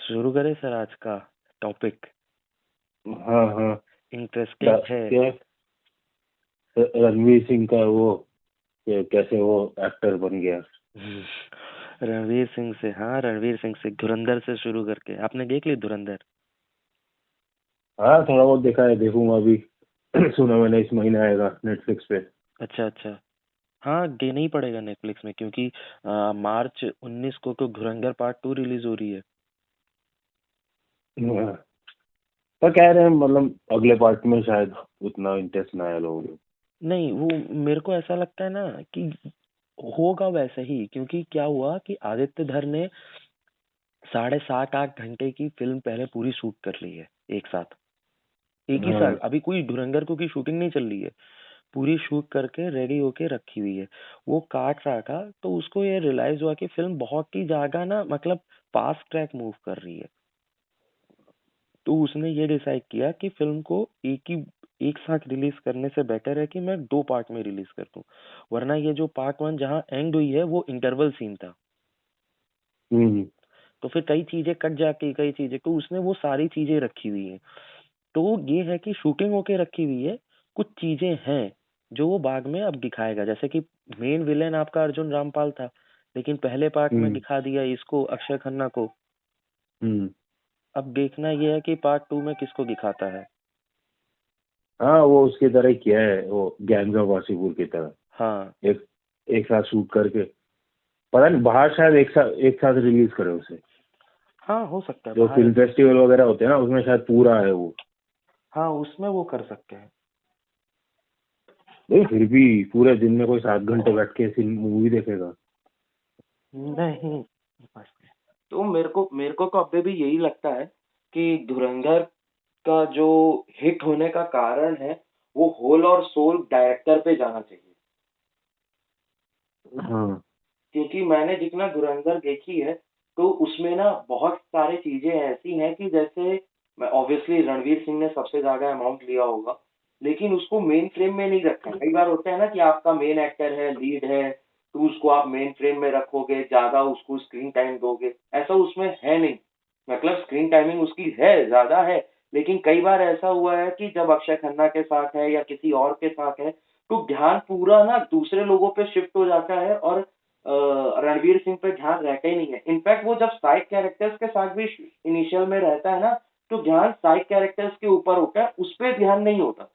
शुरू करें सर आज का टॉपिक। हाँ हाँ। इंटरेस्टिंग है। क्या रणवीर सिंह का वो कैसे वो एक्टर बन गया। रणवीर सिंह से, हाँ रणवीर सिंह से धुरंधर से शुरू करके आपने देख ली धुरंधर? हाँ थोड़ा बहुत देखा है, देखूंगा अभी। सुना मैंने इस महीने आएगा नेटफ्लिक्स पे। अच्छा अच्छा। हाँ देना ही पड़ेगा नेटफ्लिक्स में, क्योंकि मार्च 19 को धुरंधर पार्ट 2 रिलीज हो रही है। हाँ, पर कह रहे हैं मतलब अगले पार्ट में शायद उतना इंटरेस्ट ना आया लोगों को। नहीं, वो मेरे को ऐसा लगता है ना कि होगा वैसे ही, क्योंकि क्या हुआ कि आदित्य धर ने 7.5-8 घंटे की फिल्म पहले पूरी शूट कर ली है एक साथ, एक ही साथ। हाँ अभी कोई धुरंधर को की शूटिंग नहीं चल रही है, पूरी शूट करके रेडी होके रखी हुई है। वो काट रहा था तो उसको ये रियलाइज हुआ कि फिल्म बहुत ही ज्यादा ना, मतलब फास्ट ट्रैक मूव कर रही है। तो उसने ये डिसाइड किया कि फिल्म को एक साथ रिलीज करने से बेटर है कि मैं 2 पार्ट में रिलीज कर दूं, वरना ये जो पार्ट 1 जहाँ एंड हुई है वो इंटरवल सीन था। हम्म तो फिर कई चीजें कट जाती, कई चीजें, तो उसने वो सारी चीजें रखी हुई है। तो ये है कि शूटिंग होके रखी हुई है, कुछ चीजें हैं जो वो बाद में अब दिखाएगा। जैसे कि मेन विलेन आपका अर्जुन रामपाल था, लेकिन पहले पार्ट में हम्म दिखा दिया इसको, अक्षय खन्ना को। हम्म। अब देखना ये है कि पार्ट 2 में किसको दिखाता है। हाँ वो उसकी तरह ही किया है, वो गैंग्स ऑफ वासेपुर की तरह। हाँ एक एक साथ शूट करके, पता नहीं बाहर शायद एक साथ रिलीज करे उसे। हाँ, हो सकता है जो बाहर फिल्म एक। फेस्टिवल वगैरह होते हैं ना, उसमें शायद पूरा है वो। हाँ उसमें वो कर सकते हैं। नहीं फिर भी पूरे दिन में कोई 7 घंटे बैठ के फिल्म मूवी देखेगा। नहीं, तो मेरे को तो अभी भी यही लगता है कि धुरंधर का जो हिट होने का कारण है, वो होल और सोल डायरेक्टर पे जाना चाहिए। हाँ क्योंकि मैंने जितना धुरंधर देखी है, तो उसमें ना बहुत सारी चीजें ऐसी हैं कि जैसे, ऑब्वियसली रणवीर सिंह ने सबसे ज्यादा अमाउंट लिया होगा, लेकिन उसको मेन फ्रेम में नहीं रखा। कई बार होता है ना कि आपका मेन एक्टर है, लीड है, तो उसको आप मेन फ्रेम में रखोगे, ज्यादा उसको स्क्रीन टाइम दोगे, ऐसा उसमें है नहीं। मतलब स्क्रीन टाइमिंग उसकी है, ज्यादा है, लेकिन कई बार ऐसा हुआ है कि जब अक्षय खन्ना के साथ है या किसी और के साथ है, तो ध्यान पूरा ना दूसरे लोगों पे शिफ्ट हो जाता है, और रणवीर सिंह पे ध्यान रहता ही नहीं है। इनफैक्ट वो जब साइड कैरेक्टर्स के साथ भी इनिशियल में रहता है ना, तो ध्यान साइड कैरेक्टर्स के ऊपर होता है, उस पर ध्यान नहीं होता।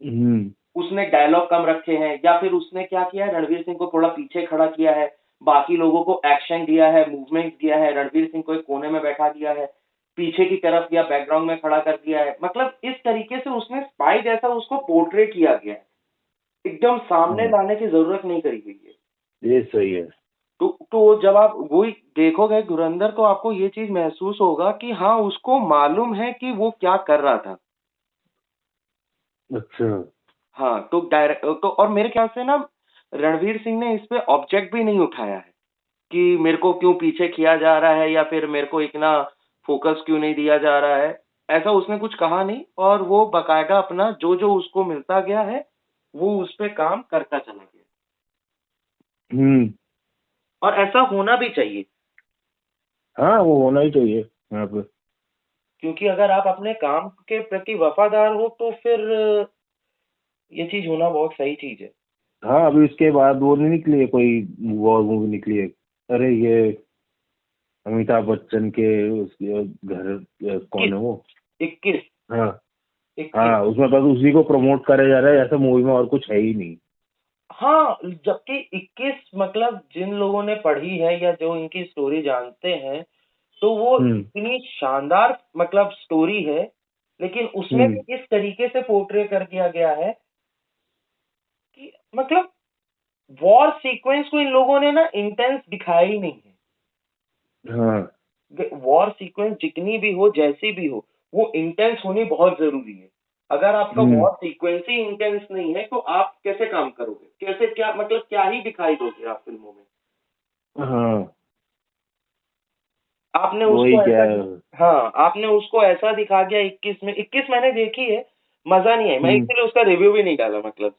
हम्म उसने डायलॉग कम रखे हैं, या फिर उसने क्या किया है, रणवीर सिंह को थोड़ा पीछे खड़ा किया है, बाकी लोगों को एक्शन दिया है, मूवमेंट दिया है, रणवीर सिंह को एक कोने में बैठा दिया है, पीछे की तरफ या बैकग्राउंड में खड़ा कर दिया है। मतलब इस तरीके से उसने स्पाई जैसा उसको पोर्ट्रेट किया गया है, एकदम सामने हाँ लाने की जरूरत नहीं करी गई है। ये सही है। तो जब आप वही देखोगे धुरंधर, तो आपको ये चीज महसूस होगा कि हाँ उसको मालूम है कि वो क्या कर रहा था। अच्छा। हाँ तो डायरेक्ट तो, और मेरे ख्याल से ना रणवीर सिंह ने इस पे ऑब्जेक्ट भी नहीं उठाया है कि मेरे को क्यों पीछे किया जा रहा है, या फिर मेरे को इतना फोकस क्यों नहीं दिया जा रहा है। ऐसा उसने कुछ कहा नहीं, और वो बकायदा अपना जो जो उसको मिलता गया है, वो उस पे काम करता चला गया। हम्म। और ऐसा होना भी चाहिए, हाँ वो होना ही चाहिए यहाँ पे। क्योंकि अगर आप अपने काम के प्रति वफादार हो, तो फिर ये चीज होना बहुत सही चीज है। हाँ अभी उसके बाद वो नहीं निकली है कोई, वॉर मूवी निकली है। अरे ये अमिताभ बच्चन के उसके घर, कौन किस है वो। 21? हाँ 21? हाँ, उसमें बस उसी को प्रमोट करे जा रहा है, ऐसा मूवी में और कुछ है ही नहीं। हाँ, जबकि 21 मतलब जिन लोगों ने पढ़ी है या जो इनकी स्टोरी जानते हैं, तो वो हम्म इतनी शानदार मतलब स्टोरी है, लेकिन उसमें हम्म। भी इस तरीके से पोर्ट्रे कर दिया गया है कि मतलब वॉर सीक्वेंस को इन लोगों ने ना इंटेंस दिखाया ही नहीं हाँ। है। वॉर सीक्वेंस जितनी भी हो, जैसी भी हो, वो इंटेंस होनी बहुत जरूरी है। अगर आपका हम्म। वॉर सीक्वेंस ही इंटेंस नहीं है, तो आप कैसे काम करोगे, कैसे, क्या मतलब क्या ही दिखाई दोगे आप फिल्मों में। हाँ आपने वही उसको क्या ऐसा, है। हाँ आपने उसको ऐसा दिखा दिया 21 में। 21 मैंने देखी है, मजा नहीं आई, मैं हम्म। इसलिए उसका रिव्यू भी नहीं डाला, मतलब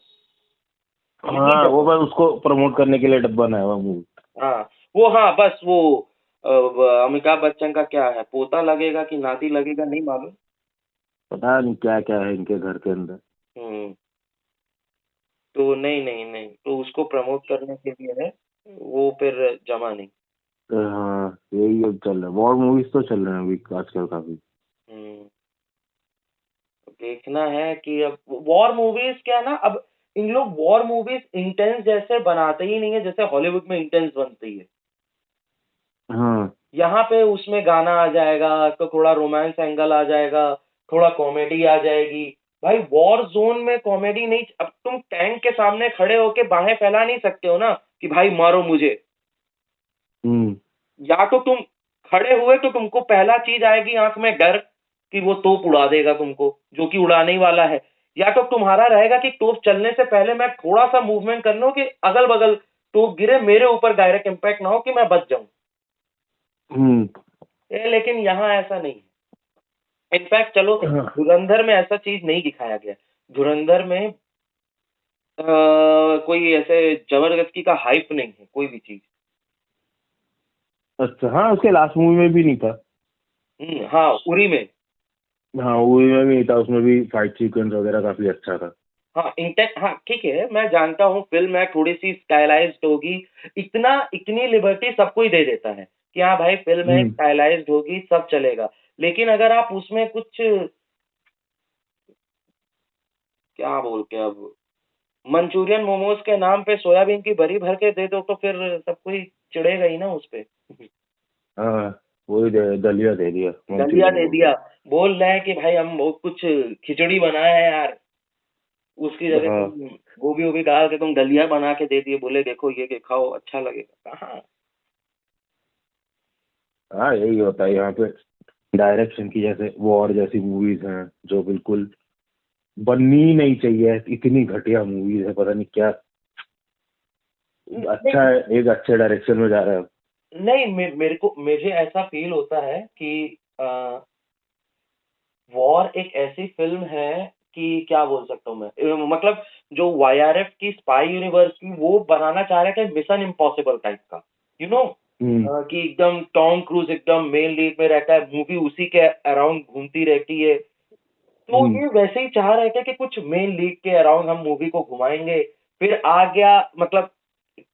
नहीं हाँ वो डाला। बस उसको प्रमोट करने के लिए डब्बा नया हुआ मूवी। हाँ वो, हाँ बस वो अमिताभ बच्चन का क्या है, पोता लगेगा कि नाती लगेगा नहीं मालूम। पता नहीं क्या क्या है इनके घर के अंदर। हम्म। तो नहीं नहीं नहीं, तो उसको प्रमोट करने के लिए है, वो फिर जमा नहीं। तो हाँ, यही अब चल रहा है, वॉर मूवीज तो चल रहे हैं अभी आजकल काफी। हम्म। देखना है कि अब वॉर मूवीज क्या है ना, अब इन लोग वॉर मूवीज इंटेंस जैसे बनाते ही नहीं है जैसे हॉलीवुड में इंटेंस बनती है। हाँ। यहाँ पे उसमें गाना आ जाएगा तो थोड़ा रोमांस एंगल आ जाएगा, थोड़ा कॉमेडी आ जाएगी। भाई वॉर जोन में कॉमेडी नहीं, अब तुम टैंक के सामने खड़े होके बाहें फैला नहीं सकते हो ना कि भाई मारो मुझे। हम्म। या तो तुम खड़े हुए तो तुमको पहला चीज आएगी आंख में, डर कि वो तोप उड़ा देगा तुमको, जो कि उड़ाने ही वाला है। या तो तुम्हारा रहेगा कि तोप चलने से पहले मैं थोड़ा सा मूवमेंट कर लूं कि अगल बगल तोप गिरे, मेरे ऊपर डायरेक्ट इम्पैक्ट ना हो कि मैं बच जाऊं। हम्म। लेकिन यहाँ ऐसा नहीं है। इनफैक्ट चलो, हाँ। धुरंधर में ऐसा चीज नहीं दिखाया गया। धुरंधर में कोई ऐसे जबरदस्ती का हाइप नहीं है कोई भी चीज। अच्छा, हाँ उसके लास्ट मूवी में भी नहीं था। हाँ उरी में। हाँ मूवी में भी नहीं था, उसमें भी फाइट सीक्वेंस वगैरह काफी अच्छा था। हाँ इंटेक्ट, हाँ ठीक है, मैं जानता हूँ फिल्म है थोड़ी सी स्टाइलाइज्ड होगी। इतना इतनी लिबर्टी सबको ही दे देता है कि हाँ भाई फिल्म है हम्म। स्टाइलाइज्ड होगी सब चलेगा। लेकिन अगर आप उसमें कुछ, क्या बोलते हैं अब, मंचूरियन मोमोज के नाम पे सोयाबीन की बड़ी भर के दे दो तो फिर सब कोई चिढ़ेगा ही ना उस पे। हाँ, वही दलिया दे दिया दलिया मंचूरियन दे बोल दिया, बोल रहे हैं कि भाई हम बहुत कुछ खिचड़ी बनाए हैं यार, उसकी के। जगह हाँ। तुम गोभी वोभी डाल के तुम दलिया बना के दे दिए, बोले देखो ये के खाओ अच्छा लगेगा, कहाँ। हाँ यही होता है यहाँ पे, डायरेक्शन की, जैसे वॉर जैसी मूवीज हैं जो बिल्कुल बननी ही नहीं चाहिए, इतनी घटिया मूवीज है, पता नहीं क्या। अच्छा नहीं है, एक अच्छे डायरेक्शन में जा रहा है। नहीं, मेरे को मुझे ऐसा फील होता है कि वॉर एक ऐसी फिल्म है कि क्या बोल सकता हूँ मैं, मतलब जो वाईआरएफ की स्पाई यूनिवर्स की वो बनाना चाह रहे थे मिशन इम्पॉसिबल टाइप का, यू नो, हम्म। कि एकदम टॉम क्रूज एकदम मेन लीड में रहता है, मूवी उसी के अराउंड घूमती रहती है। तो हम्म। ये वैसे ही चाह रहे थे कि कुछ मेन लीड के अराउंड हम मूवी को घुमाएंगे। फिर आ गया, मतलब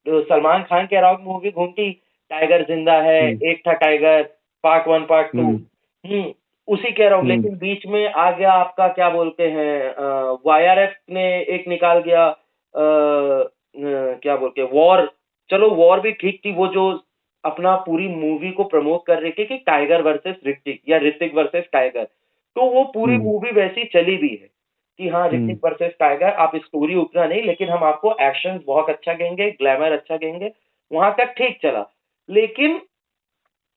सलमान खान के अराउंड मूवी घूमती, टाइगर जिंदा है, हम्म। Ek Tha Tiger, part one part two. हम्म। उसी के अराउंड, हम्म। लेकिन बीच में आ गया आपका क्या बोलते हैं, वाईआरएफ ने एक निकाल गया, क्या बोलते हैं, वॉर। चलो वॉर भी ठीक थी, वो जो अपना पूरी मूवी को प्रमोट कर रही थी कि टाइगर वर्सेस ऋतिक या ऋतिक वर्सेस टाइगर। तो वो पूरी हम्म। मूवी वैसी चली भी है कि हाँ हम्म। ऋतिक वर्सेस टाइगर, आप स्टोरी उतना नहीं लेकिन हम आपको एक्शन बहुत अच्छा देंगे, ग्लैमर अच्छा देंगे, वहां तक ठीक चला। लेकिन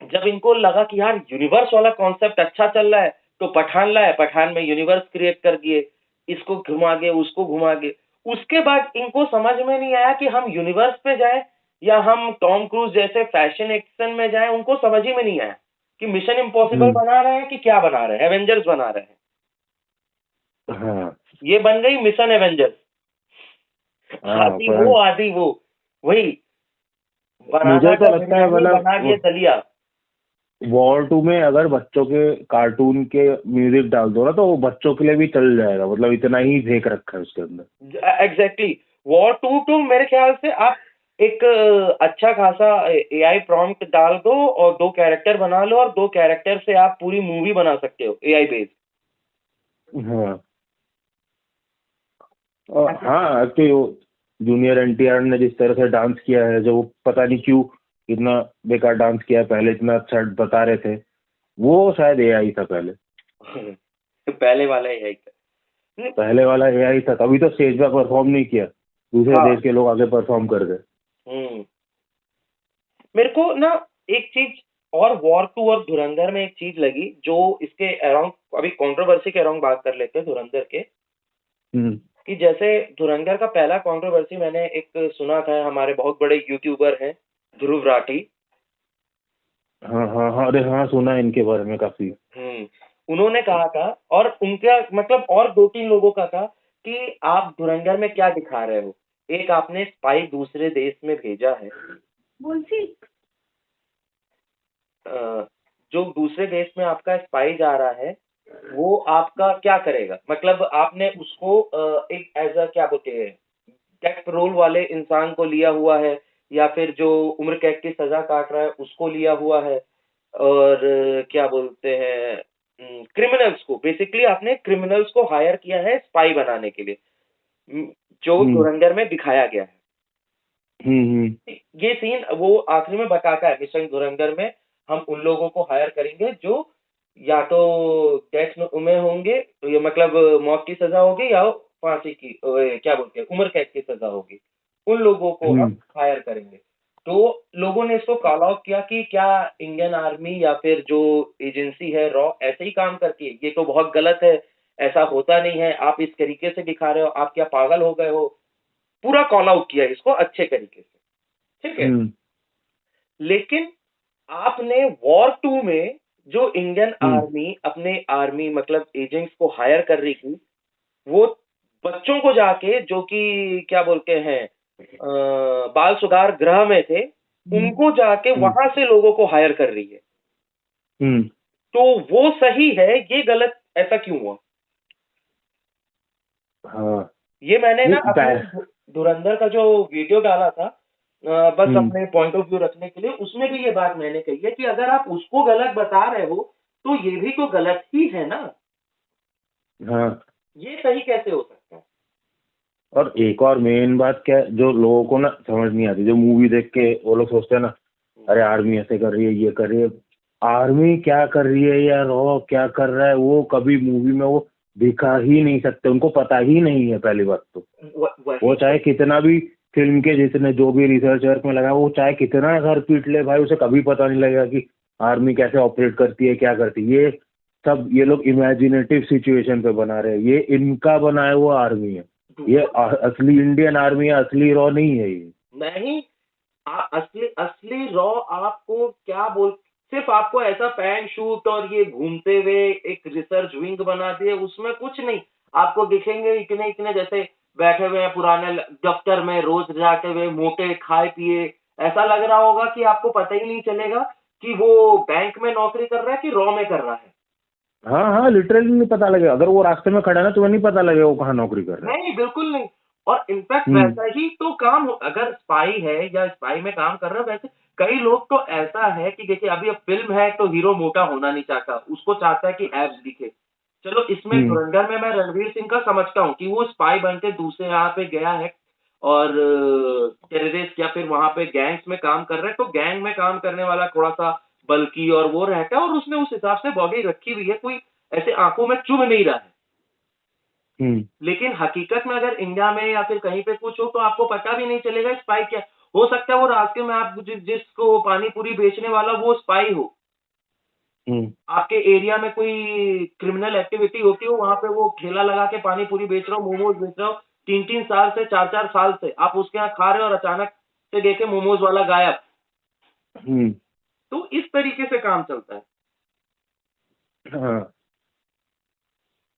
जब इनको लगा कि यार यूनिवर्स वाला कॉन्सेप्ट अच्छा चल रहा है, तो पठान लाए, पठान में यूनिवर्स क्रिएट कर दिए, इसको घुमा के उसको घुमा के। उसके बाद इनको समझ में नहीं आया कि हम यूनिवर्स पे जाएं या हम टॉम क्रूज जैसे फैशन एक्शन में जाएं, उनको समझ ही में नहीं आया कि मिशन इम्पॉसिबल हम्म। बना रहे हैं कि क्या बना रहे हैं, एवेंजर्स बना रहे हैं। हाँ। ये बन गई मिशन एवेंजर्स, हाँ आधी पर वो आधी वो, वही बनाना मुझे तो था लगता है बिरयानी बना दिए मतलब दलिया। वॉर टू में अगर बच्चों के कार्टून के म्यूजिक डाल दो ना, तो वो बच्चों के लिए भी चल जाएगा, मतलब इतना ही फेंक रखा है उसके अंदर। एग्जैक्टली, वॉर टू तो मेरे ख्याल से आप एक अच्छा खासा एआई प्रॉम्प्ट डाल दो और दो कैरेक्टर बना लो, और दो कैरेक्टर से आप पूरी मूवी बना सकते हो एआई बेस्ड। हाँ। और हाँ कि वो जूनियर एनटीआर ने जिस तरह से डांस किया है, जो पता नहीं क्यों इतना बेकार डांस किया है, पहले इतना अच्छा बता रहे थे, वो शायद एआई था पहले। पहले वाला एआई था। पहले वाला एआई था, तभी तो स्टेज पर परफॉर्म नहीं किया, दूसरे हाँ। देश के लोग आगे परफॉर्म कर गए। हम्म। मेरे को ना एक चीज और वॉर टू और धुरंधर में एक चीज लगी जो इसके अराउंड, अभी कंट्रोवर्सी के अराउंड बात कर लेते हैं धुरंधर के, हम्म। कि जैसे धुरंधर का पहला कंट्रोवर्सी मैंने एक सुना था, हमारे बहुत बड़े यूट्यूबर हैं ध्रुव राठी। हाँ हाँ हाँ, अरे हाँ सुना है इनके बारे में काफी। उन्होंने कहा था, और उनका मतलब और दो तीन लोगों का था, कि आप धुरंधर में क्या दिखा रहे हो, एक आपने स्पाई दूसरे देश में भेजा है, जो दूसरे देश में आपका स्पाई जा रहा है, वो आपका क्या करेगा? मतलब आपने उसको एक एज़ अ क्या बोलते हैं, डेथ रोल वाले इंसान को लिया हुआ है, या फिर जो उम्र कैद की सज़ा काट रहा है, उसको लिया हुआ है, और क्या बोलते हैं, क्रिमिनल्स को, बेसिकली आपने क्रिमिनल्स को हायर किया है स्पाई बनाने के लिए, उम, जो हम्म धुरंधर में दिखाया गया है। हम्म ये सीन वो आखिरी में बताता है, मिशन धुरंधर में हम उन लोगों को हायर करेंगे जो या तो डेथ में होंगे, ये मतलब मौत की सजा होगी, या फांसी की क्या बोलते हैं, उम्र कैद की सजा होगी, उन लोगों को हम हम्म हायर करेंगे। तो लोगों ने इसको कॉल आउट किया कि क्या इंडियन आर्मी या फिर जो एजेंसी है रॉ ऐसे ही काम करती है? ये तो बहुत गलत है, ऐसा होता नहीं है, आप इस तरीके से दिखा रहे हो, आप क्या पागल हो गए हो? पूरा कॉल आउट किया इसको अच्छे तरीके से, ठीक है? हम्म लेकिन आपने वॉर 2 में जो इंडियन हम्म आर्मी अपने आर्मी मतलब एजेंट्स को हायर कर रही थी, वो बच्चों को जाके जो कि क्या बोलते हैं बाल सुधार गृह में थे, उनको जाके हम्म वहां से लोगों को हायर कर रही है। हम्म, तो वो सही है, ये गलत ऐसा क्यों हुआ? हाँ ये मैंने ना नहीं अपने धुरंधर का जो वीडियो डाला था, बस हम्म अपने पॉइंट ऑफ व्यू रखने के लिए, उसमें भी ये बात मैंने कही है कि अगर आप उसको गलत बता रहे हो, तो ये भी तो गलत ही है ना। हाँ। ये सही कैसे हो सकता है? और एक और मेन बात क्या है जो लोगों को ना समझ नहीं आती, जो मूवी देख के वो लोग सोचते हैं ना, अरे आर्मी ऐसे कर रही है, ये कर रही है। आर्मी क्या कर रही है या रॉ क्या कर रहा है, वो कभी मूवी में वो दिखा ही नहीं सकते, उनको पता ही नहीं है पहली बात तो। वही वो चाहे तो। कितना भी फिल्म के जितने जो भी रिसर्च वर्क में लगा, वो चाहे कितना घर पीट ले भाई, उसे कभी पता नहीं लगेगा कि आर्मी कैसे ऑपरेट करती है, क्या करती है। ये सब ये लोग इमेजिनेटिव सिचुएशन पे बना रहे हैं, ये इनका बनाया हुआ आर्मी है। ये असली इंडियन आर्मी है, असली रॉ नहीं है ये। नहीं, असली असली रॉ आपको क्या बोल, सिर्फ आपको ऐसा पैंट शूट और ये घूमते हुए एक रिसर्च विंग बना दिए, उसमें कुछ नहीं आपको दिखेंगे, इतने इतने जैसे बैठे हुए हैं पुराने दफ्तर में, रोज जाते हुए मोटे खाए पिए, ऐसा लग रहा होगा कि आपको पता ही नहीं चलेगा कि वो बैंक में नौकरी कर रहा है कि रॉ में कर रहा है। हाँ हाँ, लिटरली नहीं पता लगेगा, अगर वो रास्ते में खड़ा है ना तुम्हें नहीं पता लगेगा वो कहाँ नौकरी कर रहा है। नहीं, बिल्कुल नहीं। और इनफैक्ट हम्म वैसा ही तो काम अगर स्पाई है या स्पाई में काम कर रहा है, वैसे कई लोग तो ऐसा है कि देखिए अभी अब फ़िल्म है तो हीरो मोटा होना नहीं चाहता, उसको चाहता है कि एब्स दिखे। चलो इसमें हम्म धुरंधर में मैं रणवीर सिंह का समझता हूँ कि वो स्पाई बन के दूसरे यहाँ पे गया है और टेररिस्ट या फिर वहाँ पे गैंग्स में काम कर रहे हैं, तो गैंग में काम करने वाला थोड़ा-सा बल्की और वो रहता है, और उसने उस हिसाब से बॉडी रखी हुई है, कोई ऐसे आँखों में चुभ नहीं रहा है। हम्म लेकिन हकीकत में अगर इंडिया में या फिर कहीं पे कुछ हो तो आपको पता भी नहीं चलेगा स्पाई क्या हो सकता है। वो रास्ते में आप जिसको पानी पूरी बेचने वाला वो स्पाई हो, हम्म आपके एरिया में कोई क्रिमिनल एक्टिविटी होती हो, वहां पे वो ठेला लगा के पानी पूरी बेच रहा हो, मोमोज बेच रहा हो, 3-3 साल से 4-4 साल से आप उसके यहाँ खा रहे हो और अचानक से देखे मोमोज वाला गायब। हम्म, तो इस तरीके से काम चलता है। हाँ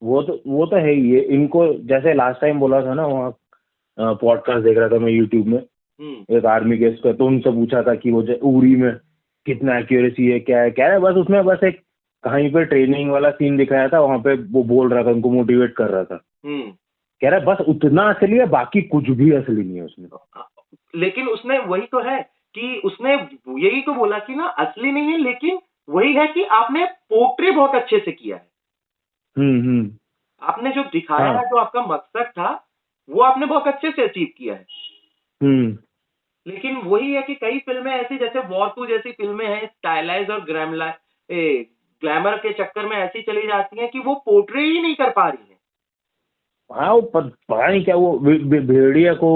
वो तो है ही। ये इनको जैसे लास्ट टाइम बोला था ना, वहाँ पॉडकास्ट देख रहा था मैं यूट्यूब में, हम्म। एक आर्मी के उसका, तो उनसे पूछा था कि वो उरी में कितना एक्यूरेसी है, क्या है, कह रहे बस उसमें बस एक कहीं पे ट्रेनिंग वाला सीन दिखाया था, वहां पे वो बोल रहा था, उनको मोटिवेट कर रहा था। हम्म। कह रहा है बस उतना असली है, बाकी कुछ भी असली नहीं है उसमें। लेकिन उसने वही तो है कि उसने यही तो बोला कि ना असली नहीं है, लेकिन वही है कि आपने पोर्ट्रे बहुत अच्छे से किया है। हम्म, आपने जो दिखाया है, हाँ जो आपका मकसद था, वो आपने बहुत अच्छे से अचीव किया है। हम्म लेकिन वही है कि कई फ़िल्में ऐसी जैसे वॉर 2 जैसी फ़िल्में हैं, स्टाइलाइज़ और ग्लैमर के चक्कर में ऐसी चली जाती हैं कि वो पोर्ट्रे ही नहीं कर पा रही हैं। हाँ, वो पता नहीं क्या वो भेड़िया को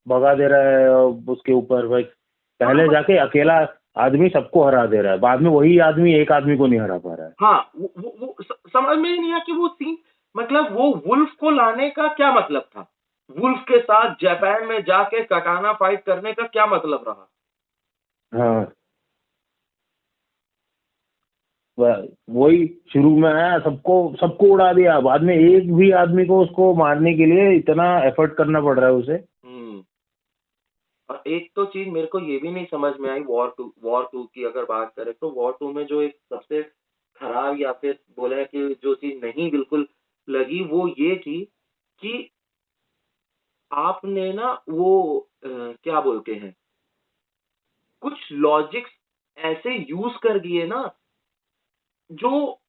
भगा दे रहा है, और उसके ऊपर भाई हाँ, पहले जाके अकेला आदमी सबको हरा दे रहा है, बाद में वही आदमी एक आदमी को नहीं हरा पा रहा है। हाँ, वो समझ में ही नहीं आया कि वो सीन, मतलब वो वुल्फ को लाने का क्या मतलब था? वुल्फ के साथ जापान में जाके कटाना फाइट करने का क्या मतलब रहा? हाँ, वही शुरू में आया, सबको सबको उड़ा दिया, बाद में एक भी आदमी को उसको मारने के लिए इतना एफर्ट करना पड़ रहा है उसे। हुँ। और एक तो चीज मेरे को ये भी नहीं समझ में आई वॉर टू की अगर बात करें तो वॉर टू में जो एक सबसे खराब या फिर बोले कि जो चीज नहीं बिल्कुल लगी वो ये थी कि आपने ना वो क्या बोलते हैं कुछ लॉजिक्स ऐसे यूज कर दिए ना जो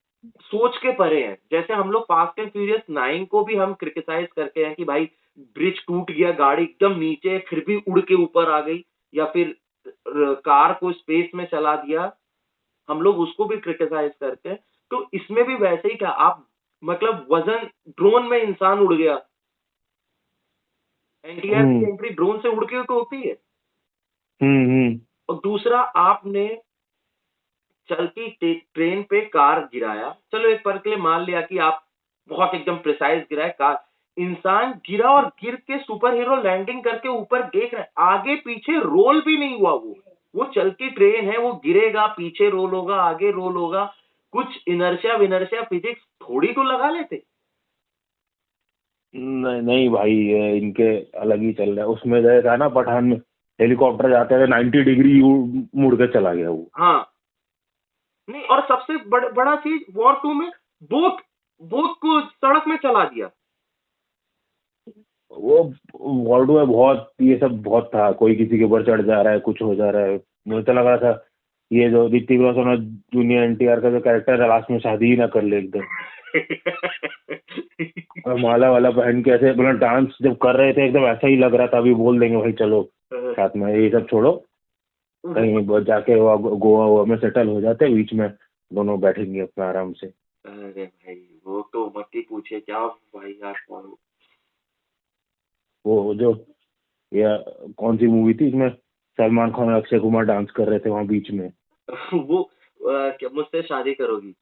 सोच के परे हैं। जैसे हम लोग फास्ट एंड फ्यूरियस 9 को भी हम क्रिटिसाइज करते हैं कि भाई ब्रिज टूट गया, गाड़ी एकदम नीचे है, फिर भी उड़ के ऊपर आ गई, या फिर कार को स्पेस में चला दिया, हम लोग उसको भी क्रिटिसाइज करते हैं। तो इसमें भी वैसे ही था, आप मतलब वजन ड्रोन में इंसान उड़ गया, एनटीआर की हम्म एंट्री ड्रोन से उड़ के तो होती है। हम्म। और दूसरा आपने चलती ट्रेन पे कार गिराया, चलो एक पल के लिए मान लिया कि आप बहुत एकदम प्रिसाइज गिराए कार, इंसान गिरा और गिर के सुपर हीरो लैंडिंग करके ऊपर देख रहा है, आगे पीछे रोल भी नहीं हुआ। वो चलती ट्रेन है, वो गिरेगा, पीछे रोल होगा, आगे रोल होगा, कुछ इनर्शिया विनर्शिया फिजिक्स थोड़ी तो लगा लेते। नहीं नहीं भाई, ये इनके अलग ही चल रहा है। उसमें देखा ना पठान में, हेलीकॉप्टर जाते थे 90 डिग्री मुड़ के चला गया वो। हाँ, नहीं, और सबसे बड़ा चीज वॉर टू में बोट बोट को सड़क में चला दिया। वो वर्ल्ड में बहुत ये सब बहुत था, कोई किसी के ऊपर चढ़ जा रहा है, कुछ हो जा रहा है। मुझे तो लगा था ये जो ऋतिक रोशन और जूनियर एनटीआर का जो कैरेक्टर है लास्ट में शादी ही ना कर ले एकदम। और माला वाला पहन के ऐसे मतलब डांस जब कर रहे थे एकदम ऐसा ही लग रहा था अभी बोल देंगे भाई चलो साथ में, ये सब छोड़ो, कहीं जाके गोवा वोवा में सेटल हो जाते, बीच में दोनों बैठेंगे अपना आराम से। अरे भाई वो तो मत ही पूछे क्या भाई यार। वो जो ये कौन सी मूवी थी इसमें सलमान खान और अक्षय कुमार डांस कर रहे थे वहां बीच में। वो क्या मुझसे शादी करोगी।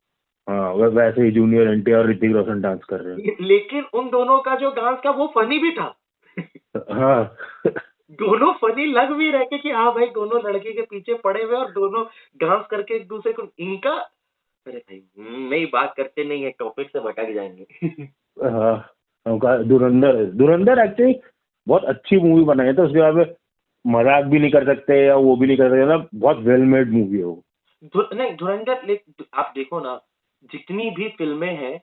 हाँ वैसे ही जूनियर एनटीआर और ऋतिक रोशन डांस कर रहे लेकिन उन दोनों का जो डांस था वो फनी भी था। हैं। हाँ दोनों फनी लग भी रहे थे कि हाँ भाई दोनों लड़के के पीछे पड़े हुए और दोनों डांस करके एक दूसरे को इनका। अरे भाई नहीं, बात करते नहीं है, टॉपिक से भटक जाएंगे। हाँ। उनका धुरंधर धुरंधर एक्चुअली बहुत अच्छी मूवी बनाई है, तो उसके बाद में मजाक भी नहीं कर सकते या वो भी नहीं कर सकते ना, बहुत वेल मेड मूवी है वो। नहीं धुरंधर आप देखो ना, जितनी भी फिल्में हैं,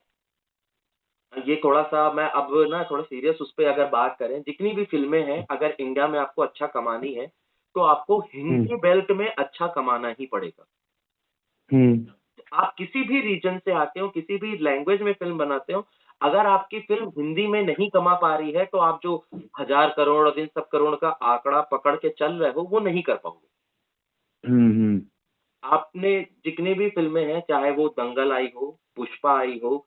ये थोड़ा सा मैं अब ना थोड़ा सीरियस उस पे अगर बात करें, जितनी भी फिल्में हैं अगर इंडिया में आपको अच्छा कमानी है तो आपको हिंदी बेल्ट में अच्छा कमाना ही पड़ेगा। हम्म आप किसी भी रीजन से आते हो, किसी भी लैंग्वेज में फिल्म बनाते हो, अगर आपकी फिल्म हिंदी में नहीं कमा पा रही है तो आप जो 1000 करोड़ और इन सब करोड़ का आंकड़ा पकड़ के चल रहे हो वो नहीं कर पाओगे। हम्म। आपने जितनी भी फिल्में हैं, चाहे वो दंगल आई हो, पुष्पा आई हो,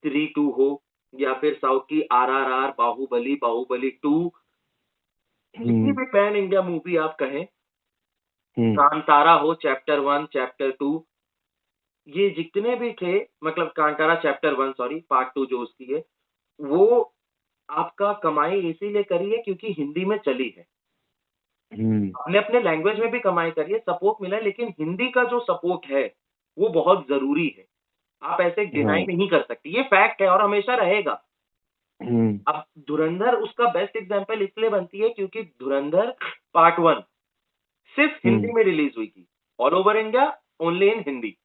3-2 हो, या फिर साउथ की RRR, बाहुबली, बाहुबली 2, जितनी भी पैन इंडिया मूवी आप कहें, कांतारा हो, चैप्टर 1, चैप्टर 2, ये जितने भी थे, मतलब कांतारा चैप्टर 1 सॉरी, पार्ट 2 जो उसकी है, वो आपका कमाई इसीलिए करी है क्योंकि हिंदी में चली है। अपने अपने लैंग्वेज में भी कमाई करी है, सपोर्ट मिला है, लेकिन हिंदी का जो सपोर्ट है वो बहुत जरूरी है। आप ऐसे डिनाई नहीं कर सकते, ये फैक्ट है और हमेशा रहेगा। अब धुरंधर उसका बेस्ट एग्जांपल इसलिए बनती है क्योंकि धुरंधर पार्ट 1 सिर्फ हिंदी में रिलीज हुई थी, all over India only in Hindi.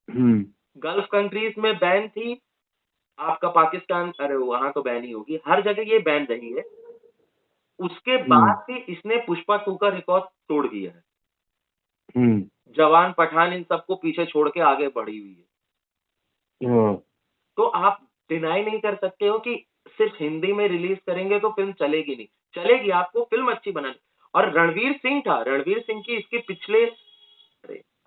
Gulf countries में बैन थी, आपका पाकिस्तान, अरे वहां तो बैन ही होगी, हर जगह ये बैन रही है। उसके बाद भी इसने पुष्पा 2 का रिकॉर्ड तोड़ दिया है। जवान, पठान इन सबको पीछे छोड़ के आगे बढ़ी हुई है। तो आप डिनाई नहीं कर सकते हो कि सिर्फ हिंदी में रिलीज करेंगे तो फिल्म चलेगी नहीं, चलेगी, आपको फिल्म अच्छी बनानी। और रणवीर सिंह था, रणवीर सिंह की इसके पिछले,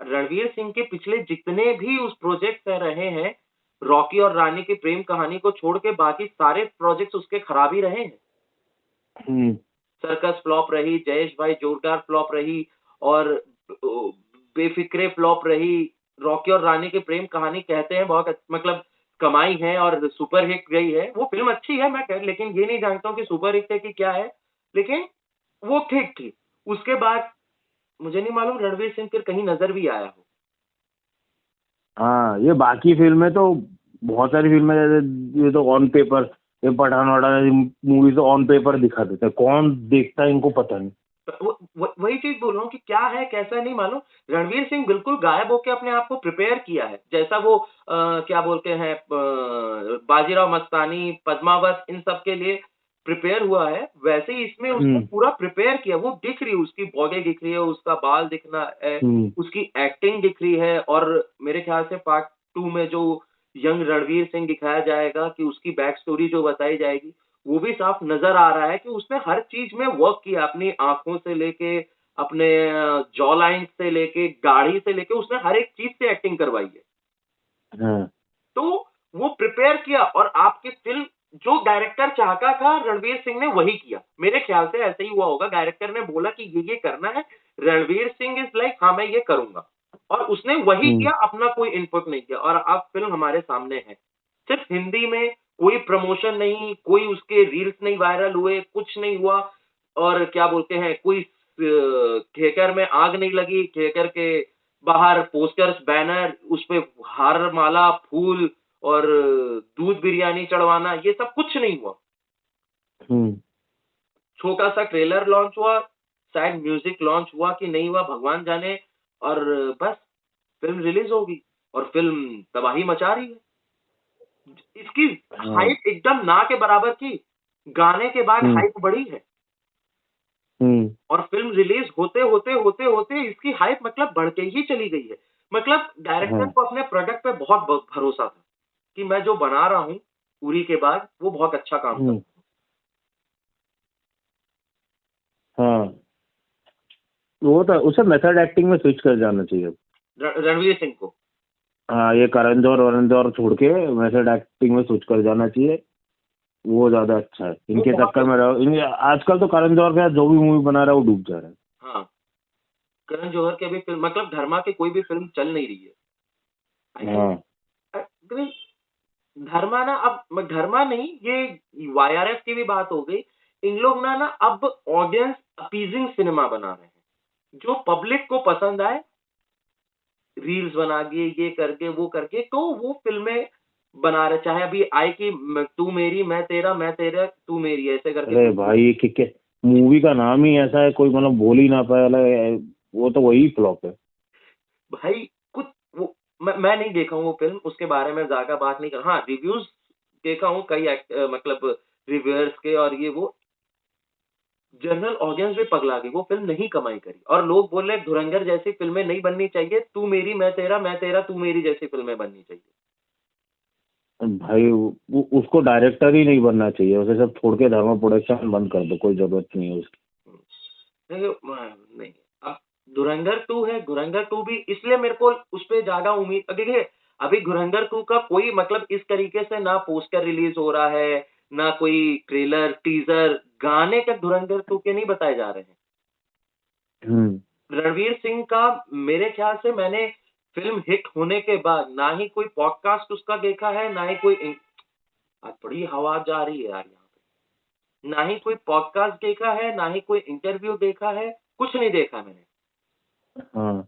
रणवीर सिंह के पिछले जितने भी उस प्रोजेक्ट रहे हैं, रॉकी और रानी की प्रेम कहानी को छोड़ के बाकी सारे प्रोजेक्ट्स उसके खराब ही रहे हैं। सर्कस फ्लॉप रही, जयेश भाई जोरदार फ्लॉप रही, और बेफिक्रे फ्लॉप रही। रॉकी और रानी की प्रेम कहानी कहते हैं बहुत मतलब कमाई है और सुपर हिट गई है, वो फिल्म अच्छी है, मैं लेकिन ये नहीं जानता हूँ कि सुपर हिट है कि क्या है, लेकिन वो ठीक थी। उसके बाद मुझे नहीं मालूम रणवीर सिंह फिर कहीं नजर भी आया हो। हाँ, ये बाकी फिल्में तो बहुत सारी फिल्में जैसे ये तो ऑन पेपर, ये पठान वठान मूवी तो ऑन पेपर दिखा देते हैं, कौन देखता है इनको पता नहीं। वही चीज बोल रहा हूँ कि क्या है कैसा नहीं मालूम। रणवीर सिंह बिल्कुल गायब होके अपने आप को प्रिपेयर किया है, जैसा वो क्या बोलते हैं बाजीराव मस्तानी, पद्मावत, इन सब के लिए प्रिपेयर हुआ है, वैसे ही इसमें उसने हम्म पूरा प्रिपेयर किया। वो दिख रही है, उसकी बॉडी दिख रही है, उसका बाल दिखना है, हम्म उसकी एक्टिंग दिख रही है। और मेरे ख्याल से पार्ट 2 में जो यंग रणवीर सिंह दिखाया जाएगा, कि उसकी बैक स्टोरी जो बताई जाएगी, वो भी साफ नज़र आ रहा है कि उसने हर चीज़ में वर्क किया, अपनी आँखों से लेके, अपने जॉ लाइन से लेके, दाढ़ी से लेके, उसने हर एक चीज़ से एक्टिंग करवाई है। हाँ तो वो प्रिपेयर किया, और आपकी फ़िल्म जो डायरेक्टर चाहता था, रणवीर सिंह ने वही किया। मेरे ख्याल से ऐसा ही हुआ होगा, डायरेक्टर ने बोला कि ये करना है, रणवीर सिंह इज़ लाइक हाँ, मैं ये करूँगा। और उसने वही हम्म किया, अपना कोई इनपुट नहीं किया, और अब फ़िल्म हमारे सामने है। सिर्फ़ हिंदी में, कोई प्रमोशन नहीं, कोई उसके रील्स नहीं वायरल हुए, कुछ नहीं हुआ, और क्या बोलते हैं, कोई थिएटर में आग नहीं लगी, थिएटर के बाहर पोस्टर्स, बैनर, उसपे हार, माला, फूल और दूध बिरयानी चढ़वाना, ये सब कुछ नहीं हुआ। हम्म छोटा-सा ट्रेलर लॉन्च हुआ, शायद म्यूज़िक लॉन्च हुआ कि नहीं हुआ भगवान जाने, और बस फ़िल्म रिलीज़ हो गई, और फ़िल्म तबाही मचा रही है। इसकी हाँ हाइप एकदम ना के बराबर थी, गाने के बाद हम्म हाइप बढ़ी है, हम्म और फ़िल्म रिलीज़ होते-होते इसकी हाइप मतलब बढ़ते ही चली गई है। मतलब डायरेक्टर हाँ को अपने प्रोडक्ट पे बहुत भरोसा था, कि मैं जो बना रहा हूँ, उरी के बाद, वो बहुत अच्छा काम कर। हम्म हाँ वो तो उसे मेथड एक्टिंग में स्विच कर जाना चाहिए। रणवीर सिंह को। हाँ ये करण जौहर वरण जौहर छोड़ के मेथड एक्टिंग में स्विच कर जाना चाहिए। वो ज्यादा अच्छा है, वो इनके बहुत चक्कर में रहो आजकल तो करण जौहर के साथ जो भी मूवी बना रहा है वो डूब जा रहा है। हाँ, करण जौहर की अभी फ़िल्म, मतलब धर्मा की कोई भी फ़िल्म चल नहीं रही है। आई थिंक हाँ नहीं, धर्मा ना, अब धर्मा नहीं, ये वाईआरएफ की भी बात हो गई। इन लोग ना ना अब ऑडियंस अपीजिंग सिनेमा बना रहे हैं। जो पब्लिक को पसंद आए, रील्स बना दिए, ये करके, वो करके, तो वो फ़िल्में बना रहे। चाहे अभी आई कि तू मेरी मैं तेरा, मैं तेरा तू मेरी, ऐसे करके अरे कुछ भी। भाई कि मूवी का नाम ही ऐसा है, कोई मतलब बोल ही ना पाए वो तो वही फ्लॉप है। भाई कुछ वो, मैं नहीं देखा हूँ वो फ़िल्म, उसके बारे में ज़्यादा बात नहीं कर, हाँ, रिव्यूज़ देखा हूँ कई मतलब रिव्यूअर्स के, और ये वो जनरल ऑडियंस भी पगला गई, वो फ़िल्म नहीं कमाई करी, और लोग बोल रहे धुरंधर जैसी फ़िल्में नहीं बननी चाहिए, तू मेरी मैं तेरा तू मेरी जैसी फ़िल्में बननी चाहिए। भाई उसको डायरेक्टर ही नहीं बनना चाहिए, उसे सब छोड़ के धर्मा प्रोडक्शन बंद कर दो, कोई जरूरत नहीं है उसकी। हुँ, नहीं नहीं, अब धुरंधर 2 है, धुरंधर 2 भी इसलिए मेरे को उस पे ज़्यादा उम्मीद, देखिए, अभी धुरंधर 2 का कोई मतलब इस तरीके से ना पोस्टर रिलीज़ हो रहा है, ना कोई ट्रेलर, टीज़र, गाने तक धुरंधर 2 के नहीं बताए जा रहे हैं। हम्म रणवीर सिंह का, मेरे ख्याल से मैंने फ़िल्म हिट होने के बाद ना ही कोई पॉडकास्ट उसका देखा है, ना ही कोई आज बड़ी हवा जा रही है यार यहाँ पे। ना ही कोई पॉडकास्ट देखा है, ना ही कोई इंटरव्यू देखा है, कुछ नहीं देखा मैंने। हाँ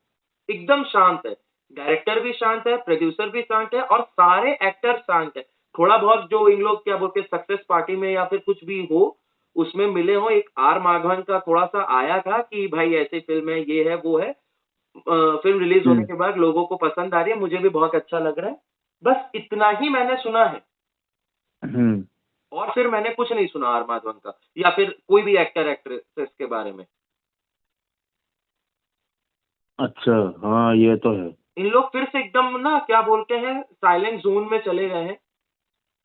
एकदम शांत है। डायरेक्टर भी शांत है, प्रोड्यूसर भी शांत है, और सारे एक्टर शांत है। थोड़ा बहुत जो इन लोग क्या बोलते हैं सक्सेस पार्टी में या फिर कुछ भी हो, उसमें मिले हों, एक आर माधवन का थोड़ा-सा आया था कि भाई ऐसी फ़िल्म है, ये है, वो है। फ़िल्म रिलीज़ होने हम्म के बाद लोगों को पसंद आ रही है, मुझे भी बहुत अच्छा लग रहा है। बस इतना ही मैंने सुना है, हम्म और फिर मैंने कुछ नहीं सुना आर माधवन का, या फिर कोई भी एक्टर एक्ट्रेसेस के बारे में। अच्छा हाँ ये तो है। इन लोग फिर से एकदम ना क्या बोलते हैं साइलेंट ज़ोन में चले गए हैं,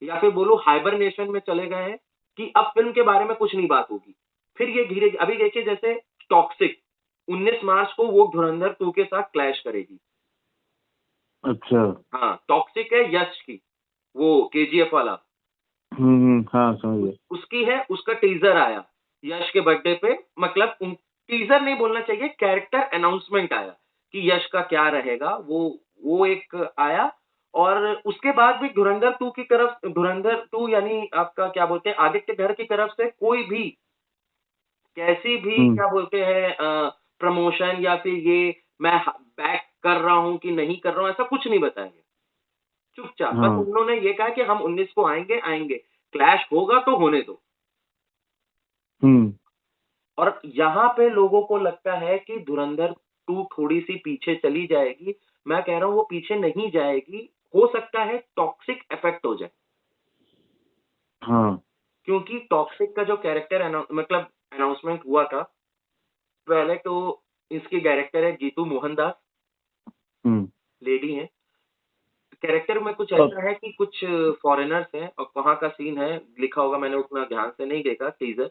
या फिर बोलो हाइबरनेशन में चले गए हैं, कि अब फ़िल्म के बारे में कुछ नहीं बात होगी। फिर ये धीरे, अभी देखिए जैसे टॉक्सिक 19 मार्च को वो धुरंधर 2 के साथ क्लैश करेगी। अच्छा हाँ, टॉक्सिक है यश की, वो केजीएफ वाला। हाँ समझ गया। उसकी है, उसका टीज़र आया, यश के बर्थडे पे, मतलब टीज़र नहीं बोलना चाहिए, कैरेक्टर अनाउंसमेंट आया, कि यश का क्या रहेगा, वो एक आया। और उसके बाद भी धुरंधर 2 की तरफ, धुरंधर 2 यानी आपका क्या बोलते हैं, आदित्य घर की तरफ से कोई भी, कैसी भी हम्म क्या बोलते हैं प्रमोशन, या फिर ये मैं बैक कर रहा हूँ कि नहीं कर रहा हूँ, ऐसा कुछ नहीं बताया गया। चुपचाप बस हाँ उन्होंने ये कहा कि हम 19 को आएँगे, आएँगे, क्लैश होगा तो होने दो। हम्म और यहाँ पे लोगों को लगता है कि धुरंधर 2 थोड़ी-सी पीछे चली जाएगी। मैं कह रहा हूँ वो पीछे नहीं जाएगी, हो सकता है टॉक्सिक इफ़ेक्ट हो जाए। हाँ। क्योंकि टॉक्सिक का जो कैरेक्टर मतलब अनाउंसमेंट हुआ था, पहले तो इसकी डायरेक्टर है गीतू मोहनदास, हम्म। लेडी हैं। कैरेक्टर में कुछ अब। ऐसा है कि कुछ फॉरेनर्स हैं और वहाँ का सीन है, लिखा होगा मैंने उतना ध्यान से नहीं देखा टीज़र।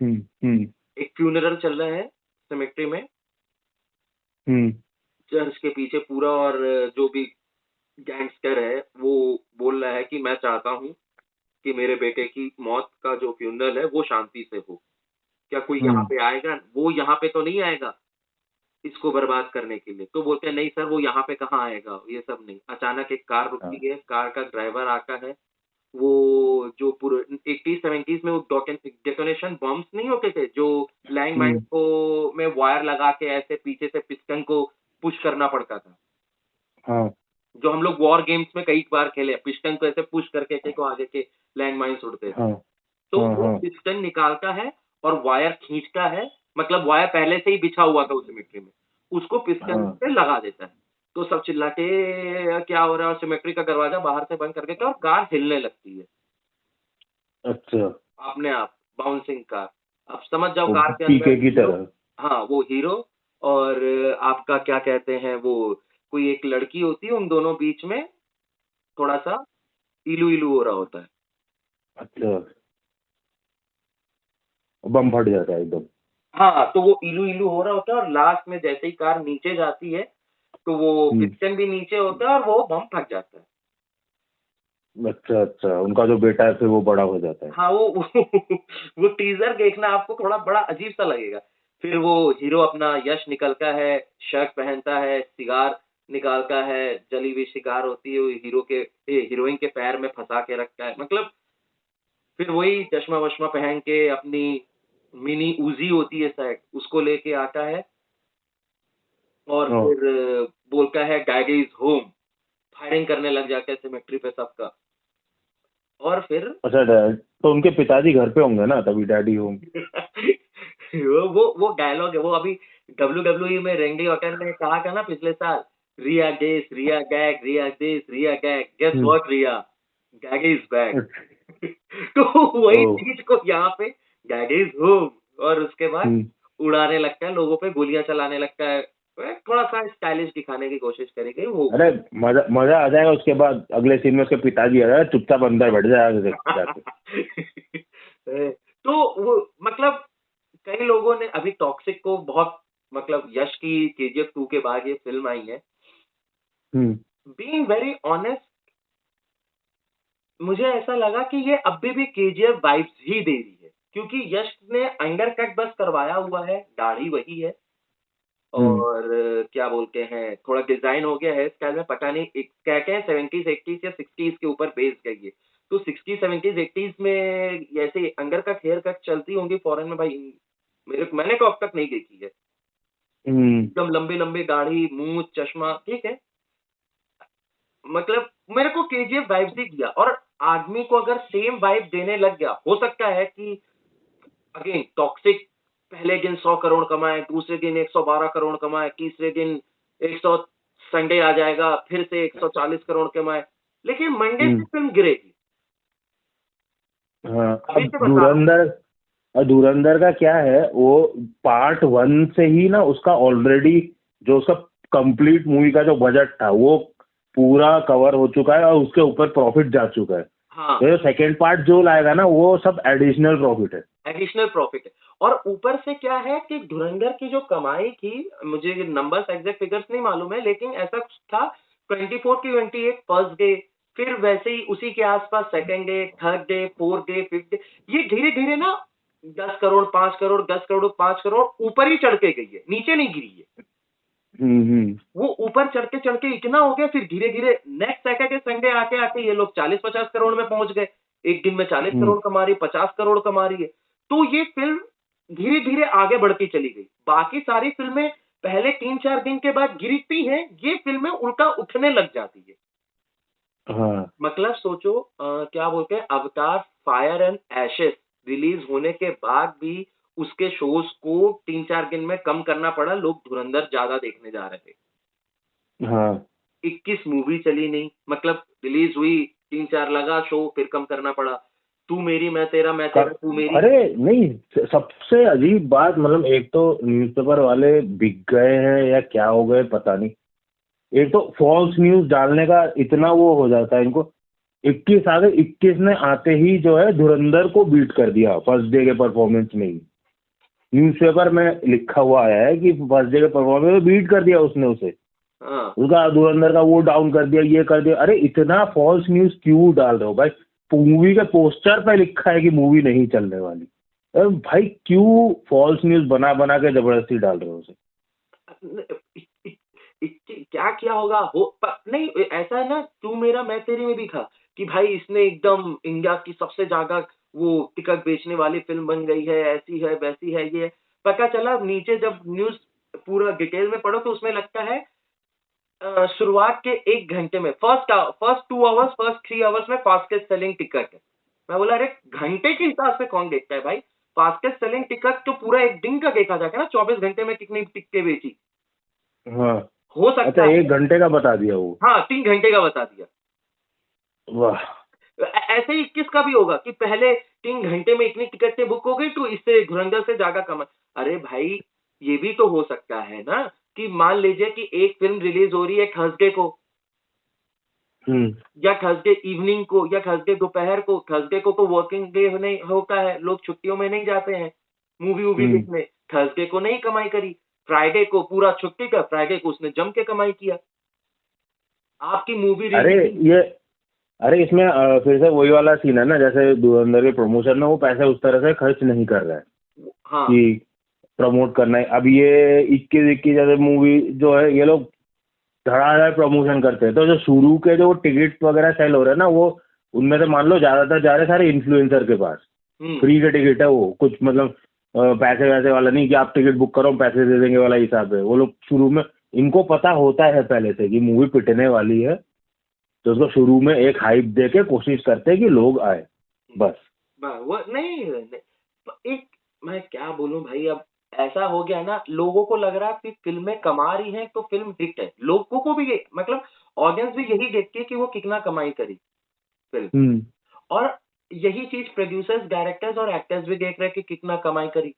हम्म। हम्म। एक फ्यूनरल चल रहा है सिमेट्री में, हम्म। चर्च के पीछे पूरा, और जो भी गैंगस्टर है, वो बोल रहा है कि मैं चाहता हूँ कि मेरे बेटे की मौत का जो फ्यूनरल है, वो शांति से हो। क्या कोई यहाँ हम्म। पे आएगा? वो यहाँ पे तो नहीं आएगा, इसको बर्बाद करने के लिए। तो बोलते हैं, "नहीं सर, वो यहाँ पे कहाँ आएगा?" ये सब नहीं। अचानक एक कार हाँ। रुकती है, कार का ड्राइवर आता है, वो जो पूरे 80s-70s में वो डेटोनेशन बॉम्ब्स नहीं होते थे, जो लैंड माइन्स हम्म। को में वायर लगा के ऐसे पीछे से पिस्टन को पुश करना पड़ता था। हाँ। जो हम लोग वॉर गेम्स में कई बार खेले हैं, पिस्टन को ऐसे पुश करके को आगे के लैंड माइन्स उड़ते थे। हाँ। तो हाँ। वो हाँ। पिस्टन निकालता है और वायर खींचता है, मतलब वायर पहले से ही बिछा हुआ था उस सिमेट्री में, उसको पिस्टन हाँ। पे लगा देता है। तो सब चिल्लाते, क्या हो रहा है? और सिमेट्री का दरवाज़ा बाहर से बंद कर देता है और कार हिलने लगती है, अच्छा। अपने आप, बाउंसिंग कार। अब समझ जाओ वो कार के अंदर पीके की हीरो, तरह। हाँ, वो हीरो और आपका क्या कहते हैं वो, कोई एक लड़की होती है, उन दोनों बीच में थोड़ा-सा इलू-इलू हो रहा होता है। अच्छा। बम फट जाता है एकदम। हाँ, तो वो इलू-इलू हो रहा होता है और लास्ट में जैसे ही कार नीचे जाती है, तो वो हम्म। पिस्टन भी नीचे होता है और वो बम फट जाता है। अच्छा अच्छा, उनका जो बेटा है फिर वो बड़ा हो जाता है। हाँ, वो वो टीज़र देखना आपको थोड़ा बड़ा अजीब-सा लगेगा। फिर वो हीरो अपना यश निकलता है, शर्ट पहनता है, सिगार निकालता है, जली हुई सिगार होती है, वो हीरोइन के पैर में फँसा के रखता है। मतलब फिर वही चश्मा-वश्मा पहन के अपनी मिनी उज़ी होती है शायद, उसको लेके आता है और हाँ। फिर बोलता है डैडी इज़ होम, फायरिंग करने लग जाते हैं सिमेट्री पे सबका। और फिर अच्छा डैड, तो उनके पिताजी घर पे होंगे ना तभी डैडी होम। वो डायलॉग है, वो अभी डब्ल्यूडब्ल्यूई में रैंडी ऑर्टन ने कहा था ना पिछले साल, "Riya this, Riya that, Riya this, Riya that, guess hmm. What Riya? Daddy is back." अच्छा। तो वही ओह। चीज़ को यहाँ पे डैडी इज़ होम, और उसके बाद हम्म। उड़ाने लगता है, लोगों पे गोलियाँ चलाने लगता है। थोड़ा-सा स्टाइलिश दिखाने की कोशिश करी गई वो। अरे, मजा मजा आ जाएगा उसके बाद अगले सीन में उसके पिताजी आ जाए, चुपचाप अंदर बैठ जाएगा जाके। तो वो मतलब कई लोगों ने अभी टॉक्सिक को बहुत, मतलब यश की केजीएफ 2 के बाद ये फ़िल्म आई है। हम्म। बीइंग वेरी ऑनेस्ट, मुझे ऐसा लगा कि ये अभी भी केजीएफ वाइब्स ही दे रही है। क्योंकि यश ने अंडर कट बस करवाया हुआ है, दाढ़ी वही है हम्म। और क्या बोलते हैं, थोड़ा डिज़ाइन हो गया है स्टाइल में, पता नहीं, एक कहते हैं 70s, 80s या 60s के ऊपर बेस्ड है ये। तो 60s, 70s, 80s में ऐसे अंडर कट, हेयर कट चलती होंगी फॉरेन में भाई, मैंने तो अब तक नहीं देखी है। हम्म। एकदम लंबी-लंबी दाढ़ी, मूंछ, चश्मा, ठीक है। मतलब मेरे को केजीएफ वाइब्स ही दिया, और आदमी को अगर सेम वाइब देने लग गया, हो सकता है कि अगेन टॉक्सिक पहले दिन 100 करोड़ कमाए, दूसरे दिन 112 करोड़ कमाए, तीसरे दिन 100, संडे आ जाएगा, फिर से 140 करोड़ कमाए, लेकिन मंडे से हम्म। फ़िल्म गिरेगी। हाँ। अभी अब से बता रहा हूँ। धुरंधर का क्या है, वो पार्ट वन से ही ना उसका ऑलरेडी जो उसका कंप्लीट मूवी का जो बजट था वो पूरा कवर हो चुका है और उसके ऊपर प्रॉफिट जा चुका है। हाँ, तो सेकंड पार्ट जो लाएगा ना वो सब एडिशनल प्रॉफिट है। एडिशनल प्रॉफिट है। और ऊपर से क्या है कि धुरंधर की जो कमाई थी, मुझे नंबर्स, एग्ज़ैक्ट फिगर्स नहीं मालूम है, लेकिन ऐसा कुछ था 24 की 28 फर्स्ट डे, फिर वैसे ही उसी के आस-पास second day, third day, fourth day, fifth day, ये धीरे-धीरे ना 10 करोड़, 5 करोड़, 10 करोड़, 5 करोड़ ऊपर ही चढ़ के गई है, नीचे नहीं गिरी है। हम्म। वो ऊपर चढ़ के इतना हो गया, फिर धीरे-धीरे नेक्स्ट सैटरडे, संडे आते-आते ये लोग 40-50 करोड़ में पहुँच गए। एक दिन में 40 हम्म। करोड़ कमा रही है, 50 करोड़ कमा रही है। तो ये फ़िल्म धीरे-धीरे आगे बढ़ती चली गई। बाकी सारी फ़िल्में पहले 3-4 दिन के बाद गिरती हैं, ये फ़िल्में उल्टा उठने लग जाती है। हाँ। मतलब सोचो, क्या बोलते हैं, अवतार फायर एंड एशेस रिलीज़ होने के बाद भी उसके शोज को 3-4 दिन में कम करना पड़ा, लोग धुरंधर ज़्यादा देखने जा रहे थे। हाँ 21 मूवी चली नहीं, मतलब रिलीज़ हुई, 3-4 लगा शो, फिर कम करना पड़ा। तू मेरी मैं तेरा, कर, तू मेरी। अरे नहीं, सबसे अजीब बात मतलब एक तो न्यूज़पेपर वाले बिक गए हैं या क्या हो गए पता नहीं। एक तो फॉल्स न्यूज डालने का इतना वो हो जाता है इनको। 21 आ गए, 21 ने आते ही जो है धुरंधर को बीट कर दिया फर्स्ट डे के परफॉर्मेंस में ही। न्यूज़पेपर में लिखा हुआ आया है कि फर्स्ट डे के परफॉर्मेंस में बीट कर दिया उसने उसे। हाँ, उसका धुरंधर का वो डाउन कर दिया, ये कर दिया। अरे इतना फॉल्स न्यूज क्यों डाल रहे हो भाई? मूवी के पोस्टर पे लिखा है कि मूवी नहीं चलने वाली। अरे भाई क्यों फॉल्स न्यूज बना बना के जबरदस्ती डाल रहे हो उसे? क्या किया होगा नहीं, ऐसा है ना, तू मेरा मैं तेरी में भी था कि भाई इसने एकदम इंडिया की सबसे ज्यादा वो टिकट बेचने वाली फिल्म बन गई है, ऐसी है वैसी है, ये है। पता चला नीचे जब न्यूज पूरा डिटेल में पढ़ो तो उसमें लगता है शुरुआत के 1 घंटे में, फर्स्ट 2 आवर्स, फर्स्ट 3 आवर्स में फास्टेस्ट सेलिंग टिकट है। मैं बोला अरे घंटे के हिसाब से कौन देखता है भाई? फास्टेस्ट सेलिंग टिकट तो पूरा एक दिन का देखा जाता है ना, 24 घंटे में कितनी टिकटें बेची। हाँ हो अच्छा, सकता है। 1 घंटे का बता दिया वो। हाँ, 3 घंटे का बता दिया। वाह। ऐसे ही 21 का भी होगा कि पहले 3 घंटे में इतनी टिकटें बुक हो गई तो इससे धुरंधर से ज्यादा कमा। अरे भाई, ये भी तो हो सकता है ना कि मान लीजिए कि एक फिल्म रिलीज हो रही है थर्सडे को, हम्म या थर्सडे इवनिंग को, या थर्सडे दोपहर को। थर्सडे को तो वर्किंग डे नहीं होता है, लोग छुट्टियों में नहीं जाते हैं मूवी वूवी हम्म देखने। थर्सडे को नहीं कमाई करी, फ्राइडे को पूरा छुट्टी का, फ्राइडे को उसने जम के कमाई किया। आपकी मूवी अरे रिलीज हुई। ये, अरे इसमें फिर से वही वाला सीन है ना, जैसे धुरंधर के प्रमोशन में वो पैसे उस तरह से खर्च नहीं कर रहा है हाँ। कि प्रमोट करना है। अब ये 21 जैसे मूवी जो है, ये लोग धड़ाधड़ प्रमोशन करते हैं, तो जो शुरू के जो टिकट वगैरह सेल हो रहे हैं ना, वो उनमें से मान लो ज्यादातर जा रहे हैं सारे इन्फ्लुएंसर के पास। हम्म। फ्री के टिकट है वो, कुछ मतलब पैसे वैसे वाला नहीं कि आप टिकट बुक करो हम पैसे दे देंगे वाला हिसाब है। वो लोग शुरू में, इनको पता होता है पहले से कि मूवी पिटने वाली है, तो उसको शुरू में एक हाइप दे के कोशिश करते हैं कि लोग आए, बस। वो नहीं, एक, मैं क्या बोलूं भाई, अब ऐसा हो गया ना, लोगों को लग रहा है कि फिल्में कमा रही हैं तो फिल्म हिट है। लोगों को भी ये मतलब ऑडियंस भी यही देखती है कि वो कितना कमाई करी फिल्म। हम्म और यही चीज प्रोड्यूसर्स, डायरेक्टर्स और एक्टर्स भी देख रहे हैं कि कितना कमाई करी।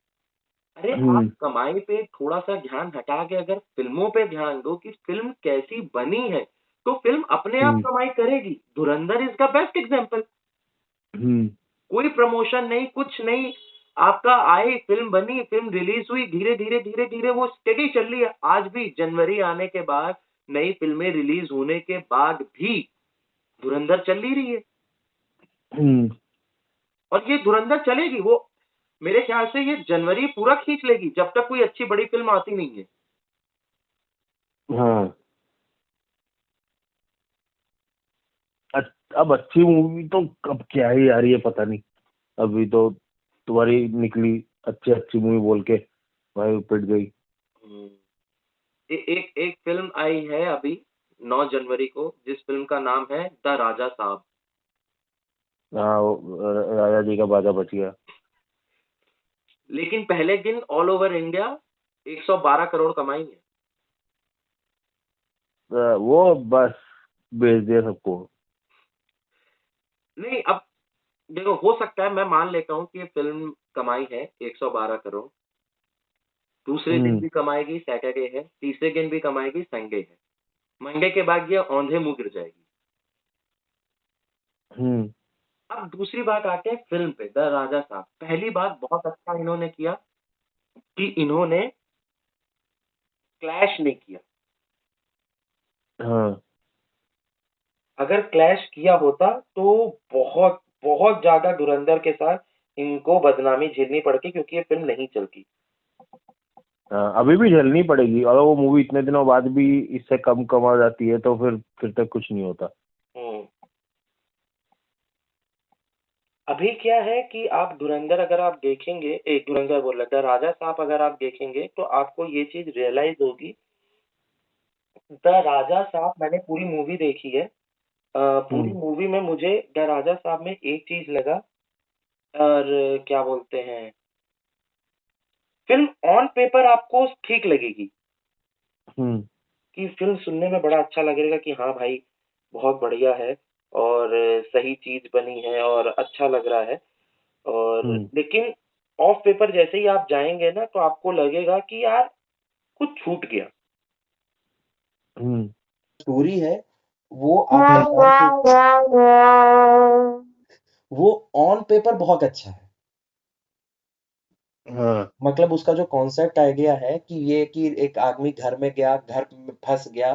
अरे आप हम्म कमाई पे थोड़ा सा ध्यान हटा के अगर फिल्मों पे ध्यान दो कि फिल्म कैसी बनी है, तो फिल्म अपने आप हम्म कमाई करेगी। धुरंधर इज द बेस्ट एग्जाम्पल। हम्म कोई प्रमोशन नहीं, कुछ नहीं। आपका आई, फिल्म बनी, फिल्म रिलीज हुई, धीरे धीरे धीरे धीरे वो स्टेडी चल रही है। आज भी जनवरी आने के बाद, नई फिल्में रिलीज होने के बाद भी धुरंधर चल ही रही है। हम्म, और ये धुरंधर चलेगी, वो मेरे ख्याल से ये जनवरी पूरा खींच लेगी जब तक कोई अच्छी बड़ी फिल्म आती नहीं है। हाँ। अब अच्छी मूवी तो कब क्या ही आ रही है पता नहीं। अभी तो तुम्हारी निकली अच्छी अच्छी मूवी बोल के, भाई पिट गई। हम्म। एक एक फिल्म आई है अभी 9 जनवरी को, जिस फिल्म का नाम है द राजा साहब। हाँ राजा जी का बाजा बच गया। लेकिन पहले दिन ऑल ओवर इंडिया 112 करोड़ कमाई है। वो बस बेच दिया सबको। नहीं, अब देखो, हो सकता है, मैं मान लेता हूँ कि ये फिल्म कमाई है 112 करोड़। दूसरे दिन हम्म भी कमाएगी, सैटरडे है। तीसरे दिन भी कमाएगी, संडे है। मंडे के बाद ये औंधे मुंह गिर जाएगी। हम्म अब दूसरी बात आते हैं फिल्म पे, द राजा साहब। पहली बात बहुत अच्छा इन्होंने किया कि इन्होंने क्लैश नहीं किया। हाँ अगर क्लैश किया होता तो बहुत बहुत ज्यादा धुरंधर के साथ इनको बदनामी झेलनी पड़ती, क्योंकि ये फिल्म नहीं चलती। हाँ, अभी भी झेलनी पड़ेगी। अगर वो मूवी इतने दिनों बाद भी इससे कम कमा जाती है तो फिर तक कुछ नहीं होता। हम्म। अभी क्या है कि आप धुरंधर अगर आप देखेंगे, एक धुरंधर बोल रहा था, राजा साहब अगर आप देखेंगे तो आपको ये चीज रियलाइज होगी। द राजा साहब, मैंने पूरी मूवी देखी है। पूरी हम्म मूवी में मुझे द राजा साहब में एक चीज लगा, और क्या बोलते हैं, फ़िल्म ऑन पेपर आपको ठीक लगेगी, हम्म कि फ़िल्म सुनने में बड़ा अच्छा लगेगा कि हाँ भाई, बहुत बढ़िया है और सही चीज़ बनी है और अच्छा लग रहा है। और हम्म लेकिन ऑफ पेपर जैसे ही आप जाएँगे ना, तो आपको लगेगा कि यार कुछ छूट गया। हम्म स्टोरी है, वो आपका वो ऑन पेपर बहुत अच्छा है। हाँ, मतलब उसका जो कॉन्सेप्ट आइडिया है कि ये कि एक आदमी घर में गया, घर में फँस गया,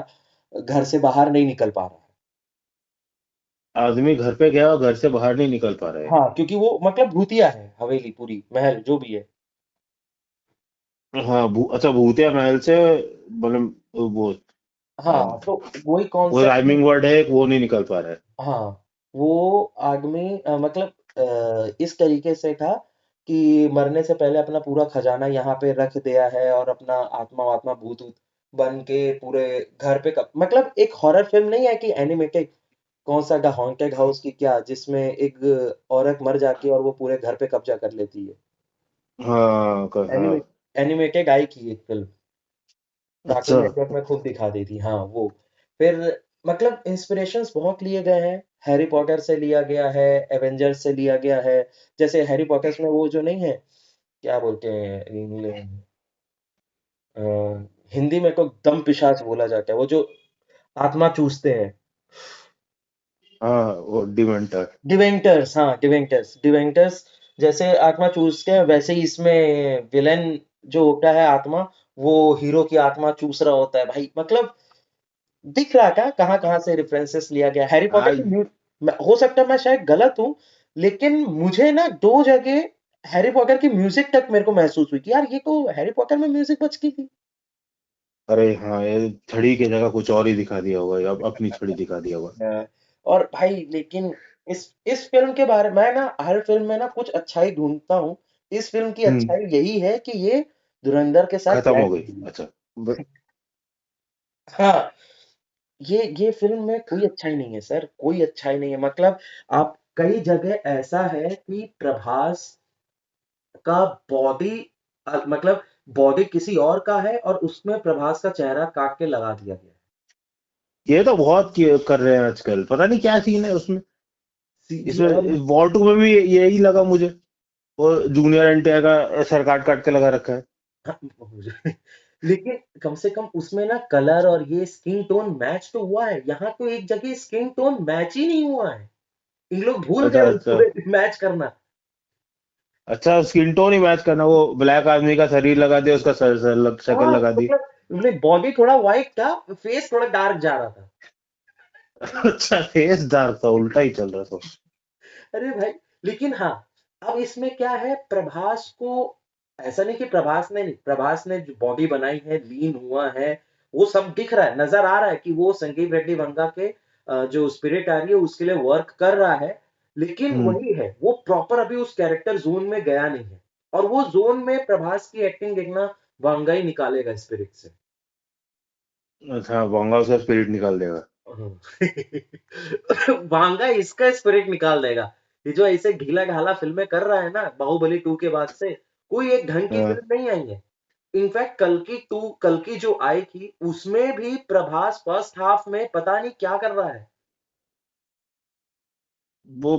घर से बाहर नहीं निकल पा रहा है। आदमी घर पे गया और घर से बाहर नहीं निकल पा रहा है। हाँ, क्योंकि वो मतलब भूतिया है, हवेली पूरी, महल जो भी है। हाँ, अच्छा, भूतिया महल से, मतलब वो हाँ, तो वही वो कॉन्सेप्ट में राइमिंग वर्ड है, वो नहीं निकल पा रहा है। हाँ, वो आदमी मतलब इस तरीके से था कि मरने से पहले अपना पूरा खजाना यहाँ पे रख दिया है और अपना आत्मा-वात्मा भूत-वूत बन के पूरे घर पे क मतलब एक हॉरर फ़िल्म नहीं है कि एनिमेटेड कौन-सा द हॉन्टेड हाउस की क्या, जिसमें एक औरत मर जाती है और वो पूरे घर पे कब्ज़ा कर लेती है। हाँ, हाँ। एनिमे एनिमेटेड आई थी एक फ़िल्म, कार्टून अच्छा। नेटवर्क में खूब दिखा दी थी। हाँ, वो। फिर मतलब इंस्पिरेशंस बहुत लिए गए हैं। हैरी पॉटर से लिया गया है, एवेंजर्स से लिया गया है। जैसे हैरी पॉटर्स में वो जो नहीं है, क्या बोलते हैं अ, हिंदी में तो दम पिशाच बोला जाता है, वो जो आत्मा चूसते हैं। हाँ, वो डिमेंटर। डिवेंटर्स, हाँ, डिवेंटर्स। डिवेंटर्स जैसे आत्मा चूसते हैं, वैसे ही इसमें विलेन जो होता है आत्मा, वो हीरो की आत्मा चूस रहा होता है भाई। मतलब दिख रहा था कहाँ-कहाँ से रेफरेंसेस लिया गया। हैरी पॉटर की आज हो सकता है मैं शायद गलत हूँ, लेकिन मुझे ना 2 जगह हैरी पॉटर की म्यूज़िक तक मेरे को महसूस हुई कि यार ये तो हैरी पॉटर में म्यूज़िक बज की थी। अरे हाँ, ये छड़ी की जगह कुछ और ही दिखा दिया होगा, अब अपनी छड़ी दिखा दिया होगा। और भाई लेकिन इस फ़िल्म के बारे मैं ना हर फ़िल्म में ना कुछ अच्छाई ढूँढता हूँ। इस फ़िल्म की हम्म अच्छाई यही है कि ये धुरंधर के साथ खत्म हो क्लैश गई। कर रही है। अच्छा। हाँ, ये फ़िल्म में कोई अच्छाई नहीं है सर, कोई अच्छाई नहीं है। मतलब आप कई जगह ऐसा है कि प्रभास का बॉडी मतलब बॉडी किसी और का है और उसमें प्रभास का चेहरा काट के लगा दिया गया है। ये तो बहुत कर रहे हैं आजकल, पता नहीं क्या सीन है उसमें। सीजी और इसमें वॉर टू में भी यही लगा मुझे। वो जूनियर एनटीआर का सर काट काट के लगा रखा है। लेकिन कम से कम उसमें ना कलर और ये स्किन टोन मैच तो हुआ है। यहाँ तो एक जगह स्किन टोन मैच ही नहीं हुआ है। इन लोग भूल अच्छा, गए अच्छा। पूरे मैच करना। अच्छा, स्किन टोन ही मैच करना, वो ब्लैक आदमी का शरीर लगा दिया, उसका शक्ल हाँ, लगा दी। मतलब बॉडी थोड़ा व्हाइट था, फेस थोड़ा डार्क जा रहा था। अच्छा, फेस डार्क था, उल्टा ही चल रहा था। अरे भाई लेकिन हाँ, अब इसमें क्या है प्रभास को ऐसा नहीं कि प्रभास ने जो बॉडी बनाई है, लीन हुआ है, वो सब दिख रहा है, नज़र आ रहा है कि वो संजीव रेड्डी वंगा के जो स्पिरिट आ रही है उसके लिए वर्क कर रहा है। लेकिन हम्म वही है, वो प्रॉपर अभी उस कैरेक्टर ज़ोन में गया नहीं है। और वो ज़ोन में प्रभास की एक्टिंग देखना वांगा ही निकालेगा स्पिरिट से। अच्छा, बंगाल से स्पिरिट निकाल देगा। वांगा इसका स्पिरिट निकाल देगा। ये जो ऐसे ढीला-ढाला फ़िल्में कर रहा है ना, बाहुबली 2 के बाद से, कोई एक ढंग की हाँ, फ़िल्म नहीं आई है। इनफैक्ट कल्कि जो आई थी, उसमें भी प्रभास फर्स्ट हाफ में पता नहीं क्या कर रहा है। वो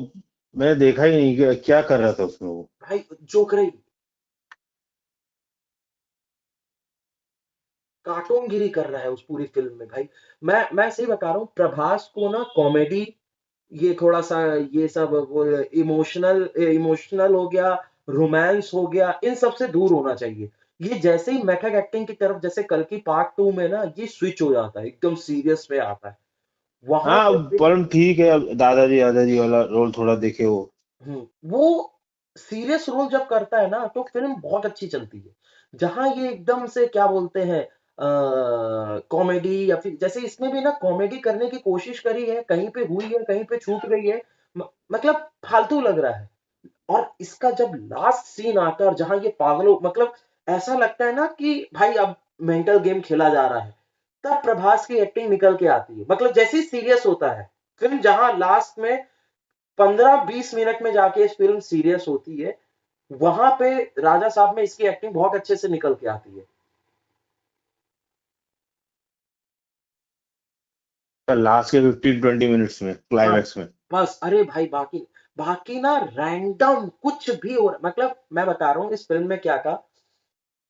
मैंने देखा ही नहीं कि क्या कर रहा था उसमें वो। भाई जोकरई, कार्टूनगिरी कर रहा है उस पूरी फ़िल्म में भाई। मैं सही बता रहा हूँ, प्रभास को ना कॉमेडी ये थोड़ा-सा ये सब वो इमोशनल हो गया, रोमांस हो गया, इन सब से दूर होना चाहिए। ये जैसे ही मेथड एक्टिंग की तरफ जैसे कल्कि पार्ट 2 में ना ये स्विच हो जाता है, एकदम सीरियस पे आता है। वहाँ हाँ, पे फिर पर ठीक है, अब दादाजी दादाजी वाला रोल थोड़ा देखे वो। वो सीरियस रोल जब करता है ना तो फ़िल्म बहुत अच्छी चलती है। जहाँ ये एकदम से क्या बोलते हैं कॉमेडी या फिर जैसे इसमें भी ना कॉमेडी करने की कोशिश करी है, कहीं पे हुई है, कहीं पे छूट गई है। मतलब फालतू लग रहा है। और इसका जब लास्ट सीन आता है और जहाँ ये पागलों मतलब ऐसा लगता है ना कि भाई अब मेंटल गेम खेला जा रहा है। तब प्रभास की एक्टिंग निकल के आती है। मतलब जैसे ही सीरियस होता है, फ़िल्म जहाँ लास्ट में 15-20 मिनट में जाके इस फ़िल्म सीरियस होती है, वहां पे राजा साहब में इसकी एक्टिंग बहुत अच्छे से निकल के आती है। लास्ट के 15-20 मिनट्स में हाँ, क्लाइमैक्स में। बस अरे भाई बाकी बाकी ना रैंडम कुछ भी हो रहा, मतलब मैं बता रहा हूँ इस फिल्म में क्या था,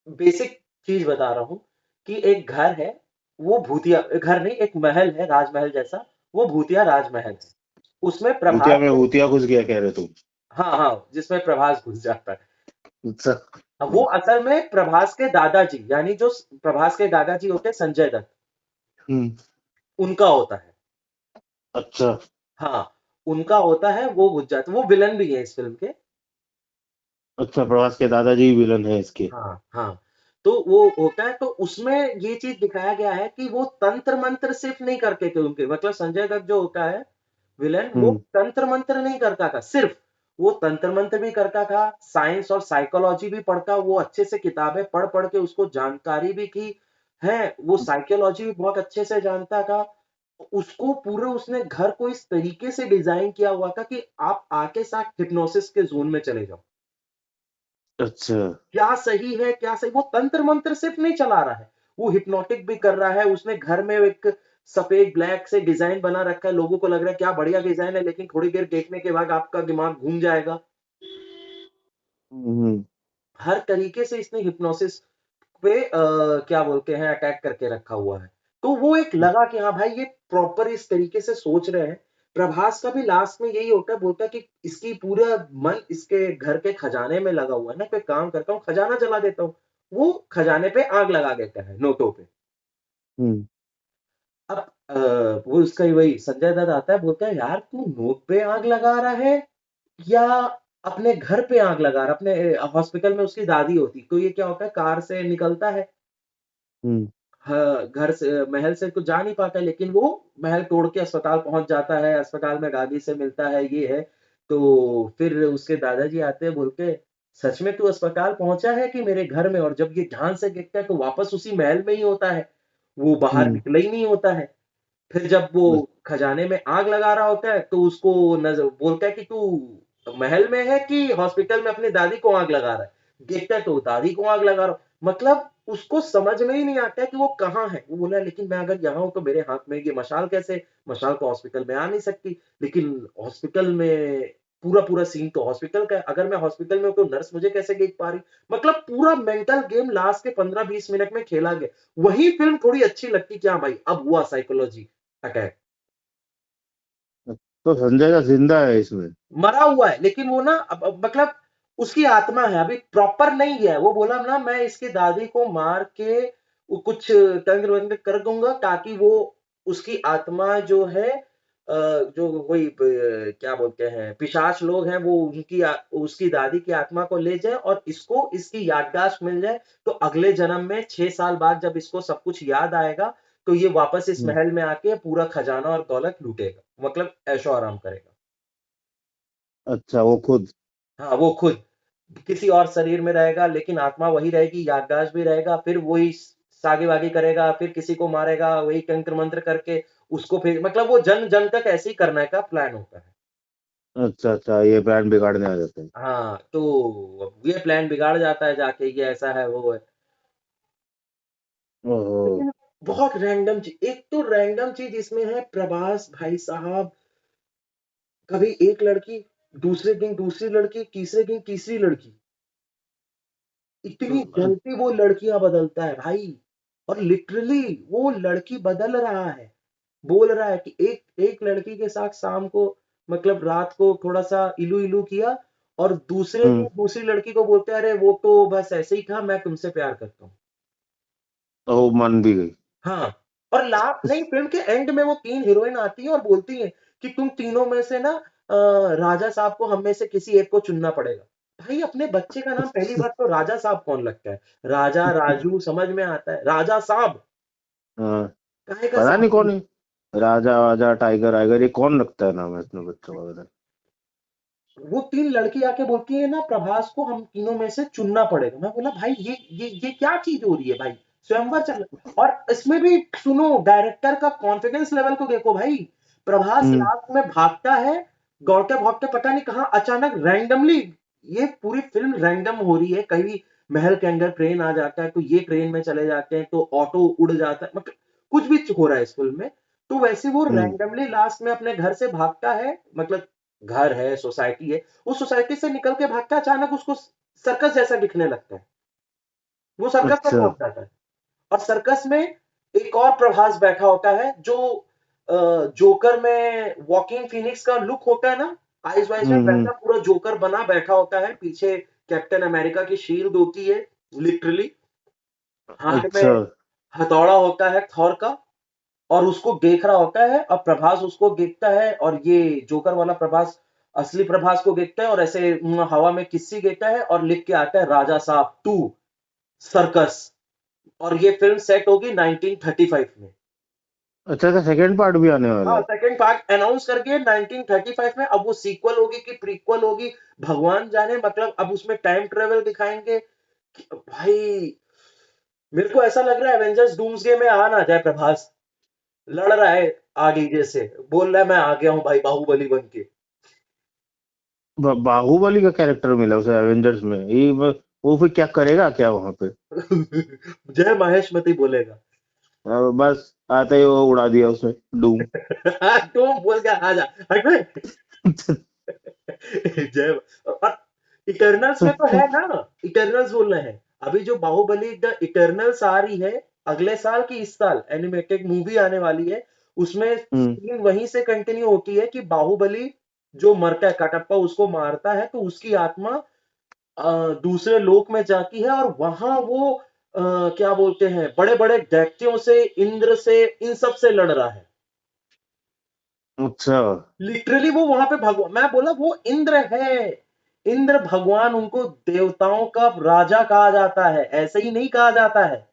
बेसिक चीज बता रहा हूँ कि एक घर है, वो भूतिया घर नहीं, एक महल है राजमहल जैसा, वो भूतिया राजमहल है। उसमें भूतिया प्रभास में को, भूतिया घुस गया कह रहे तुम? हाँ हाँ, जिसमें प्रभास घुस जाता है। अच्छा। अब वो असल में प्रभास के दादाजी, यानी जो प्रभास के दादाजी होते हैं संजय दत्त, हम्म। उनका होता है। अच्छा। हाँ, उनका होता है, वो घुस जाता है, वो विलन भी है इस फिल्म के। अच्छा, प्रभास के दादाजी विलन है इसके? हाँ हाँ, तो वो होता है, तो उसमें ये चीज दिखाया गया है कि वो तंत्र मंत्र सिर्फ नहीं करते थे उनके, मतलब संजय दत्त जो होता है विलन, वो हम्म। तंत्र मंत्र नहीं करता था सिर्फ, वो तंत्र मंत्र भी करता था, साइंस और साइकोलॉजी भी पढ़ता, वो अच्छे से किताबें पढ़ पढ़ के उसको जानकारी भी थी है, वो साइकोलॉजी भी बहुत अच्छे से जानता था। उसको पूरे उसने घर को इस तरीके से डिजाइन किया हुआ था कि आप आके साथ हिप्नोसिस के जोन में चले जाओ। अच्छा। क्या सही है क्या सही, वो तंत्र मंत्र सिर्फ नहीं चला रहा है, वो हिप्नोटिक भी कर रहा है, उसने घर में एक सफेद ब्लैक से डिजाइन बना रखा है, लोगों को लग रहा है क्या बढ़िया डिजाइन है, लेकिन थोड़ी देर देखने के बाद आपका दिमाग घूम जाएगा। हम्म। हर तरीके से इसने हिप्नोसिस पे क्या बोलते हैं अटैक करके रखा हुआ है। तो वो एक लगा कि हाँ भाई ये प्रॉपर इस तरीके से सोच रहे हैं। प्रभास का भी लास्ट में यही होता है, बोलता है कि इसकी पूरा मन इसके घर के खजाने में लगा हुआ है ना, कोई काम करता हूँ खजाना जला देता हूँ। वो खजाने पे आग लगा देता है, नोटों पे। हम्म। अब वो उसका ही वही संजय दत्त आता है, बोलता है यार तू नोट पे आग लगा रहा है या अपने घर पे आग लगा रहा है, अपने हॉस्पिटल में उसकी दादी होती, तो ये क्या होता है कार से निकलता है, हम्म। हाँ, घर से महल से तो जा नहीं पाता, लेकिन वो महल तोड़ के अस्पताल पहुंच जाता है, अस्पताल में गाड़ी से मिलता है, ये है। तो फिर उसके दादाजी आते हैं, बोलते सच में तू अस्पताल पहुंचा है कि मेरे घर में, और जब ये ध्यान से देखता है तो वापस उसी महल में ही होता है, वो बाहर हम्म। निकला ही नहीं होता है। फिर जब वो खजाने में आग लगा रहा होता है तो उसको नजर बोलता है कि तू महल में है कि हॉस्पिटल में अपनी दादी को आग लगा रहा है, देखता है तो दादी को आग लगा रहा हूं, मतलब उसको समझ में ही नहीं आता है कि वो कहाँ है। वो बोला लेकिन मैं अगर यहाँ हूं तो मेरे हाथ में ये मशाल कैसे, मशाल तो हॉस्पिटल में आ नहीं सकती, लेकिन हॉस्पिटल में पूरा पूरा सीन तो हॉस्पिटल का है, अगर मैं हॉस्पिटल में हूं तो नर्स मुझे कैसे देख पा रही, मतलब पूरा मेंटल गेम लास्ट के 15-20 मिनट में खेला गया। वही फिल्म थोड़ी अच्छी लगती कि हाँ भाई अब हुआ साइकोलॉजी अटैक। तो संजय दत्त जिंदा है इसमें? मरा हुआ है, लेकिन वो ना अब मतलब उसकी आत्मा है, अभी प्रॉपर नहीं गया है, वो बोला ना मैं इसकी दादी को मार के वो कुछ तंत्र वंत्र कर दूंगा ताकि वो उसकी आत्मा जो है जो वही क्या बोलते हैं पिशाच लोग हैं, वो उनकी उसकी दादी की आत्मा को ले जाए और इसको इसकी याददाश्त मिल जाए, तो अगले जन्म में 6 साल बाद जब इसको सब कुछ याद आएगा तो ये वापस इस हम्म। महल में आके पूरा खजाना और दौलत लूटेगा, मतलब ऐशो आराम करेगा। अच्छा, वो खुद? हाँ, वो खुद किसी और शरीर में रहेगा, लेकिन आत्मा वही रहेगी, याददाश्त भी रहेगा, फिर वही सागी-वागी करेगा, फिर किसी को मारेगा, वही तंत्र-मंत्र करके उसको फिर मतलब वो जन्म-जन्म तक ऐसे ही करने का प्लान होता है। अच्छा अच्छा, ये ब्रांड बिगाड़ने आ जाते हैं। हाँ, तो ये प्लान बिगाड़ जाता है जाके, ये ऐसा है, वो है। ओहो। लेकिन बहुत रैंडम चीज़, एक तो रैंडम चीज़ इसमें है, प्रभास भाई साहब कभी एक लड़की, दूसरे दिन दूसरी लड़की, तीसरे दिन तीसरी लड़की। इतनी जल्दी वो लड़कियां बदलता है भाई, और लिटरली वो लड़की बदल रहा है, बोल रहा है कि एक एक लड़की के साथ शाम को मतलब रात को थोड़ा सा इलू इलू किया, और दूसरे दिन हम्म। दूसरी लड़की को बोलते हैं अरे वो तो बस ऐसे ही था, मैं तुमसे प्यार करता हूँ। ओ, मान भी गई? हाँ, और लाभ नहीं, फिल्म के एंड में वो तीन हीरोइन आती है और बोलती है कि तुम तीनों में से ना राजा साहब को हम में से किसी एक को चुनना पड़ेगा। भाई अपने बच्चे का नाम पहली बात तो राजा साहब कौन लगता है, राजा राजू समझ में आता है, राजा साहब हाँ। काहे का पता नहीं साहब। कौन है। राजा वाजा टाइगर आइगर, ये कौन लगता है नाम है अपने बच्चों का, पता वो तीन लड़की आके बोलती है ना प्रभास को हम तीनों में से चुनना पड़ेगा, मैं बोला भाई ये क्या चीज हो रही है भाई, स्वयंवर चल। और इसमें भी सुनो डायरेक्टर का कॉन्फिडेंस लेवल तो देखो भाई, प्रभास नहीं। लास्ट में भागता है, दौड़ते भागते पता नहीं कहां अचानक रैंडमली ये पूरी फिल्म रैंडम हो रही है, कहीं महल के अंदर ट्रेन आ जाता है तो ये ट्रेन में चले जाते हैं, तो ऑटो उड़ जाता है, मतलब कुछ भी हो रहा है इस फिल्म में। तो वैसे वो हम्म। रैंडमली लास्ट में अपने घर से भागता है, मतलब घर है, सोसाइटी है, उस सोसाइटी से निकल के भागता है, अचानक उसको सर्कस जैसा दिखने लगता है, वो सर्कस में अच्छा। पहुंच जाता है। और सर्कस में एक और प्रभास बैठा होता है जो जोकर में वॉकिंग फिनिक्स का लुक होता है ना, आइज वाइज में हम्म। वैसा पूरा जोकर बना बैठा होता है, पीछे कैप्टन अमेरिका की शील्ड होती है, लिटरली हाथ में अच्छा। हथौड़ा होता है थॉर का, और उसको देख रहा होता है, और प्रभास उसको देखता है, और ये जोकर वाला प्रभास असली प्रभास को देखता है, और ऐसे हवा में किस्सी देता है और लिख के आता है राजा साहब 2 सर्कस। और ये फिल्म सेट होगी 1935 में। अच्छा, का सेकंड पार्ट भी आने वाला हाँ, है? सेकंड पार्ट अनाउंस करके 1935 में। अब वो सीक्वल होगी कि प्रीक्वल होगी, भगवान जाने, मतलब अब उसमें टाइम ट्रेवल दिखाएंगे भाई। मेरे को ऐसा लग रहा है एवेंजर्स डूम्सडे में आ ना जाए प्रभास, लड़ रहा है आगे से, बोल रहा है मैं आ गया हूँ भाई बाहुबली बन के। बाहुबली का कैरेक्टर मिला उसे एवेंजर्स में, वो फिर क्या करेगा क्या वहां पे? जय महेशमती बोलेगा। बस आते ही वो उड़ा दिया उसने, डूम। तुम बोल के आ जा हट बे। जय। और इटर्नल्स में तो है ना, इटर्नल्स बोल रहे हैं, अभी जो बाहुबली द इटर्नल्स आ रही है अगले साल की, इस साल एनिमेटेड मूवी आने वाली है, उसमें हम्म। सीन वहीं से कंटिन्यू होती है कि बाहुबली जो मरता है, कटप्पा उसको मारता है, तो उसकी आत्मा दूसरे लोक में जाती है, और वहां वो क्या बोलते हैं, बड़े बड़े दैत्यों से, इंद्र से, इन सब से लड़ रहा है। अच्छा। लिटरली वो वहां पे भगवान, मैं बोला वो इंद्र है, इंद्र भगवान, उनको देवताओं का राजा कहा जाता है, ऐसे ही नहीं कहा जाता है।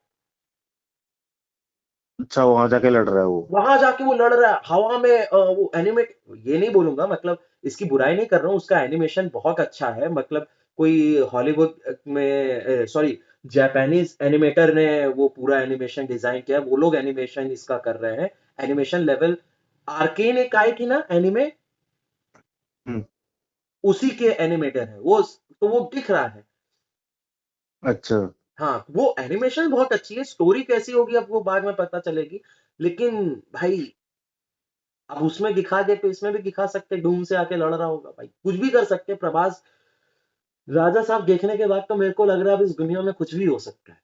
अच्छा, वहां जाके लड़ रहा है वो? वहां जाके वो लड़ रहा है हवा में, वो एनिमेट, ये नहीं बोलूंगा, मतलब इसकी बुराई नहीं कर रहा हूँ, उसका एनिमेशन बहुत अच्छा है, मतलब कोई हॉलीवुड में, सॉरी, जापानीज एनिमेटर ने वो पूरा एनिमेशन डिजाइन किया है, वो लोग एनिमेशन इसका कर रहे हैं, एनिमेशन लेवल। आर्केन एक आई थी ना एनिमे, हम्म। उसी के एनिमेटर है वो, तो वो दिख रहा है। अच्छा। हाँ, वो एनिमेशन बहुत अच्छी है, स्टोरी कैसी होगी अब वो बाद में पता चलेगी, लेकिन भाई अब उसमें दिखा दे तो इसमें भी दिखा सकते, डूम से आके लड़ रहा होगा भाई, कुछ भी कर सकते प्रभास। राजा साहब देखने के बाद तो मेरे को लग रहा है अब इस दुनिया में कुछ भी हो सकता है।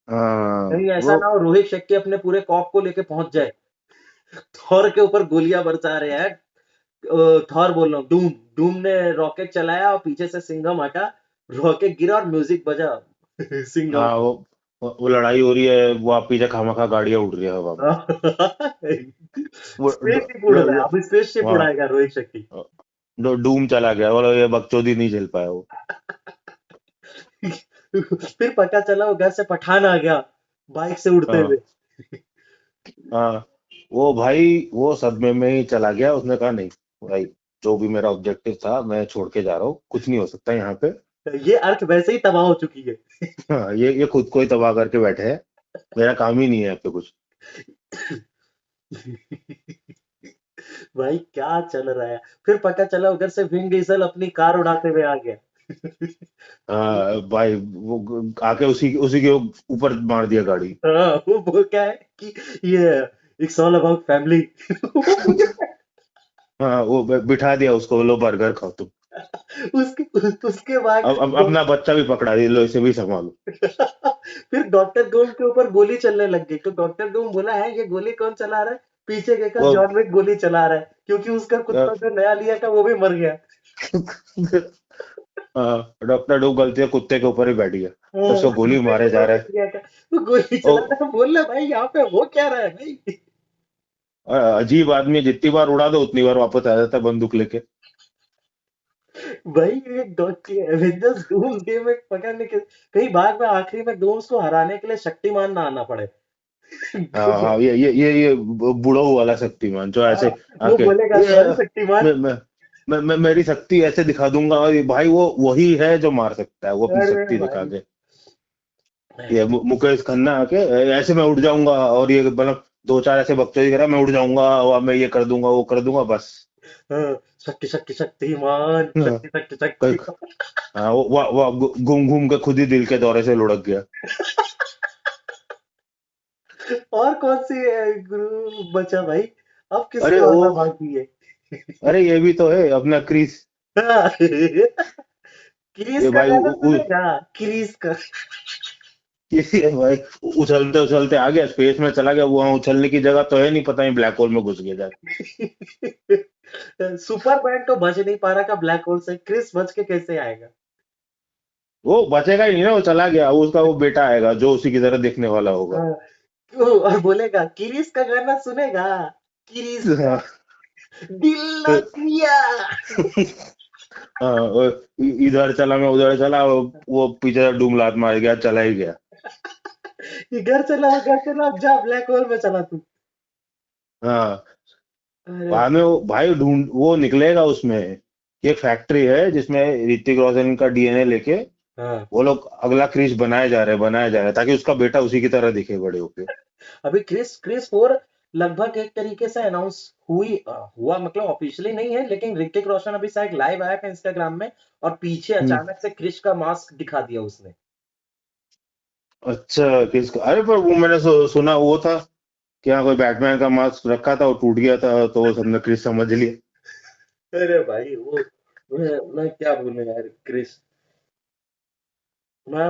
हाँ कहीं ऐसा वो। ना हो रोहित शेट्टी अपने पूरे कॉप को लेके पहुंच जाए, थॉर के ऊपर गोलियां बरसा रहे हैं, थॉर बोल रहा हूँ, डूम, डूम ने रॉकेट चलाया और पीछे से सिंघम हटा, रॉकेट गिरा और म्यूजिक बजा सिंघम हाँ वो लड़ाई हो रही है, वो आप पीछे खामखा गाड़ियां उड़ रही है हवा में। का। वो स्पेसशिप उड़ रहा है, अब स्पेसशिप हाँ, उड़ाएगा रोहित शेट्टी। डूम चला गया, बोला ये बकचोदी नहीं झेल पाया वो। फिर पता चला वो घर से पठान आ गया बाइक से उड़ते हाँ। हुए। हाँ। वो भाई वो सदमे में ही चला गया, उसने कहा नहीं भाई, जो भी मेरा ऑब्जेक्टिव था मैं छोड़ के जा रहा हूँ, कुछ नहीं हो सकता यहाँ पे। ये अर्थ वैसे ही तबाह हो चुकी है। हाँ, ये खुद को ही तबाह करके बैठे हैं, मेरा काम ही नहीं है यहाँ पे कुछ। भाई क्या चल रहा है, फिर पता चला उधर से विन डीजल अपनी कार उड़ाते हुए आ गया। हाँ भाई, वो आके उसी उसी के ऊपर मार दिया गाड़ी। हाँ, वो बोल क्या है कि ये इट्स ऑल अबाउट फैमिली। हाँ, वो बिठा दिया उसको, लो बर्गर खाओ तुम। उसके बाद अब अपना बच्चा भी पकड़ा दिया, लो इसे भी संभालो। फिर डॉक्टर डूम के ऊपर गोली चलने लग गई, तो डॉक्टर डूम बोला है ये गोली कौन चला रहा है, पीछे देखा वो जॉन विक गोली चला रहा है, क्योंकि उसका कुत्ता जो नया लिया था वो भी मर गया। डॉक्टर डू गलती से कुत्ते के ऊपर ही बैठ गया, हाँ, उसको गोली कुत्ते के मारे जा ऊपर रहा बैठ है। गया था, वो गोली ओ, चला रहा है, बोल रहा भाई यहाँ पे हो क्या रहा है भाई। अजीब आदमी है, जितनी बार उड़ा दो उतनी बार वापस आ जाता है बंदूक लेके। भाई ये एवेंजर्स डूम्सडे में पता नहीं कहीं बाद में आखिरी में डूम्स को हराने के लिए शक्तिमान ना आना पड़े। हाँ हाँ, ये बुढ़ऊ वाला शक्तिमान जो हाँ, ऐसे वो आके बोलेगा ये, चल शक्तिमान। मैं मेरी शक्ति ऐसे दिखा दूंगा, और ये भाई वो वही है जो मार सकता है, वो अपनी अरे शक्ति दिखा भाई, के। ये मुकेश खन्ना आके ऐसे मैं उड़ जाऊंगा, और ये मतलब दो चार ऐसे बकचोदी करा, मैं उड़ जाऊंगा और मैं ये कर दूंगा वो कर दूंगा बस। हाँ, शक्ति शक्ति शक्तिमान, हाँ, शक्ति शक्ति कोई शक्तिमान। हाँ वो घूम घूम के खुद ही दिल के दौरे से लुढ़क गया। और कौन सी गुरु बचा भाई? अब अरे किसका वो आना बाकी है? अरे ये भी तो है अपना क्रिस। हाँ, क्रिस ये का भाई गाना सुनेगा? क्रिस का। ये भाई उछलते उछलते आ गया, स्पेस में चला गया, वहां उछलने की जगह तो है नहीं, पता नहीं ब्लैक होल में घुस गया जाके। सुपरमैन तो बच नहीं पा रहा का ब्लैक होल से, क्रिस बच के कैसे आएगा? वो बचेगा ही नहीं ना, वो चला गया, उसका वो बेटा आएगा जो उसी की तरह दिखने वाला होगा। हाँ, क्यों? और बोलेगा क्रिस का गाना सुनेगा? क्रिस का हाँ दिल न किया। हाँ, इधर चला मैं उधर चला, वो पीछे से डूम लात मार गया, चला ही गया। ये घर चला, जा ब्लैक होल में चला तू। हाँ, अरे बाद में वो भाई ढूंढ वो निकलेगा उसमें, एक फैक्ट्री है जिसमें ऋतिक रोशन का डीएनए लेके हाँ, वो लोग अगला क्रिस बनाए जा रहे हैं ताकि उसका बेटा उसी की तरह दिखे बड़े होके। अभी क्रिस क्रिस 4 लगभग एक तरीके से अनाउंस हुआ, मतलब ऑफिशियली नहीं है, लेकिन ऋतिक रोशन अभी शायद लाइव आया था इंस्टाग्राम में, और पीछे हम्म। अचानक से क्रिस का मास्क दिखा दिया उसने। अच्छा, किसका? अरे पर वो मैंने सुना वो था कि हाँ कोई बैटमैन का मास्क रखा था, वो टूट गया था, तो वो सबने क्रिस समझ लिया। अरे भाई वो, मैं क्या बोलूं यार, क्रिस, मैं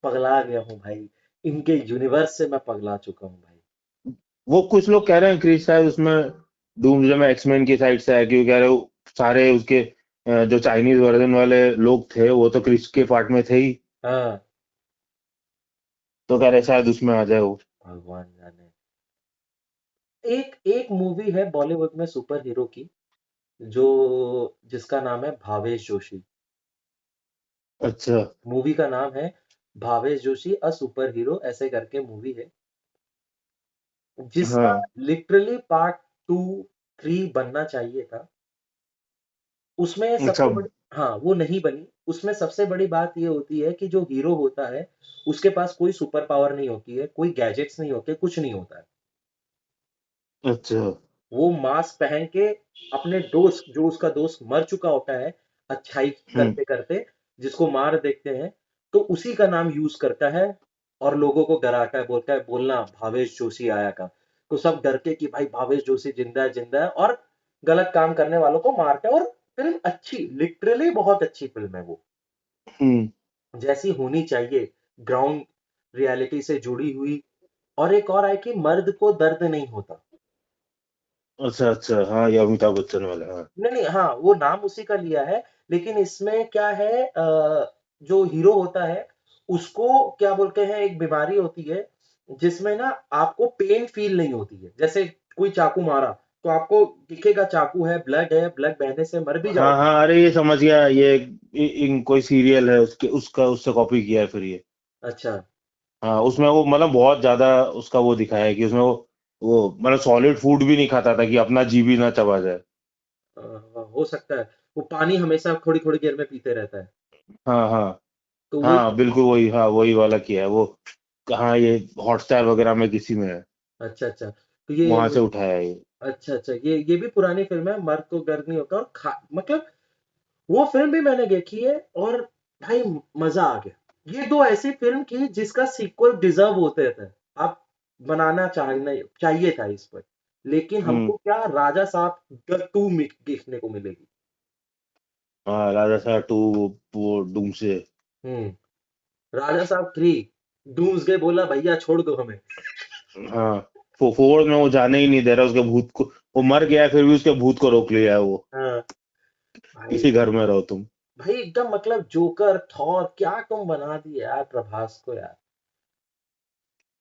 पगला गया हूँ भाई, इनके यूनिवर्स से मैं पगला चुका हूँ भाई। वो कुछ लोग कह रहे हैं क्रिस शायद उसमें डूम्सडे में एक्समैन की साइड से है, क्योंकि कह रहे वो सारे उसके जो चाइनीज वर्जन वाले लोग थे वो तो क्रिस के पार्ट में थे ही, हाँ, तो कह रहे शायद उसमें आ जाए वो। भगवान जाने। एक एक मूवी है बॉलीवुड में सुपर हीरो की, जो जिसका नाम है भावेश जोशी। अच्छा। मूवी का नाम है Bhavesh Joshi a super hero, ऐसे करके मूवी है, जिसका हाँ। लिटरली पार्ट 2, 3 बनना चाहिए था। उसमें अच्छा। सबसे बड़ी, हाँ, वो नहीं बनी। उसमें सबसे बड़ी बात ये होती है कि जो हीरो होता है, उसके पास कोई सुपर पावर नहीं होती है, कोई गैजेट्स नहीं होते, कुछ नहीं होता है। अच्छा। वो मास्क पहन के अपने दोस्त, जो उसका दोस्त मर चुका होता है अच्छाई हम्म। करते करते, जिसको मार देखते हैं, तो उसी का नाम यूज करता है, और लोगों को डराता है, बोलता है बोलना भावेश जोशी आया का। तो सब डर के कि भाई भावेश जोशी जिंदा है, और गलत काम करने वालों को मारता है। और फिल्म अच्छी, लिटरली बहुत अच्छी फिल्म है वो, हम्म। जैसी होनी चाहिए, ग्राउंड रियलिटी से जुड़ी हुई। और एक और है कि मर्द को दर्द नहीं होता। अच्छा अच्छा, हाँ ये अमिताभ बच्चन वाला, हाँ। नहीं नहीं, हाँ, वो नाम उसी का लिया है, लेकिन इसमें क्या है, जो हीरो होता है, उसको क्या बोलते हैं, एक बीमारी होती है, जिसमें ना आपको पेन फील नहीं होती है। जैसे कोई चाकू मारा, तो आपको दिखेगा चाकू है, ब्लड बहने से मर भी हाँ जाओगे। हाँ, अरे ये समझ गया, ये कोई सीरियल है उसके, उसका उससे कॉपी किया है फिर ये। अच्छा, हाँ, उसमें वो मतलब बहुत ज्यादा उसका वो दिखाया है कि उसमें वो मतलब सॉलिड फूड भी नहीं खाता था कि अपना जी भी ना चबा जाए। हो सकता है। वो पानी हमेशा थोड़ी थोड़ी देर में पीते रहता है, हाँ हाँ। तो वही। हाँ बिल्कुल वही, हाँ वही वाला किया है वो। कहाँ ये हॉटस्टार वगैरह में किसी में है, अच्छा अच्छा, तो ये, वहां से उठाया है ये। अच्छा अच्छा, ये भी पुरानी फिल्म है, मर्द को दर्द नहीं होता, और मतलब वो फिल्म भी मैंने देखी है, और भाई मजा आ गया। ये दो ऐसी फिल्म की जिसका सीक्वल डिजर्व होते थे। आप बनाना चाहिए था इस पर, लेकिन हम्म। हमको क्या, राजा साहब द टू देखने को मिलेगी। हाँ राजा साहब टू, वो डूम से। हम्म, राजा साहब 3, डूम्सडे बोला भैया छोड़ दो हमें। हाँ, फोर में वो जाने ही नहीं दे रहा उसके भूत को, वो मर गया है, फिर भी उसके भूत को रोक लिया है वो, हाँ भाई, इसी घर में रहो तुम। भाई एकदम मतलब जोकर थॉर क्या तुम बना दिए यार प्रभास को यार।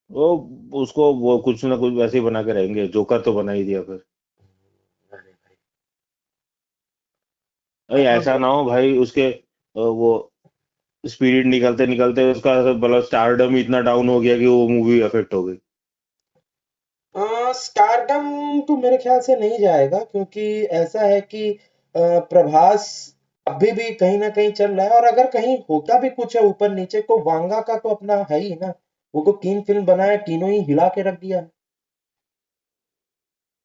वो उसको वो कुछ ना कुछ वैसे ही बना के रहेंगे, जोकर तो बना ही दिया फिर। अरे भाई, अरे अब ऐसा ना हो भाई उसके वो स्पिरिट निकलते निकलते उसका मतलब स्टारडम इतना डाउन हो गया कि वो मूवी अफेक्ट हो गई। स्टारडम तो मेरे ख्याल से नहीं जाएगा, क्योंकि ऐसा है कि प्रभास अभी भी कहीं ना कहीं चल रहा है, और अगर कहीं होता भी कुछ है ऊपर नीचे, तो वांगा का तो अपना है ही ना। वो तो 3 फिल्म बनाए, तीनों ही हिला के रख दिया।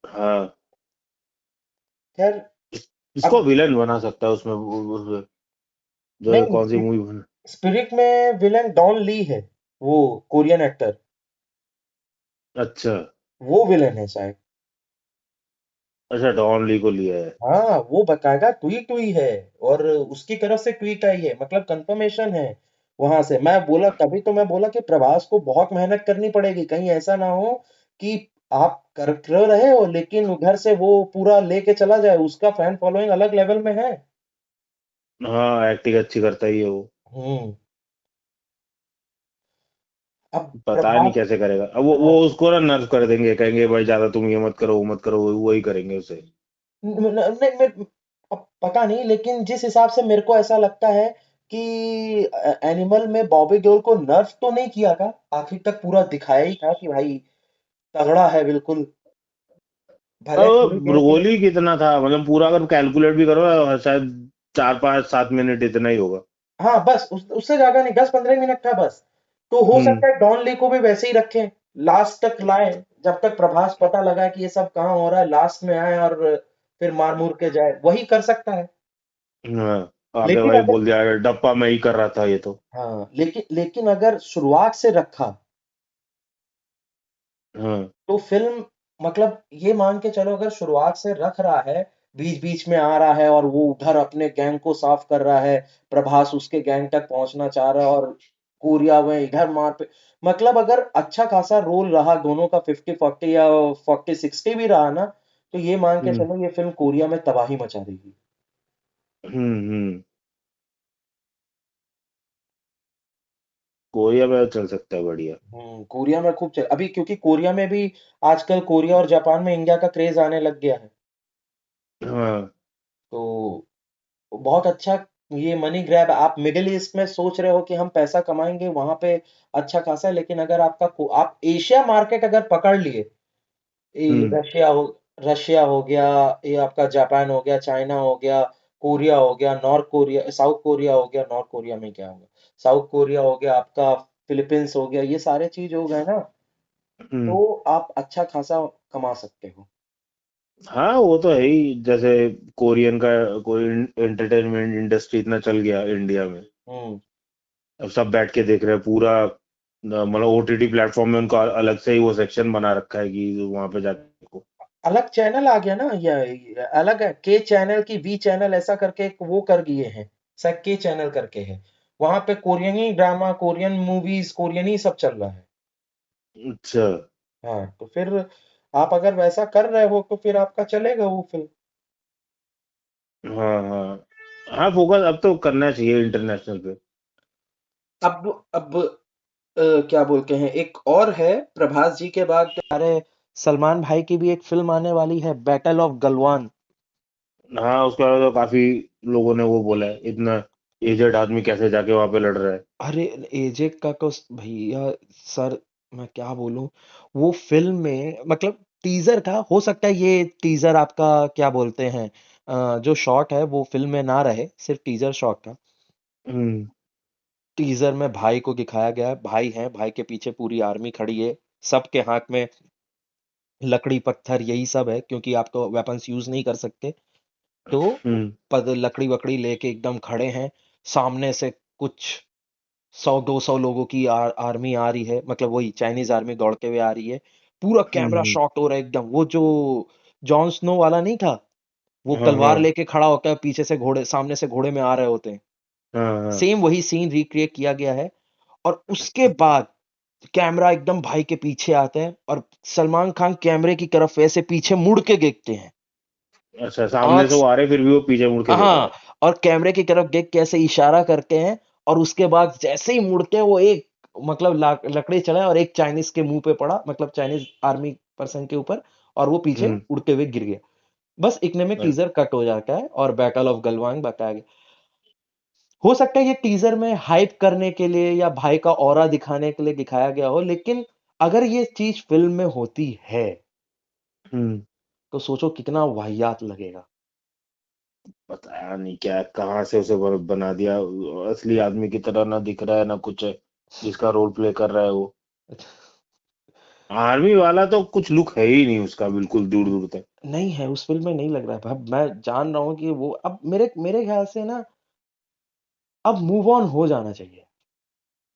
हाँ। खैर, इसको अब विलन बना सकता है उसमें जो ये कौन सी नहीं, मूवी बना। स्पिरिट में विलन डॉन ली है, वो कोरियन एक्टर, अच्छा। वो विलन है शायद। अच्छा, डॉन ली को लिया है। हाँ, वो बकायदा ट्वीट हुई है, और उसकी तरफ से ट्वीट आई है, मतलब कंफर्मेशन है वहां से। मैं बोला, तभी तो मैं बोला कि प्रभास को बहुत मेहनत करनी पड़ेगी, कहीं ऐसा ना हो कि आप कर रहे हो लेकिन उधर से वो पूरा लेके चला जाए। उसका फैन फॉलोइंग अलग लेवल में है। हाँ, एक्टिंग अच्छी करता ही है वो। हम्म। अब पता नहीं प्रभास, कैसे करेगा। अब वो हाँ, उसको ना नर्व कर देंगे, कहेंगे भाई ज्यादा तुम ये मत करो वो मत करो, वही करेंगे उसे। नहीं, अब पता नहीं, लेकिन जिस हिसाब से मेरे को ऐसा लगता है कि एनिमल में बॉबी देओल को नर्फ तो नहीं किया था, आखिर तक पूरा दिखाया ही था कि भाई तगड़ा है बिल्कुल, भले थोड़ी अब देर के रोल लिए। ही कितना था, मतलब पूरा अगर कैलकुलेट भी करो ना, शायद 4 5 7 मिनट इतना ही होगा। हाँ बस, उससे ज्यादा नहीं, 10-15 मिनट था बस। तो हो हम्म। सकता है डॉन ली को भी वैसे ही रखें, लास्ट तक लाए, जब तक प्रभास पता लगा कि ये सब कहाँ हो रहा है, लास्ट में आए और फिर मार मुर के जाए, वही कर सकता है। हाँ, आगे लेकिन भाई अगर, बोल दिया डप्पा मैं ही कर रहा था ये तो। हाँ, लेकिन अगर शुरुआत से रखा हाँ। तो फिल्म, मतलब ये मान के चलो, अगर शुरुआत से रख रहा है, बीच बीच में आ रहा है और वो उधर अपने गैंग को साफ कर रहा है, प्रभास उसके गैंग तक पहुंचना चाह रहा है, और कोरिया में इधर मार पे, मतलब अगर अच्छा खासा रोल रहा दोनों का, 50-40 या 40-60 भी रहा ना, तो ये मान के हम्म। चलो ये फिल्म कोरिया में तबाही मचा देगी। हम्म। कोरिया में चल सकता है बढ़िया। कोरिया में खूब चल अभी, क्योंकि कोरिया में भी आजकल, कोरिया और जापान में इंडिया का क्रेज आने लग गया है। हाँ। तो बहुत अच्छा, ये मनी ग्रैब, आप मिडिल ईस्ट में सोच रहे हो कि हम पैसा कमाएंगे वहां पे अच्छा खासा, लेकिन अगर आप एशिया मार्केट अगर पकड़ लिए, ये हम्म। रशिया हो गया, ये आपका जापान हो गया, चाइना हो गया, कोरिया हो गया, नॉर्थ कोरिया, साउथ कोरिया हो गया, नॉर्थ कोरिया में क्या होगा, साउथ कोरिया हो गया आपका, फिलीपींस हो गया, ये सारे चीज हो गए ना, तो हम्म। आप अच्छा खासा कमा सकते हो। हाँ, वो तो है ही। जैसे कोरियन का कोई एंटरटेनमेंट इंडस्ट्री इतना चल गया इंडिया में, हम्म। अब सब बैठ के देख रहे हैं पूरा। मतलब ओटीटी प्लेटफॉर्म में उनका अलग से ही वो सेक्शन बना रखा है कि वहां पे जाके देखो। अलग चैनल आ गया ना, ये अलग है, के चैनल की वी चैनल ऐसा करके एक वो कर दिए हैं, शायद के चैनल करके है, वहां पे कोरियन ही ड्रामा, कोरियन मूवीज, कोरियन ही सब चल रहा है। अच्छा। हाँ, तो फिर आप अगर वैसा कर रहे हो तो फिर आपका चलेगा वो फिल्म। हाँ हाँ। हाँ, फोकस अब तो करना चाहिए इंटरनेशनल पे। अब क्या बोलते हैं, एक और है प्रभास जी के बाद, हमारे सलमान भाई की भी एक फिल्म आने वाली है, बैटल ऑफ गलवान। हाँ, उसके बाद तो काफी लोगों ने वो बोला है, इतना एजेड आदमी कैसे जाके वहां पे लड़ रहा है। अरे, एजे का तो भैया, सर, मैं क्या बोलूं, वो फिल्म में मतलब टीजर था, हो सकता है ये टीजर आपका क्या बोलते हैं, जो शॉट है वो फिल्म में ना रहे, सिर्फ टीजर शॉट था। हम्म। टीजर में भाई को दिखाया गया है, भाई है, भाई के पीछे पूरी आर्मी खड़ी है, सबके हाथ में लकड़ी पत्थर यही सब है, क्योंकि आप तो वेपन्स यूज नहीं कर सकते। तो हम्म। पद लकड़ी वकड़ी लेके एकदम खड़े हैं, सामने से कुछ 100-200 लोगों की आर्मी आ रही है, मतलब वही चाइनीज आर्मी दौड़ते हुए आ रही है, पूरा कैमरा हम्म। शॉट हो रहा है एकदम, वो जो जॉन स्नो वाला नहीं था, वो हाँ हाँ तलवार लेके खड़ा होता है, पीछे से घोड़े, सामने से घोड़े में आ रहे होते हैं, हाँ हाँ। सेम वही सीन रिक्रिएट किया गया है। और उसके बाद कैमरा एकदम भाई के पीछे आता है, और सलमान खान कैमरे की तरफ ऐसे पीछे मुड़ के देखते हैं, अच्छा, सामने और से वो आ रहे फिर भी वो पीछे मुड़ के देख रहा हाँ, है। और कैमरे की तरफ देख के ऐसे इशारा करते हैं, और उसके बाद जैसे ही मुड़ते हैं वो एक, मतलब लकड़ी चला और एक चाइनीज के मुंह पे पड़ा, मतलब चाइनीज आर्मी पर्सन के ऊपर, और वो पीछे हम्म। उड़ते हुए गिर गया। बस इतने में टीजर कट हो जाता है और बैटल ऑफ गलवान बताया गया। हो सकता है ये टीजर में हाइप करने के लिए या भाई का ऑरा दिखाने के लिए दिखाया गया हो, लेकिन अगर ये चीज फिल्म में होती है हम्म। तो सोचो कितना वाहियात लगेगा। पता नहीं क्या कहाँ से उसे बना दिया, असली आदमी की तरह ना दिख रहा है ना कुछ है, जिसका रोल प्ले कर रहा है वो। आर्मी वाला तो कुछ लुक है ही नहीं उसका, बिल्कुल दूर दूर तक। नहीं है, उस फिल्म में नहीं लग रहा है। अब मैं जान रहा हूँ कि वो अब मेरे मेरे ख्याल से ना अब मूव ऑन हो जाना चाहिए।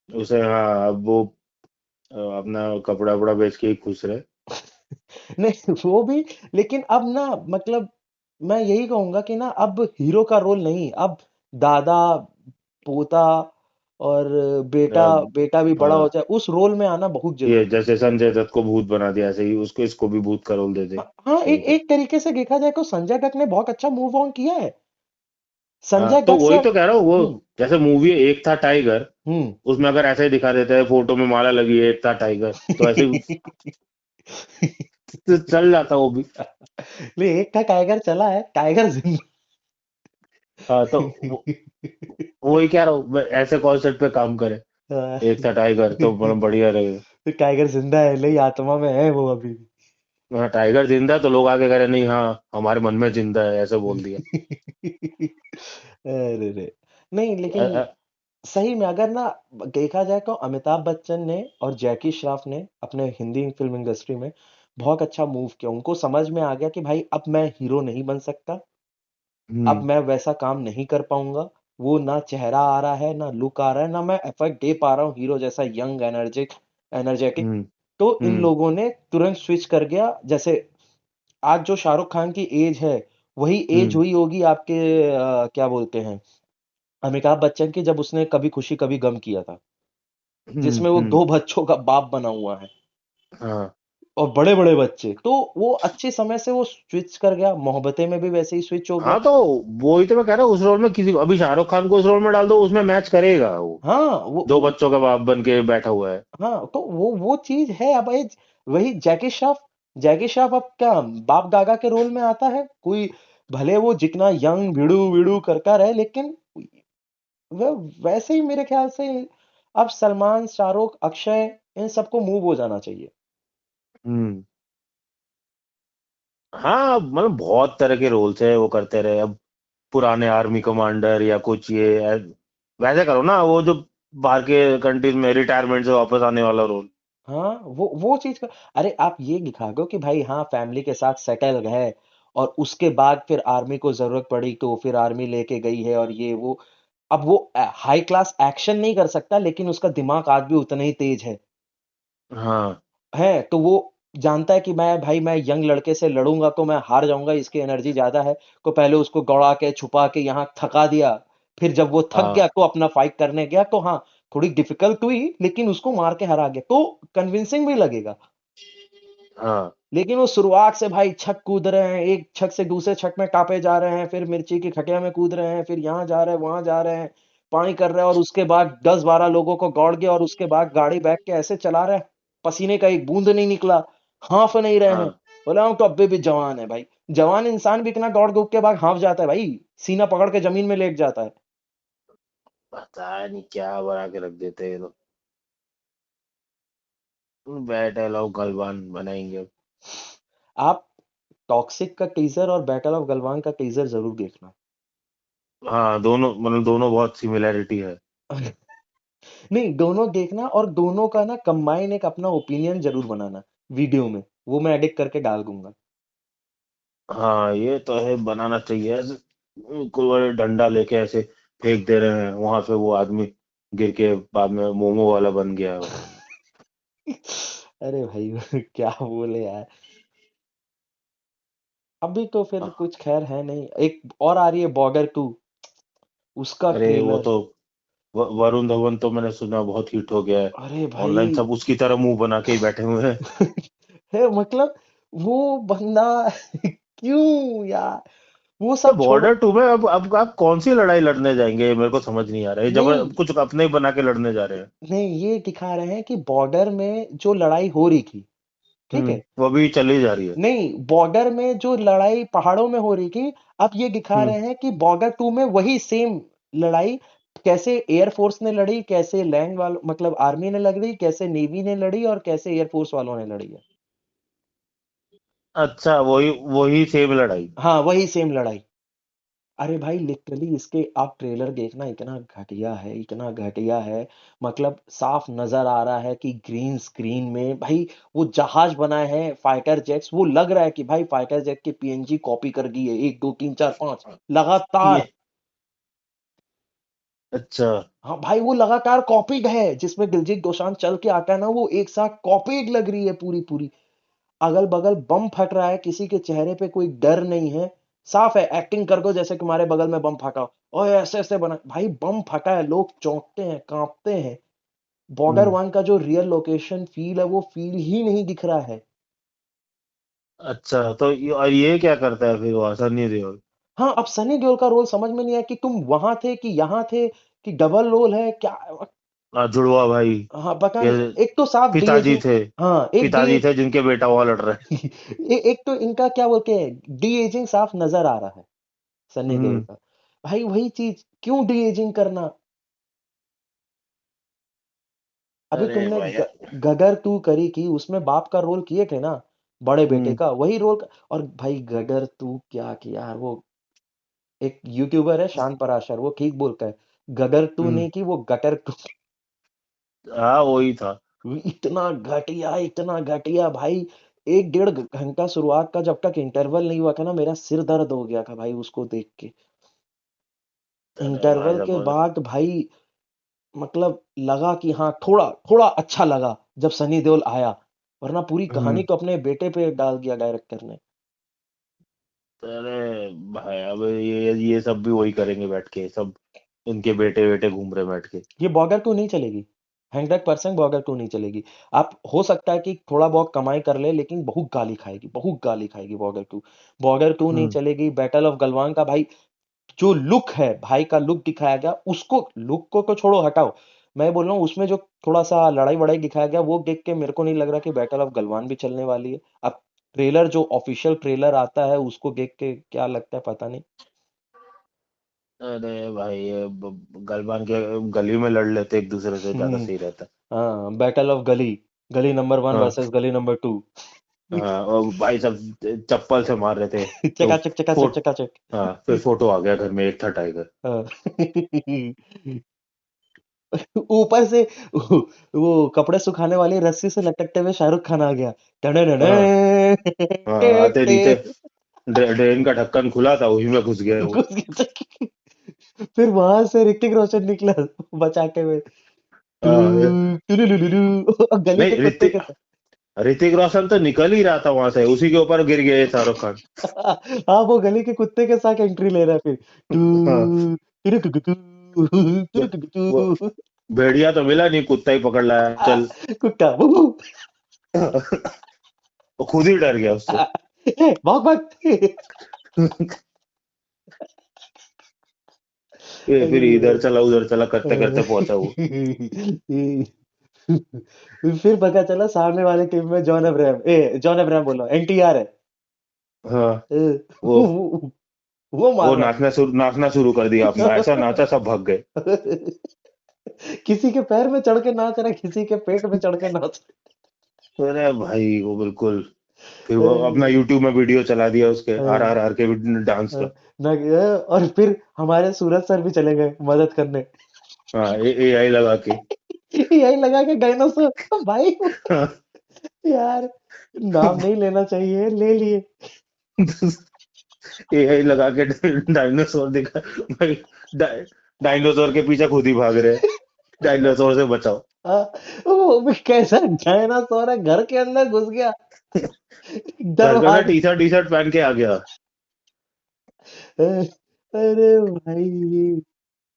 उसे, हाँ, अब वो अपना कपड़ा वपड़ा बेच के ही खुश रहे। नहीं वो भी, लेकिन अब ना मतलब मैं यही कहूंगा कि ना अब हीरो का रोल नहीं, अब दादा, पोता और बेटा, अब, बेटा भी बड़ा हो हाँ, जाए उस रोल में आना बहुत ये जरूरी है। जैसे संजय दत्त को भूत बना दिया, ऐसे ही उसको, इसको भी भूत का रोल दे दे हाँ, कहीं एक पे। एक तरीके से देखा जाए तो संजय दत्त ने बहुत अच्छा मूव ऑन किया है। हाँ, संजय तो दत्त से वही तो कह रहा हूँ, वो हम्म जैसे मूवी एक था टाइगर, हम्म उसमें अगर ऐसे ही दिखा देते हैं फोटो में माला लगी है, एक था टाइगर, तो ऐसे ही तो चल जाता वो भी। नहीं, एक था टाइगर चला है, टाइगर जिंदा। हाँ, तो वही कह रहा हूँ मैं, ऐसे कॉन्सेप्ट पे काम करे। एक था टाइगर तो बड़ा बढ़िया रहेगा। टाइगर जिंदा है, नहीं आत्मा में है वो अभी हाँ, टाइगर जिंदा है, तो लोग आगे कह रहे नहीं, हाँ हमारे मन में जिंदा है, ऐसे बोल दिया। भी। अरे रे, नहीं अ, लेकिन अ, सही में अगर ना देखा जाए तो अमिताभ बच्चन ने और जैकी श्रॉफ ने अपने हिंदी फिल्म इंडस्ट्री में बहुत अच्छा मूव किया। उनको समझ में आ गया कि भाई अब मैं हीरो नहीं बन सकता, अब हम्म मैं वैसा काम नहीं कर पाऊंगा। वो ना चेहरा आ रहा है, ना लुक आ रहा है, ना मैं एफर्ट दे पा रहा हूँ हीरो जैसा यंग एनर्जेटिक। हम्म तो इन हम्म लोगों ने तुरंत स्विच कर गया। जैसे आज जो शाहरुख खान की एज है, वही एज हम्म हुई होगी आपके क्या बोलते हैं, अमिताभ बच्चन की, जब उसने कभी खुशी कभी गम किया था, जिसमें वो हम्म। दो बच्चों का बाप बना हुआ है हाँ और बड़े बड़े बच्चे। तो वो अच्छे समय से वो स्विच कर गया, मोहब्बतें में भी वैसे ही स्विच हो गया। हाँ, तो वही तो मैं कह रहा हूँ, उस रोल में किसी को, अभी शाहरुख खान को उस रोल में डाल दो, उसमें मैच करेगा वो। हाँ दो बच्चों का बाप बन के बैठा हुआ है। हाँ, तो वो चीज है। अब ये वही जैकी श्रॉफ अब क्या बाप दादा के रोल में आता है कोई, भले वो जितना यंग भिड़ू विड़ू करता रहे, लेकिन वह वैसे ही मेरे ख्याल से अब सलमान, शाहरुख, अक्षय इन सबको मूव हो जाना चाहिए। हम्म। हाँ, मतलब बहुत तरह के रोल्स है, वो करते रहे। अब पुराने आर्मी कमांडर या कुछ, वैसे करो ना, वो जो बाहर के कंट्रीज में रिटायरमेंट से वापस आने वाला रोल। हाँ, वो चीज का, अरे आप ये दिखा दो कि भाई हाँ फैमिली के साथ सेटल है, और उसके बाद फिर आर्मी को जरूरत पड़ी तो फिर आर्मी लेके गई है, और ये वो। अब वो हाई क्लास एक्शन नहीं कर सकता, लेकिन उसका दिमाग आज भी उतना ही तेज हाँ है। तो वो जानता है कि मैं यंग लड़के से लड़ूंगा तो मैं हार जाऊंगा, इसकी एनर्जी ज्यादा है। तो पहले उसको गौड़ा के छुपा के यहाँ थका दिया, फिर जब वो थक गया हाँ तो अपना फाइट करने गया। तो हाँ, थोड़ी डिफिकल्ट हुई, लेकिन उसको मार के हरा गया, तो कन्विंसिंग भी लगेगा। हाँ लेकिन वो शुरुआत से भाई छत कूद रहे हैं, एक छत से दूसरे छत में टापे जा रहे हैं, फिर मिर्ची की खटिया में कूद रहे हैं, फिर यहाँ जा रहे हैं वहां जा रहे हैं, पानी कर रहे हैं, और उसके बाद 10-12 लोगों को गौड़ गया, और उसके बाद गाड़ी बैठ के ऐसे चला रहे हैं, पसीने का एक बूंद नहीं निकला, हाँफ नहीं रहे हैं। हाँ। बोला हूँ तो अब्बे भी जवान है भाई। जवान इंसान भी इतना दौड़ धूप के बाद हाँफ जाता है भाई, सीना पकड़ के जमीन में लेट जाता है। पता नहीं क्या बना के रख देते हैं ये लोग। बैठे लोग गलबान बनाएंगे अब। आप टॉक्सिक का टीजर और बैटल ऑफ गलवान का टीजर जरूर देखना। हाँ, दोनों मतलब दोनों बहुत सिमिलैरिटी है। नहीं, दोनों देखना, और दोनों का ना कंबाइन एक अपना ओपिनियन जरूर बनाना वीडियो में, वो मैं एडिट करके डाल दूंगा। हाँ, ये तो है, बनाना चाहिए ऐसे। कोई बड़े डंडा लेके ऐसे फेंक दे रहे हैं, वहां से वो आदमी गिर के बाद में मोमो वाला बन गया है वो। अरे भाई क्या बोले यार। अभी तो फिर कुछ खैर है नहीं, एक और आ रही है बॉर्डर 2, उसका अरे वो ट्रेलर। तो वरुण धवन तो मैंने सुना बहुत हिट हो गया है। अरे ऑनलाइन भाई सब उसकी तरह मुंह बना के ही बैठे हुए हैं। है मतलब वो बंदा क्यों यार, वो तो सब छोड़ो। बॉर्डर 2 में अब आप कौन सी लड़ाई लड़ने जाएंगे, मेरे को समझ नहीं आ रहा है। जब नहीं कुछ अपने ही बना के लड़ने जा रहे हैं। नहीं, ये दिखा रहे हैं कि बॉर्डर में जो लड़ाई हो रही थी, ठीक है, वो अभी चली जा रही है। नहीं बॉर्डर में जो लड़ाई पहाड़ों में हो रही थी, अब ये दिखा हम्म। रहे हैं कि बॉर्डर 2 में वही सेम लड़ाई, कैसे एयरफोर्स ने लड़ी, कैसे लैंड वालों मतलब आर्मी ने लड़ी, कैसे नेवी ने लड़ी, और कैसे एयरफोर्स वालों ने लड़ी है। अच्छा, वही वही सेम लड़ाई। हाँ, वही सेम लड़ाई। अरे भाई लिटरली इसके आप ट्रेलर देखना, इतना घटिया है। मतलब साफ नजर आ रहा है कि ग्रीन स्क्रीन में भाई वो जहाज बनाए हैं फाइटर जेट्स, वो लग रहा है कि भाई फाइटर जेट की पीएनजी कॉपी कर गई है, एक दो तीन चार पांच लगातार। ये अच्छा। हाँ भाई वो लगातार कॉपीड है, जिसमें दिलजीत दोसांझ चल के आता है ना, वो एक साथ कॉपीड लग रही है पूरी पूरी। अगल बगल बम फट रहा है, किसी के चेहरे पे कोई डर नहीं है। साफ है एक्टिंग कर दो जैसे तुम्हारे बगल में बम फटा हो, और ऐसे ऐसे बना भाई, बम फटा है, लोग चौंकते हैं कांपते हैं। बॉर्डर हम्म। वन का जो रियल लोकेशन फील है वो फील ही नहीं दिख रहा है। अच्छा, तो और ये क्या करता है फिर वहाँ सनी देओल? हाँ अब सनी देओल का रोल समझ में नहीं आया कि तुम वहां थे कि यहाँ थे, कि डबल रोल है क्या। जुड़वा भाई? हाँ पता ये नहीं, एक तो साफ डी पिताजी एजिंग। थे? हाँ एक डी पिताजी थे जिनके बेटा वहां लड़ रहे हैं। एक तो इनका क्या बोलते हैं, डी एजिंग साफ नजर आ रहा है सनी देओल हम्म। का। भाई वही चीज क्यों डी एजिंग करना। अभी अरे तुमने भैया। गदर टू करी की, उसमें बाप का रोल किए थे ना, बड़े बेटे हम्म। का वही रोल। और भाई गदर टू क्या किया यार वो, एक यूट्यूबर है शान पराशर, वो ठीक बोलता है, गदर टू हम्म। नहीं की वो गटर टू। हाँ, वही था। इतना घटिया भाई। एक डेढ़ घंटा शुरुआत का जब तक इंटरवल नहीं हुआ था ना, मेरा सिर दर्द हो गया था भाई उसको देख के। अरे भाई इंटरवल के साहब। बाद भाई मतलब लगा कि हाँ थोड़ा थोड़ा अच्छा लगा जब सनी देओल आया, वरना पूरी कहानी हम्म। तो अपने बेटे पे डाल दिया डायरेक्टर ने। अरे भाई, अब ये सब भी वही करेंगे बैठ के सब। इनके बेटे बेटे घूम रहे बैठ के। ये बॉर्डर टू नहीं चलेगी, 100% बॉर्डर टू नहीं चलेगी। आप हो सकता है कि थोड़ा बहुत कमाई कर ले, लेकिन बहुत गाली खाएगी, बहुत गाली खाएगी बॉर्डर टू। बॉर्डर टू नहीं हम्म। चलेगी। बैटल ऑफ गलवान का भाई जो लुक है, भाई का लुक दिखाया गया, उसको लुक को तो छोड़ो हटाओ, मैं बोल रहा हूँ उसमें जो थोड़ा सा लड़ाई वड़ाई दिखाया गया, वो देख के मेरे को नहीं लग रहा कि बैटल ऑफ गलवान भी चलने वाली है। अब ट्रेलर जो ऑफिशियल ट्रेलर आता है उसको देख के क्या लगता है पता नहीं। अरे भाई, ये गलबान के गली में लड़ लेते एक दूसरे से, ज्यादा हम्म, सही रहता। हाँ बैटल ऑफ गली, गली नंबर वन हाँ। वर्सेस गली नंबर टू। हाँ, और भाई सब चप्पल से मार रहे थे तो चकाचक चकाचक फोट चकाचक। हाँ, फिर फोटो आ गया घर में, एक था टाइगर। हाँ। ऊपर से वो कपड़े सुखाने वाली रस्सी से लटकते हुए शाहरुख खान आ गया। हाँ। टनननन, हाँ, टे, आते टे, नीचे ड्रेन का ढक्कन खुला था, उसी में घुस गया वो। घुस गया। फिर वहां से ऋतिक रोशन निकला बचाते हुए, हाँ, टुलुलुलुलु, गली के नहीं, कुत्ते के ऋतिक रोशन तो निकल ही रहा था वहां से, उसी के ऊपर गिर गया ये शाहरुख खान। साथ। हाँ वो गली के कुत्ते के साथ एंट्री ले रहा है फिर, हाँ। टुरुटुटुटु, वो, वो टुरुटुटुटु, भेड़िया तो मिला नहीं, कुत्ता ही पकड़ लाया, चल। कुत्ता वो, वो खुद ही डर गया उससे। भाग भाग। ये फिर अरे, इधर चला उधर चला करते करते पहुंचा वो। फिर पता चला सामने वाले टीम में जॉन अब्राहम बोलो एनटीआर है। हाँ। ए, वो वो मार वो रहा नाचना शुरू कर दिया अपना, ऐसा नाचा सब भाग गए। है। किसी के पैर में चढ़ के नाच रहा है, किसी के पेट में चढ़ के नाच अरे भाई वो बिल्कुल। फिर रहा वो अपना है। यूट्यूब में वीडियो चला दिया उसके, अरे, आर के डांस का। और फिर हमारे सूरज सर भी चले गए मदद करने। हाँ, AI लगा के। यही लगा के डायनासोर भाई, हाँ। यार नाम नहीं लेना चाहिए, ले लिए। AI लगा के डायनासोर दिखा भाई। डा, डायनासोर के पीछे खुद ही भाग रहे हैं, डायनासोर से बचाओ। हाँ, वो भी कैसा डायनासोर है, घर के अंदर घुस गया घर का ना दरवाजा। टी शर्ट पहन के आ गया। अरे भाई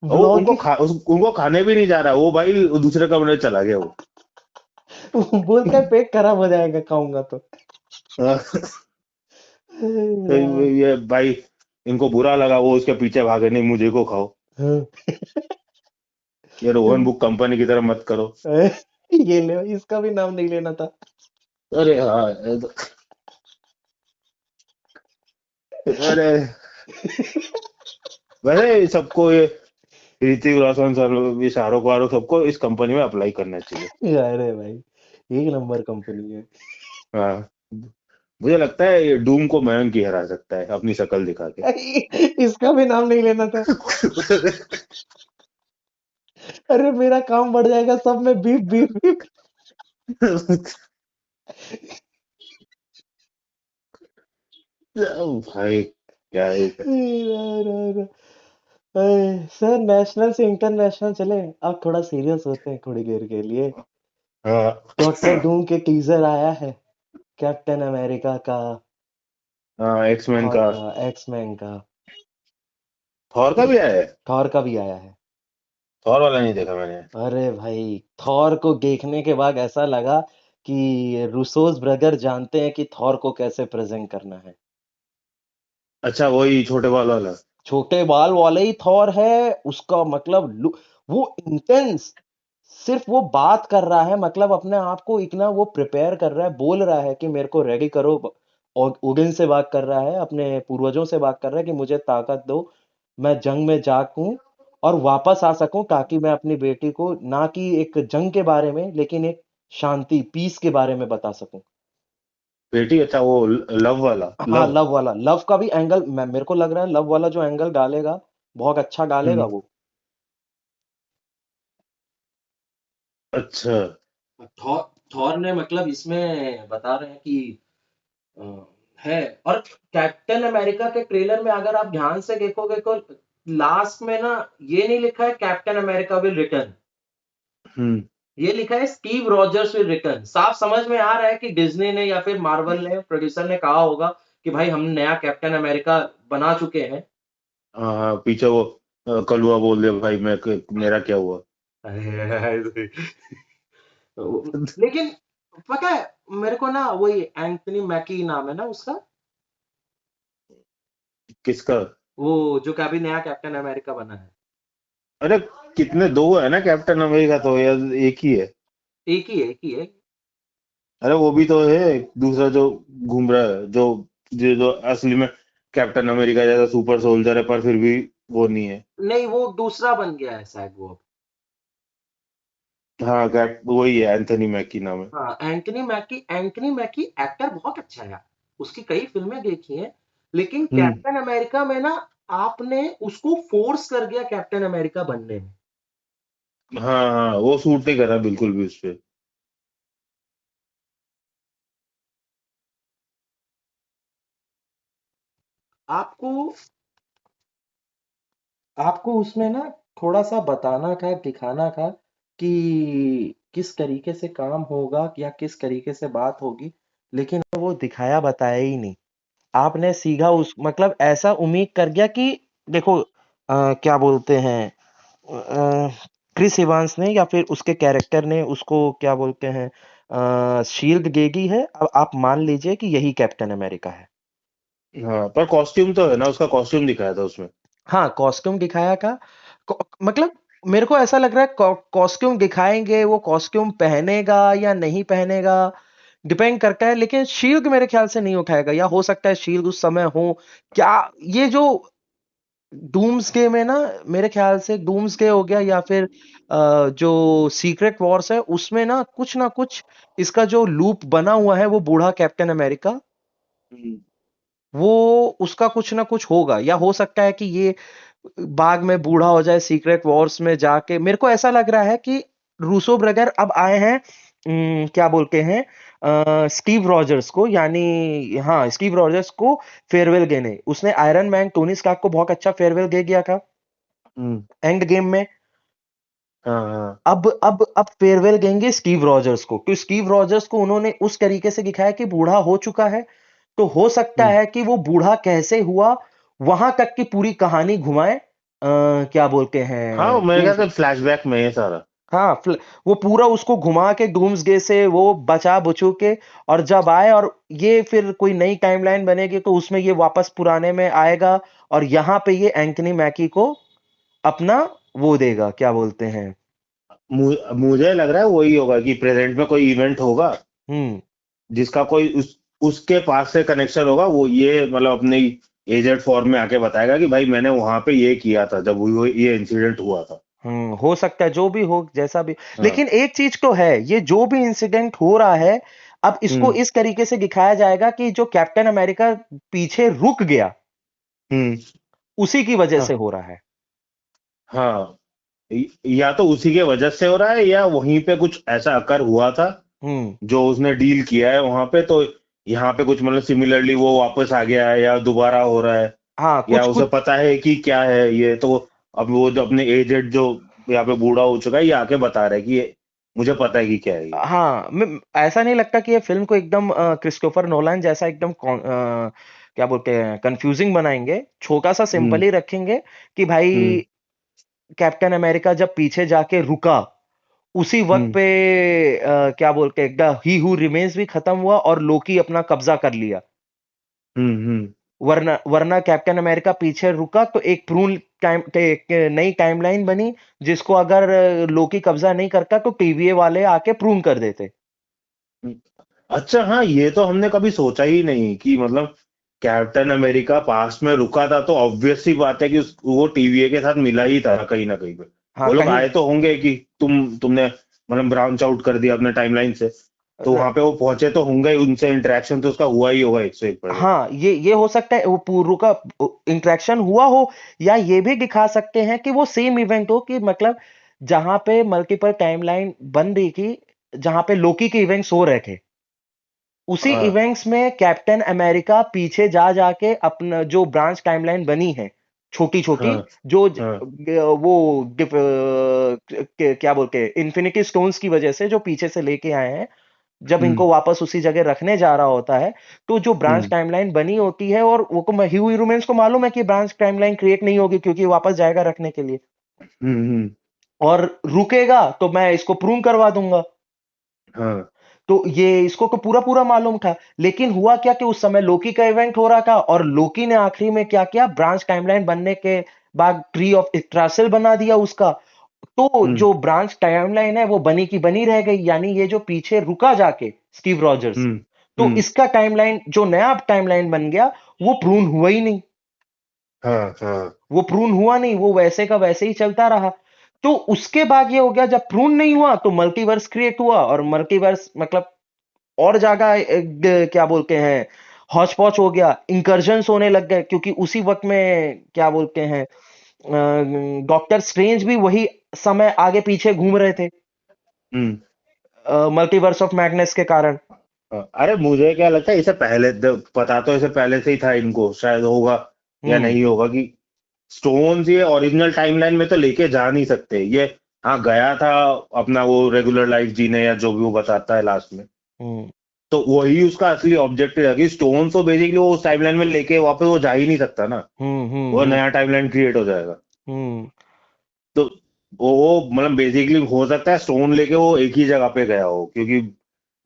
वो व्लॉगिंग, उनको खाने भी नहीं जा रहा वो भाई, दूसरे कमरे में चला गया वो। बोलता है पेट खराब हो जाएगा खाऊंगा तो। हाँ, तो यार, ये भाई, इनको बुरा लगा, वो उसके पीछे भागे, नहीं मुझे को खाओ। हाँ, ये रोहन बुक कंपनी की तरह मत करो। ये ले, इसका भी नाम नहीं लेना था। अरे हाँ, अरे वैसे सबको ये ऋतिक रोशन सर, ये शाहरुख वाहरुख, सबको इस कंपनी में अप्लाई करना चाहिए। अरे भाई एक नंबर कंपनी है। हाँ, मुझे लगता है ये डूम को मयंक ही हरा सकता है अपनी शक्ल दिखा के। इसका भी नाम नहीं लेना था। अरे मेरा काम बढ़ जाएगा, सब में बीप बीप बीप। भाई क्या है। सर नेशनल से इंटरनेशनल चले, अब थोड़ा सीरियस होते हैं थोड़ी देर के लिए। हाँ डॉक्टर डूम के टीजर आया है, कैप्टन अमेरिका का, हाँ, एक्समैन थॉर का। का, एक्समैन का। थॉर का भी आया है? थॉर का भी आया है। थॉर वाला नहीं देखा मैंने। अरे भाई, थॉर को देखने के बाद ऐसा लगा कि रूसोस ब्रदर जानते हैं कि थॉर को कैसे प्रेजेंट करना है। अच्छा, वही छोटे बाल वाला। छोटे बाल वाले ही थॉर है। उसका मतलब वो इंटेंस, सिर्फ वो बात कर रहा है, मतलब अपने आप को इतना वो प्रिपेयर कर रहा है, बोल रहा है कि मेरे को रेडी करो। और ओडिन से बात कर रहा है, अपने पूर्वजों से बात कर रहा है कि मुझे ताकत दो, मैं जंग में जाऊं और वापस आ सकूं, ताकि मैं अपनी बेटी को ना कि एक जंग के बारे में, लेकिन एक शांति पीस के बारे में बता सकूं। बेटी, अच्छा वो लव वाला हाँ, लव। लव वाला, लव का भी एंगल मेरे को लग रहा है, लव वाला जो एंगल डालेगा बहुत अच्छा डालेगा हम्म। वो। अच्छा। थॉर थॉर ने मतलब इसमें बता रहे हैं कि अ, है। और कैप्टन अमेरिका के ट्रेलर में अगर आप ध्यान से देखोगे तो लास्ट में ना ये नहीं लिखा है कैप्टन अमेरिका विल रिटर्न, हम्म। ये लिखा है स्टीव रॉजर्स विल रिटर्न। साफ समझ में आ रहा है कि डिज्नी ने या फिर मार्वल ने, प्रोड्यूसर ने कहा होगा कि भाई हम नया कैप्टन अमेरिका बना चुके हैं। हाँ हाँ, पीछे वो कलुआ बोल दे भाई, मेरा क्या हुआ। लेकिन पता है मेरे को ना, वही एंथनी मैकी नाम है ना उसका, किसका? वो जो का अभी नया कैप्टन अमेरिका बना है। अरे कितने, दो है ना कैप्टन अमेरिका, तो या एक ही है? एक ही है, एक ही है। अरे वो भी तो है, दूसरा जो घूम रहा है, जो असली में कैप्टन अमेरिका जैसा सुपर सोल्जर है, पर फिर भी वो नहीं है। नहीं, वो दूसरा बन गया है शायद वो अब। हाँ, कैप वही है, एंथनी मैकी नाम है। हाँ, एंथनी मैकी एक्टर बहुत अच्छा है यार, उसकी कई फिल्में देखी हैं। लेकिन हम्म। कैप्टन अमेरिका में ना आपने उसको फोर्स कर दिया कैप्टन अमेरिका बनने में। हाँ हाँ, वो सूट नहीं कर रहा बिल्कुल भी उस पे। आपको आपको उसमें ना थोड़ा सा बताना था, दिखाना था कि किस तरीके से काम होगा या किस तरीके से बात होगी, लेकिन वो दिखाया बताया ही नहीं। आपने सीधा उस मतलब ऐसा उम्मीद कर गया कि देखो, क्या बोलते हैं, अ, क्रिस इवांस ने या फिर उसके कैरेक्टर ने उसको क्या बोलते हैं, शील्ड दे दी है, अब आप मान लीजिए कि यही कैप्टन अमेरिका है। हाँ, पर कॉस्ट्यूम तो है ना, उसका कॉस्ट्यूम दिखाया था उसमें। हाँ, कॉस्ट्यूम दिखाया था। मतलब मेरे को ऐसा लग रहा है कॉस्ट्यूम दिखाएंगे, वो कॉस्ट्यूम पहनेगा या नहीं पहनेगा डिपेंड करता है, लेकिन शील्ड मेरे ख्याल से नहीं उठाएगा, या हो सकता है शील्ड उस समय हो। क्या ये जो डूम्सडे में ना, मेरे ख्याल से डूम्सडे हो गया या फिर जो सीक्रेट वॉर्स है उसमें ना कुछ इसका जो लूप बना हुआ है, वो बूढ़ा कैप्टन अमेरिका, हम्म। वो उसका कुछ ना कुछ होगा, या हो सकता है कि ये बाद में बूढ़ा हो जाए सीक्रेट वॉर्स में जाके। मेरे को ऐसा लग रहा है कि रूसो ब्रदर अब आए हैं, क्या बोलते हैं, स्टीव रॉजर्स को, यानी हाँ स्टीव रॉजर्स को फेयरवेल देने। उसने आयरन मैन टोनी स्टार्क को बहुत अच्छा फेयरवेल दे दिया था हम्म। एंड गेम में। हाँ हाँ। अब फेयरवेल देंगे स्टीव रॉजर्स को, क्योंकि स्टीव रॉजर्स को उन्होंने उस तरीके से दिखाया कि बूढ़ा हो चुका है, तो हो सकता हम्म। है कि वो बूढ़ा कैसे हुआ वहां तक की पूरी कहानी घुमाए। क्या बोलते हाँ, हैं मेरे कि ख्याल से फ्लैशबैक में है सारा। हाँ, वो पूरा उसको घुमा के डूम्सडे से वो बचा बचू के, और जब आए और ये फिर कोई नई टाइमलाइन बनेगी तो उसमें ये वापस पुराने में आएगा, और यहाँ पे ये एंथनी मैकी को अपना वो देगा, क्या बोलते हैं। मुझे लग रहा है वही होगा कि प्रेजेंट में कोई इवेंट होगा हम्म। जिसका कोई उसके पास से कनेक्शन होगा, वो ये मतलब अपनी एजेड फॉर्म में आके बताएगा कि भाई मैंने वहां पे ये किया था जब ये इंसिडेंट हुआ था। हो सकता है जो भी हो, जैसा भी। हाँ। लेकिन एक चीज तो है, ये जो भी इंसिडेंट हो रहा है, अब इसको इस तरीके से दिखाया जाएगा कि जो कैप्टन अमेरिका पीछे रुक गया, हम्म। उसी की वजह से हाँ हो रहा है। हाँ, या तो उसी के वजह से हो रहा है या वहीं पे कुछ ऐसा अकर हुआ था हम्म। जो उसने डील किया है वहां पे, तो यहाँ पे कुछ मतलब सिमिलरली वो वापस आ गया है या दोबारा हो रहा है, हाँ, या कुछ उसे कुछ। पता है कि क्या है ये, तो अब वो जो अपने एजेड जो यहाँ पे बूढ़ा हो चुका है, ये आके बता रहा है कि ये मुझे पता है कि क्या है ये। हाँ, ऐसा नहीं लगता कि ये फिल्म को एकदम क्रिस्टोफर नोलन जैसा एकदम क्या बोलते हैं, कंफ्यूजिंग बनाएंगे। छोटा सा सिंपल हम्म ही रखेंगे कि भाई हम्म कैप्टन अमेरिका जब पीछे जाके रुका, उसी वक्त हम्म पे क्या बोलते हैं, द ही हु रिमेन्स भी खत्म हुआ और लोकी अपना कब्जा कर लिया। हम्म। वरना वरना कैप्टन अमेरिका पीछे रुका तो एक प्रून टाइम एक नई टाइमलाइन बनी, जिसको अगर लोकी कब्जा नहीं करता तो टीवीए वाले आके प्रून कर देते। हम्म। अच्छा हाँ, ये तो हमने कभी सोचा ही नहीं कि मतलब कैप्टन अमेरिका पास्ट में रुका था, तो ऑब्वियस सी बात है कि वो टीवीए के साथ मिला ही था कहीं ना कहीं पे। हाँ, वो लोग कहीं। आए तो होंगे कि तुमने मतलब ब्रांच आउट कर दिया अपने टाइमलाइन से, तो वहां पे वो पहुंचे तो होंगे ही, उनसे इंटरेक्शन तो उसका हुआ ही होगा 101%। हाँ, ये हो सकता है वो पूर्व का इंटरेक्शन हुआ हो, या ये भी दिखा सकते हैं कि वो सेम इवेंट हो, कि मतलब जहां पे मल्टीपल टाइमलाइन बन रही थी, जहां पे लोकी के इवेंट्स हो रहे थे, उसी हाँ इवेंट्स में कैप्टन अमेरिका पीछे जा जाके अपना जो ब्रांच टाइमलाइन बनी है, छोटी छोटी, हाँ जो हाँ। वो क्या बोलते हैं, इन्फिनिटी स्टोन्स की वजह से जो पीछे से लेके आए हैं, जब हम्म इनको वापस उसी जगह रखने जा रहा होता है, तो जो ब्रांच हम्म टाइमलाइन बनी होती है, और वो को ह्यू ह्यूमेन्स को मालूम है कि ब्रांच टाइमलाइन क्रिएट नहीं होगी क्योंकि वापस जाएगा रखने के लिए, हम्म। और रुकेगा तो मैं इसको प्रूव करवा दूंगा। हाँ तो ये इसको तो पूरा पूरा मालूम था, लेकिन हुआ क्या कि उस समय लोकी का इवेंट हो रहा था, और लोकी ने आखिरी में क्या किया, ब्रांच टाइमलाइन बनने के बाद ट्री ऑफ इट्रासिल बना दिया उसका। तो हम्म जो ब्रांच टाइमलाइन है वो बनी की बनी रह गई, यानी ये जो पीछे रुका जाके स्टीव रॉजर्स, हम्म तो इसका टाइमलाइन जो नया टाइमलाइन बन गया, वो प्रून हुआ ही नहीं। हाँ हाँ। वो प्रून हुआ नहीं, वो वैसे का वैसे ही चलता रहा। तो उसके बाद ये हो गया, जब प्रून नहीं हुआ तो मल्टीवर्स क्रिएट हुआ, और मल्टीवर्स मतलब और ज्यादा क्या बोलते हैं, हौच पौच हो गया, इंकर्जन्स होने लग गए, क्योंकि उसी वक्त में क्या बोलते हैं, डॉक्टर स्ट्रेंज भी वही समय आगे पीछे घूम रहे थे, हम्म। मल्टीवर्स ऑफ मैडनेस के कारण। हाँ, अरे मुझे क्या लगता है, इसे पहले पता तो इसे पहले से ही था इनको, शायद होगा या हम्म। नहीं होगा, कि स्टोन्स ये ओरिजिनल टाइमलाइन में तो लेके जा नहीं सकते ये। हाँ गया था अपना वो रेगुलर लाइफ जीने या जो भी वो बताता है लास्ट में, हम्म। तो वही उसका असली ऑब्जेक्टिव है कि स्टोन तो बेसिकली वो उस टाइमलाइन में लेके वापस वो जा ही नहीं सकता ना, हम्म। वो हम्म। नया टाइमलाइन क्रिएट हो जाएगा। हम्म। तो वो मतलब बेसिकली हो सकता है स्टोन लेके वो एक ही जगह पे गया हो, क्योंकि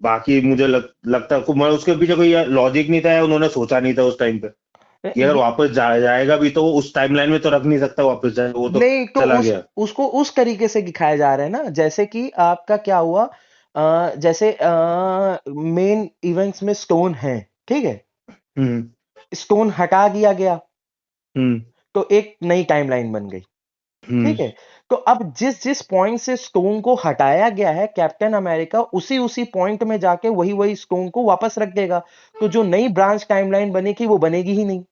बाकी मुझे लगता है मैं उसके पीछे कोई लॉजिक नहीं था या उन्होंने सोचा नहीं था उस टाइम पे कि अगर ये वापस जाएगा भी तो वो उस टाइमलाइन में तो रख नहीं सकता वापस जाए, वो तो नहीं, तो चला उस गया। उसको उस तरीके से दिखाया जा रहा है ना, जैसे कि आपका क्या हुआ, जैसे मेन इवेंट्स में स्टोन है, ठीक है, हम्म स्टोन हटा दिया गया, हम्म तो एक नई टाइमलाइन बन गई, हम्म ठीक है। तो अब जिस जिस पॉइंट से स्टोन को हटाया गया है, कैप्टन अमेरिका उसी उसी पॉइंट में जाके वही वही स्टोन को वापस रख देगा, तो जो नई ब्रांच टाइमलाइन बनेगी वो बनेगी ही नहीं।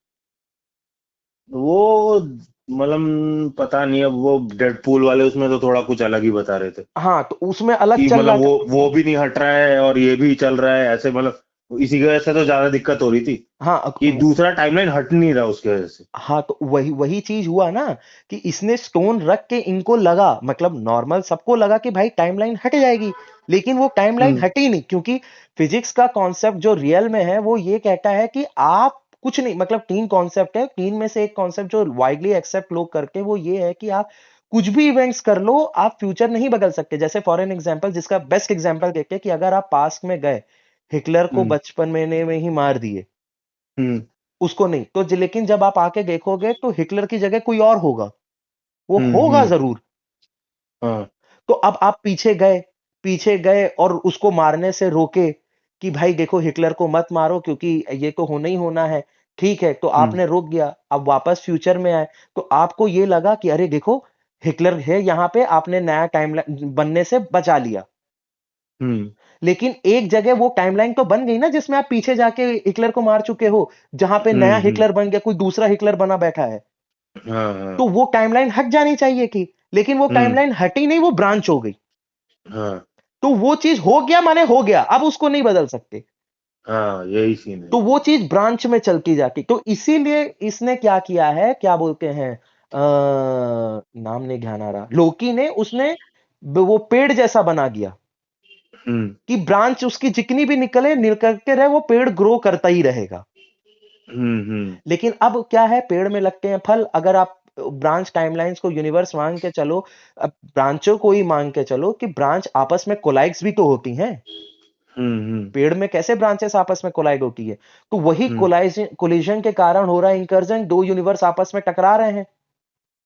वो मतलब पता नहीं, अब वो डेडपूल वाले उसमें तो थोड़ा कुछ अलग ही बता रहे थे हाँ, तो उसमें अलग कि चल मतलब रहा था। वो भी नहीं हट रहा है और ये भी चल रहा है ऐसे, मतलब इसी की वजह से तो ज्यादा दिक्कत हो रही थी हाँ, कि दूसरा टाइमलाइन हट नहीं रहा उसकी वजह से। हाँ, तो वही वही चीज हुआ ना, कि इसने स्टोन रख के इनको लगा, मतलब नॉर्मल सबको लगा कि भाई टाइमलाइन हट जाएगी, लेकिन वो टाइमलाइन हम्म हटी नहीं, क्योंकि फिजिक्स का कॉन्सेप्ट जो रियल में है वो ये कहता है कि आप कुछ नहीं, मतलब तीन कॉन्सेप्ट है, तीन में से एक कॉन्सेप्ट जो वाइडली एक्सेप्ट लोग करते हैं वो ये है कि आप कुछ भी इवेंट्स कर लो, आप फ्यूचर नहीं बदल सकते। जैसे फॉर एन एग्जांपल, जिसका बेस्ट एग्जांपल देखते हैं, कि अगर आप पास्ट में गए, हिटलर को हम्म बचपन में ही मार दिए, हम्म उसको नहीं तो लेकिन जब आप आके देखोगे तो हिटलर की जगह कोई और होगा, वो होगा हम्म। जरूर। हाँ तो अब आप पीछे गए और उसको मारने से रोके, कि भाई देखो हिटलर को मत मारो क्योंकि ये तो होना ही होना है, ठीक है, तो हम्म आपने रोक दिया, अब वापस फ्यूचर में आए, तो आपको ये लगा कि अरे देखो हिटलर है यहाँ पे, आपने नया टाइम बनने से बचा लिया, हम्म लेकिन एक जगह वो टाइमलाइन तो बन गई ना, जिसमें आप पीछे जाके हिटलर को मार चुके हो, जहां पे नया हम्म। हिटलर बन गया, कोई दूसरा हिटलर बना बैठा है। हाँ हाँ। तो वो टाइमलाइन हट जानी चाहिए थी, लेकिन वो हम्म। टाइमलाइन हटी नहीं, वो ब्रांच हो गई। हाँ तो वो चीज हो गया माने हो गया, अब उसको नहीं बदल सकते। हाँ, यही सीन है। तो वो चीज ब्रांच में चलती जाती, तो इसीलिए इसने क्या किया है, क्या बोलते हैं, नाम नहीं ध्यान आ रहा, लोकी ने, उसने वो पेड़ जैसा बना दिया हम्म कि ब्रांच उसकी जितनी भी निकले निकल के रहे, वो पेड़ ग्रो करता ही रहेगा। हम्म। लेकिन अब क्या है, पेड़ में लगते हैं फल। अगर आप ब्रांच टाइमलाइंस को यूनिवर्स मान के चलो, अब ब्रांचों को ही मान के चलो कि ब्रांच आपस में कोलाइड्स भी तो होती हैं। हम्म। पेड़ में कैसे ब्रांचेस आपस में कोलाइड होती है? तो वही हम्म कोलिजन के कारण हो रहा है इंकर्जन, दो यूनिवर्स आपस में टकरा रहे हैं।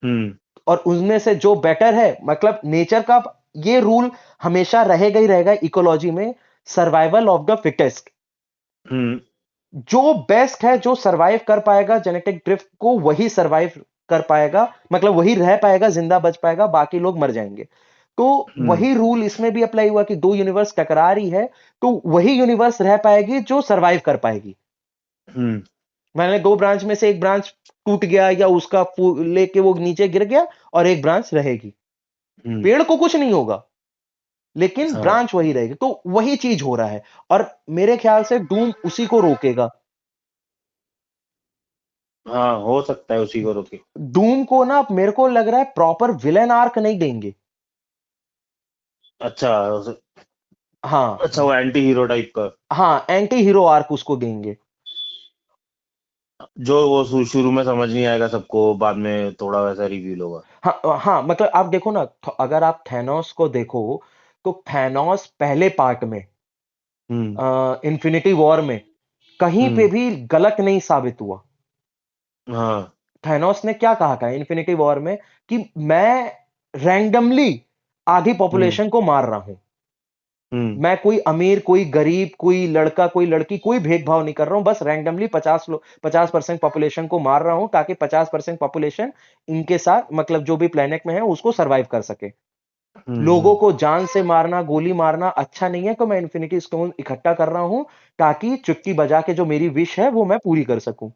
हम्म और उनमें से जो बेटर है, मतलब नेचर का ये रूल हमेशा रहेगा ही रहेगा इकोलॉजी में, सर्वाइवल ऑफ द फिटेस्ट। हम्म जो बेस्ट है, जो सरवाइव कर पाएगा जेनेटिक ड्रिफ्ट को, वही सरवाइव कर पाएगा, मतलब वही रह पाएगा, जिंदा बच पाएगा, बाकी लोग मर जाएंगे। तो हम्म वही रूल इसमें भी अप्लाई हुआ कि दो यूनिवर्स टकरा रही है, तो वही यूनिवर्स रह पाएगी जो सरवाइव कर पाएगी। हम्म मैंने दो ब्रांच में से एक ब्रांच टूट गया या उसका लेके वो नीचे गिर गया, और एक ब्रांच रहेगी। हम्म। पेड़ को कुछ नहीं होगा, लेकिन हाँ ब्रांच वही रहेगी। तो वही चीज हो रहा है, और मेरे ख्याल से डूम उसी को रोकेगा। हाँ, हो सकता है उसी को रोके। डूम को ना, मेरे को लग रहा है प्रॉपर विलेन आर्क नहीं देंगे। अच्छा। हाँ, अच्छा, वो एंटी हीरो टाइप का। हाँ, एंटी हीरो आर्क उसको देंगे। जो वो शुरू में समझ नहीं आएगा सबको, बाद में थोड़ा वैसा रिवील होगा। हाँ हाँ, मतलब आप देखो ना, अगर आप थैनोस को देखो, तो थैनोस पहले पार्ट में, हम्म इन्फिनिटी वॉर में, कहीं पे हम्म। भी गलत नहीं साबित हुआ। हाँ। थैनोस ने क्या कहा था इन्फिनिटी वॉर में, कि मैं रैंडमली आधी हम्म पॉपुलेशन को मार रहा हूं। हम्म मैं कोई अमीर, कोई गरीब, कोई लड़का, कोई लड़की, कोई भेदभाव नहीं कर रहा हूं, बस रैंडमली 50% पॉपुलेशन को मार रहा हूं, ताकि 50% पॉपुलेशन इनके साथ, मतलब जो भी प्लेनेट में है, उसको सरवाइव कर सके। लोगों हम्म को जान से मारना, गोली मारना अच्छा नहीं है, तो मैं इन्फिनिटी स्टोन इकट्ठा कर रहा हूं, ताकि चुटकी बजा के जो मेरी विश है वो मैं पूरी कर सकूं।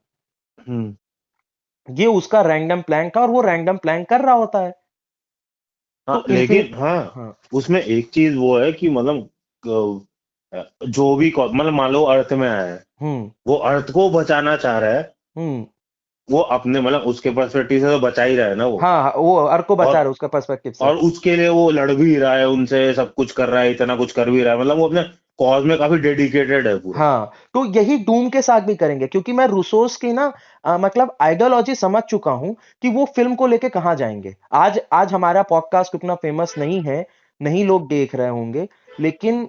हम्म। ये उसका रैंडम प्लान था, और वो रैंडम प्लान कर रहा होता है। हाँ, तो लेकिन हाँ, हाँ। उसमें एक चीज वो है कि मतलब जो भी मतलब मान लो अर्थ में आया है, हम्म वो अर्थ को बचाना चाह रहा है। हम्म। वो अपने मतलब उसके पर्सपेक्टिव से तो बचा ही रहा है ना वो। हाँ हाँ, वो अर्क को बचा रहा और है उसका पर्सपेक्टिव से। और उसके लिए वो लड़ भी रहा है उनसे, सब कुछ कर रहा है, इतना कुछ कर भी रहा है, मतलब वो अपने कॉज में काफी डेडिकेटेड है पूरा। हाँ, तो यही डूम के साथ भी करेंगे, क्योंकि मैं रूसोस की ना, मतलब आइडियोलॉजी समझ चुका हूं कि वो फिल्म को लेके कहां जाएंगे। आज आज हमारा पॉडकास्ट उतना फेमस नहीं है, नहीं लोग देख रहे होंगे, लेकिन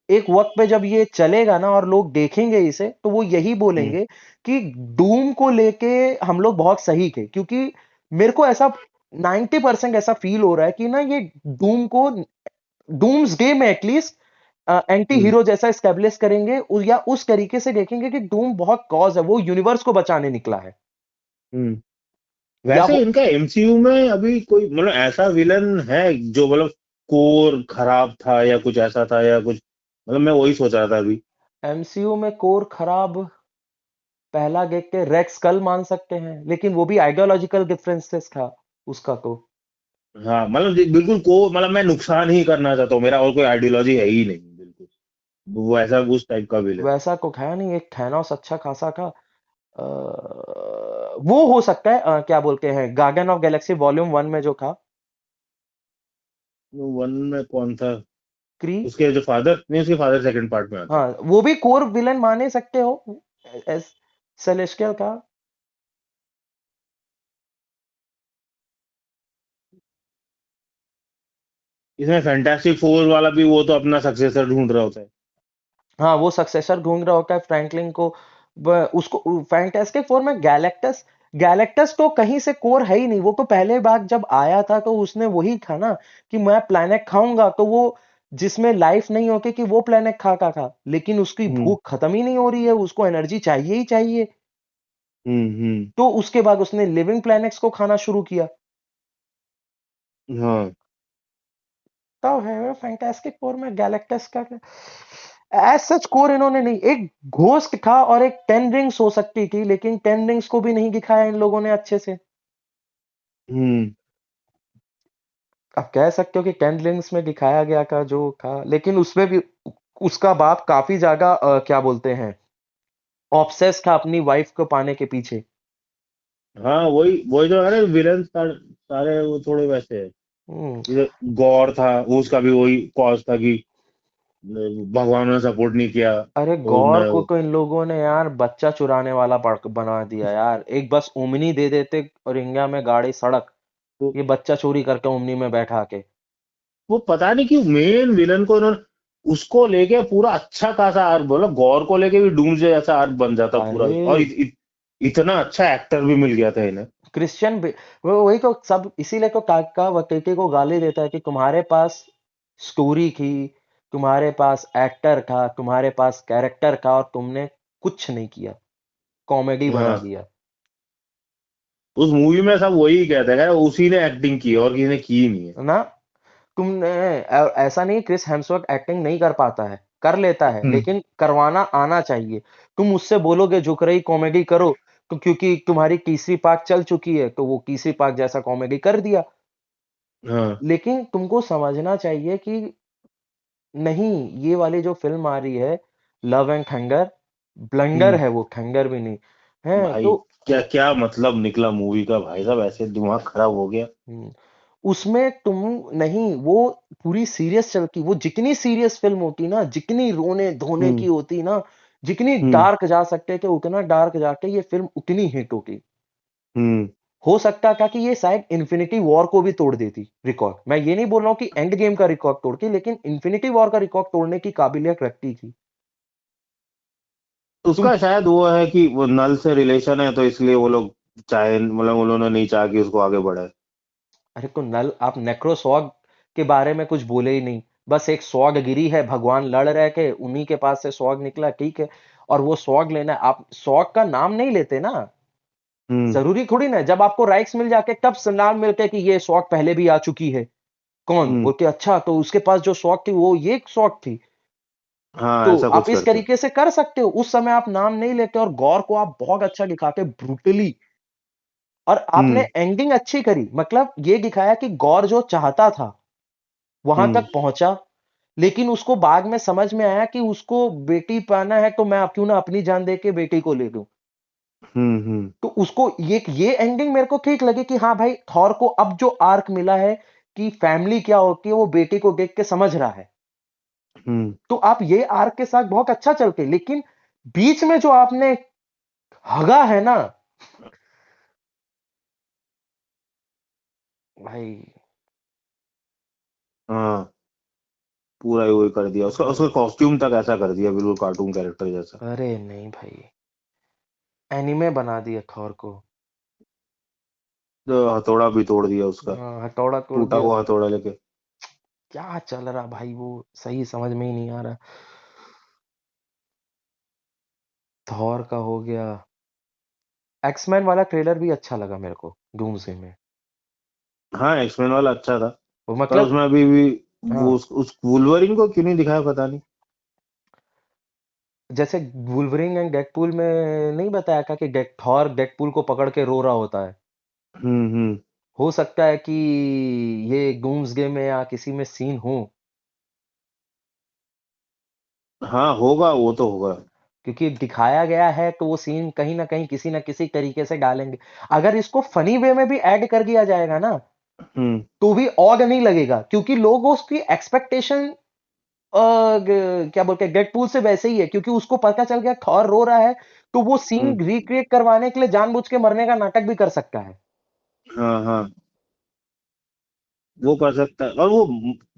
एक वक्त पे जब ये चलेगा ना और लोग देखेंगे इसे, तो वो यही हम्म बोलेंगे कि डूम को लेके हम लोग बहुत सही थे। क्योंकि मेरे को ऐसा 90% ऐसा फील हो रहा है कि ना, ये डूम को, डूम्स डे में एटलीस्ट एंटी हम्म हीरो जैसा स्टेब्लिश करेंगे, या उस तरीके से देखेंगे कि डूम बहुत कॉज है, वो यूनिवर्स को बचाने निकला है। हम्म। या वैसे हो, इनका एमसीयू में अभी कोई मतलब ऐसा विलन है जो मतलब कोर खराब था या कुछ ऐसा था या कुछ, मतलब मैं वही सोच रहा था अभी। एमसीयू में कोर खराब, पहला देख के रेक्स कल मान सकते हैं, लेकिन वो भी आइडियोलॉजिकल डिफरेंसेस था उसका तो। हाँ, मतलब बिल्कुल को मतलब मैं नुकसान ही करना चाहता हूँ, मेरा और कोई आइडियोलॉजी है ही नहीं बिल्कुल। वो ऐसा उस टाइप का विलन। वैसा को है नहीं, एक थैनोस अच्छा खासा था। अ, वो हो सकता है, क्या बोलते हैं, गार्डियन ऑफ गैलेक्सी वॉल्यूम 1 में जो था, वन में कौन था? क्री। उसके जो फादर नहीं, उसके फादर सेकंड पार्ट में आते हैं। हाँ, वो भी कोर विलन माने सकते हो, एस सेलेस्टियल का। इसमें फैंटास्टिक फोर वाला भी वो तो अपना सक्सेसर ढूंढ रहा होता है। हाँ, वो सक्सेसर ढूंढ रहा होता है फ्रैंकलिन को। उसको फैंटास्टिक फोर में गैलेक्टस, गैलेक्टस तो कहीं से कोर है ही नहीं। वो तो पहले बार जब आया था, तो उसने वही था ना, कि मैं प्लैनेट खाऊंगा, तो वो जिसमें लाइफ नहीं होती, कि वो प्लैनेट खाता था, लेकिन उसकी हम्म भूख खत्म ही नहीं हो रही है, उसको एनर्जी चाहिए ही चाहिए। तो उसके बाद उसने लिविंग प्लैनेट्स को खाना शुरू किया। हाँ। तब है फैंटास्टिक फोर में गैलेक्टस का एज सच कोर इन्होंने नहीं, एक घोस्ट था और एक टेन रिंग्स हो सकती थी, लेकिन टेन रिंग्स को भी नहीं दिखाया इन लोगों ने अच्छे से। हम्म। आप कह सकते हो कि टेन रिंग्स में दिखाया गया का जो था, लेकिन उसमें भी उसका बाप काफी ज्यादा क्या बोलते हैं, ऑब्सेस था अपनी वाइफ को पाने के पीछे। हाँ, वही वही जो है ना, विलन सारे वो थोड़े वैसे है। हम्म। जैसे गौर था, वो उसका भी वही कॉज था कि भगवान ने सपोर्ट नहीं किया, अरे तो गौर उनने को तो इन लोगों ने यार बच्चा चुराने वाला बना दिया यार, एक बस ओमनी दे देते और इंडिया में गाड़ी सड़क, वो ये बच्चा चोरी करके ओमनी में बैठा के। वो पता नहीं क्यों मेन विलन को इन्होंने उसको लेके पूरा अच्छा खासा आर्क बोला, गौर को लेके भी डूम्सडे जैसा आर्क बन जाता पूरा, अरे और इतना अच्छा एक्टर भी मिल गया था इन्हें। वो वही तो सब इसीलिए तो काका वकीटी को गाली देता है कि तुम्हारे पास स्टोरी थी, तुम्हारे पास एक्टर था, तुम्हारे पास कैरेक्टर था, और तुमने कुछ नहीं किया, कॉमेडी बना हाँ, दिया। उस मूवी में सब वही कहते हैं, उसी ने एक्टिंग की और किसी ने की नहीं है। ना, तुमने ऐसा नहीं क्रिस हेम्सवर्थ एक्टिंग नहीं कर पाता है, कर लेता है, हम्म। लेकिन करवाना आना चाहिए। तुम उससे बोलोगे झुक रही कॉमेडी करो, तो क्योंकि तुम्हारी तीसरी पार्ट चल चुकी है, तो वो तीसरी पार्ट जैसा कॉमेडी कर दिया। हाँ। लेकिन तुमको समझना चाहिए कि नहीं, ये वाली जो फिल्म आ रही है लव एंड थंडर, ब्लंडर हम्म। है, वो थंडर भी नहीं है भाई, तो। क्या क्या मतलब निकला मूवी का, भाई साहब ऐसे दिमाग खराब हो गया। हम्म, उसमें तुम नहीं, वो पूरी सीरियस चलती, वो जितनी सीरियस फिल्म होती ना, जितनी रोने धोने की हम्म। होती ना, जितनी हम्म। डार्क जा सकते थे उतना डार्क जाके ये फिल्म उतनी हिट होती। हम्म। हो सकता था कि ये शायद इन्फिनिटी वॉर को भी तोड़ देती रिकॉर्ड, मैं ये नहीं बोल रहा हूँ कि एंड गेम का रिकॉर्ड तोड़ती, लेकिन इन्फिनिटी वॉर का रिकॉर्ड तोड़ने की काबिलियत रखती थी। तुम उसका शायद वो है कि वो नल से रिलेशन है, तो इसलिए वो लोग चाहे, मतलब उन्होंने नहीं चाहा कि उसको आगे बढ़े। अरे तो नल, आप नेक्रोसॉग के बारे में कुछ बोले ही नहीं, बस एक स्वॉग गिरी है, भगवान लड़ रहे के उन्हीं के पास से स्वॉग निकला, ठीक है, और वो स्वॉग लेना है, आप स्वॉग का नाम नहीं लेते ना। हम्म। जरूरी थोड़ी ना है, जब आपको राइट्स मिल जाके तब नाम मिलते कि ये स्वॉग पहले भी आ चुकी है, कौन हम्म। बोल के, अच्छा तो उसके पास जो स्वॉग थी वो ये स्वॉग थी। हाँ, तो ऐसा आप कुछ इस करके। तरीके से कर सकते हो, उस समय आप नाम नहीं लेते, और गौर को आप बहुत अच्छा दिखाते ब्रूटली, और आपने हम्म। एंडिंग अच्छी करी, मतलब ये दिखाया कि गौर जो चाहता था वहां हम्म। तक पहुंचा, लेकिन उसको बाद में समझ में आया कि उसको बेटी पाना है, तो मैं क्यों ना अपनी जान दे के बेटी को ले लूं। हम्म। हम्म। तो उसको ये एंडिंग मेरे को ठीक लगी कि हाँ भाई, थॉर को अब जो आर्क मिला है कि फैमिली क्या होती है, वो बेटी को देख के समझ रहा है। हम्म। तो आप ये आर्क के साथ बहुत अच्छा चलते, लेकिन बीच में जो आपने हगा है ना भाई। हाँ, पूरा ही वही कर दिया, उसका उसका कॉस्ट्यूम तक ऐसा कर दिया, बिल्कुल कार्टून कैरेक्टर जैसा। अरे नहीं भाई, एनिमे बना दिया थॉर को। तो हथौड़ा भी तोड़ दिया उसका, हाँ, हथौड़ा तोड़ टूटा दिया। हुआ हथौड़ा लेके। क्या चल रहा भाई, वो सही समझ में ही नहीं आ रहा। थॉर का हो गया, एक्समैन वाला ट्रेलर भी अच्छा लगा मेरे को, डूम्सडे में। हाँ, एक्समैन वाला अच्छा था, वो पर मतलब, उसमें अभी भी वो हाँ, उस वुल्वरिन को क्यों नहीं दिखाया, पता नहीं। जैसे वुल्वरिन एंड डेडपूल में नहीं बताया था कि थॉर डेडपूल को पकड़ के रो रहा होता है। हम्म। हो सकता है कि ये डूम्सडे में या किसी में सीन हो, हाँ, होगा, वो तो होगा। क्योंकि दिखाया गया है तो वो सीन कहीं ना कहीं किसी ना किसी तरीके से डालेंगे। अगर इसको फनी वे में भी ऐड कर दिया जाएगा ना, हम्म। तो भी ऑड नहीं लगेगा, क्योंकि लोग उसकी एक्सपेक्टेशन क्या बोलते हैं डेडपूल से वैसे ही है, क्योंकि उसको पता चल गया थॉर रो रहा है, तो वो सीन हम्म। रिक्रिएट करवाने के लिए जानबूझ के मरने का नाटक भी कर सकता है। हाँ, हाँ, वो कर सकता है, और वो